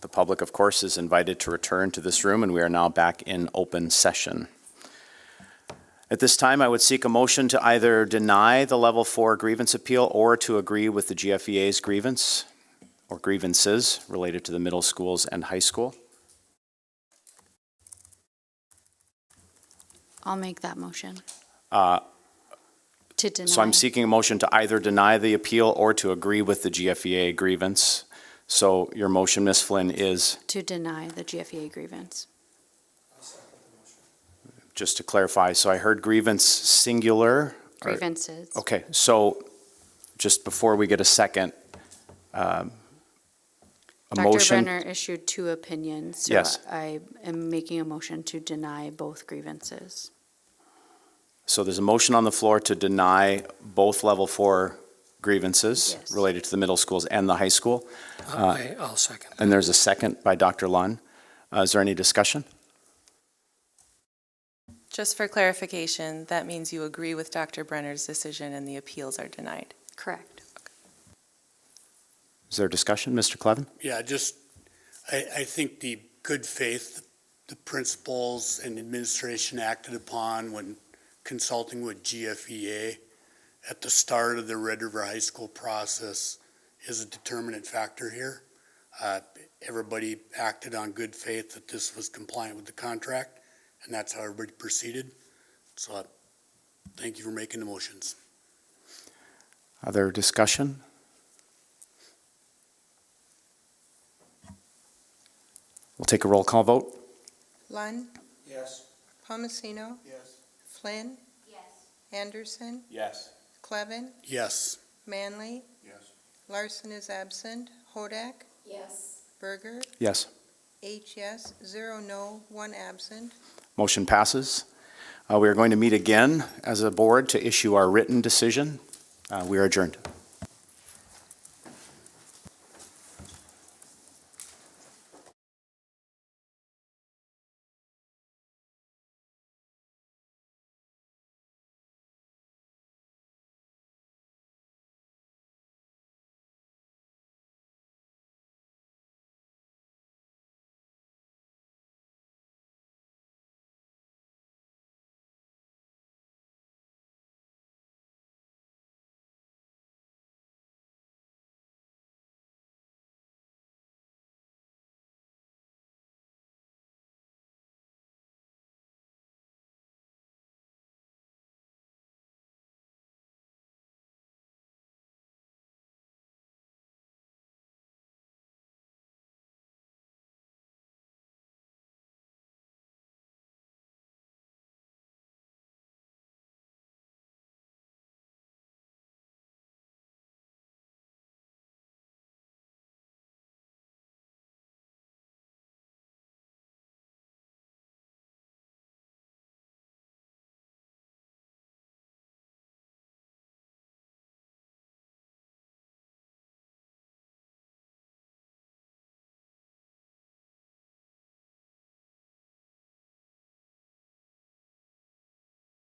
[SPEAKER 9] The public, of course, is invited to return to this room, and we are now back in open session. At this time, I would seek a motion to either deny the Level 4 grievance appeal or to agree with the GFEA's grievance or grievances related to the middle schools and high school.
[SPEAKER 12] I'll make that motion. To deny.
[SPEAKER 9] So I'm seeking a motion to either deny the appeal or to agree with the GFEA grievance. So your motion, Ms. Flynn, is,
[SPEAKER 12] To deny the GFEA grievance.
[SPEAKER 9] just to clarify, so I heard grievance singular.
[SPEAKER 12] Grievances.
[SPEAKER 9] Okay, so just before we get a second, a
[SPEAKER 12] Dr.
[SPEAKER 9] motion.
[SPEAKER 12] Brenner issued 2 opinions. So
[SPEAKER 9] Yes.
[SPEAKER 12] I am making a motion to deny both grievances.
[SPEAKER 9] So there's a motion on the floor to deny both Level 4 grievances
[SPEAKER 12] Yes.
[SPEAKER 9] related to the middle schools and the high school.
[SPEAKER 11] I'll second.
[SPEAKER 9] And there's a second by Dr. Lunn. Is there any discussion?
[SPEAKER 2] Just for clarification, that means you agree with Dr. Brenner's decision and the appeals are denied.
[SPEAKER 12] Correct.
[SPEAKER 9] Is there discussion, Mr. Clevin?
[SPEAKER 10] Yeah, I think the good faith the principals and administration acted upon when consulting with GFEA at the start of the Red River High School process is a determinant factor here. Everybody acted on good faith that this was compliant with the contract, and that's how everybody proceeded. So thank you for making the motions.
[SPEAKER 9] Other discussion? We'll take a roll call vote.
[SPEAKER 16] Lund,
[SPEAKER 11] Yes.
[SPEAKER 16] Palmesino,
[SPEAKER 11] Yes.
[SPEAKER 16] Flynn, Anderson,
[SPEAKER 11] Yes.
[SPEAKER 16] Clevin,
[SPEAKER 10] Yes.
[SPEAKER 16] Manley,
[SPEAKER 11] Yes.
[SPEAKER 16] Larson is absent, Hodak,
[SPEAKER 5] Yes.
[SPEAKER 16] Berger,
[SPEAKER 9] Yes.
[SPEAKER 16] H yes, 0 no, 1 absent.
[SPEAKER 9] Motion passes. We are going to meet again as a board to issue our written decision. We are adjourned.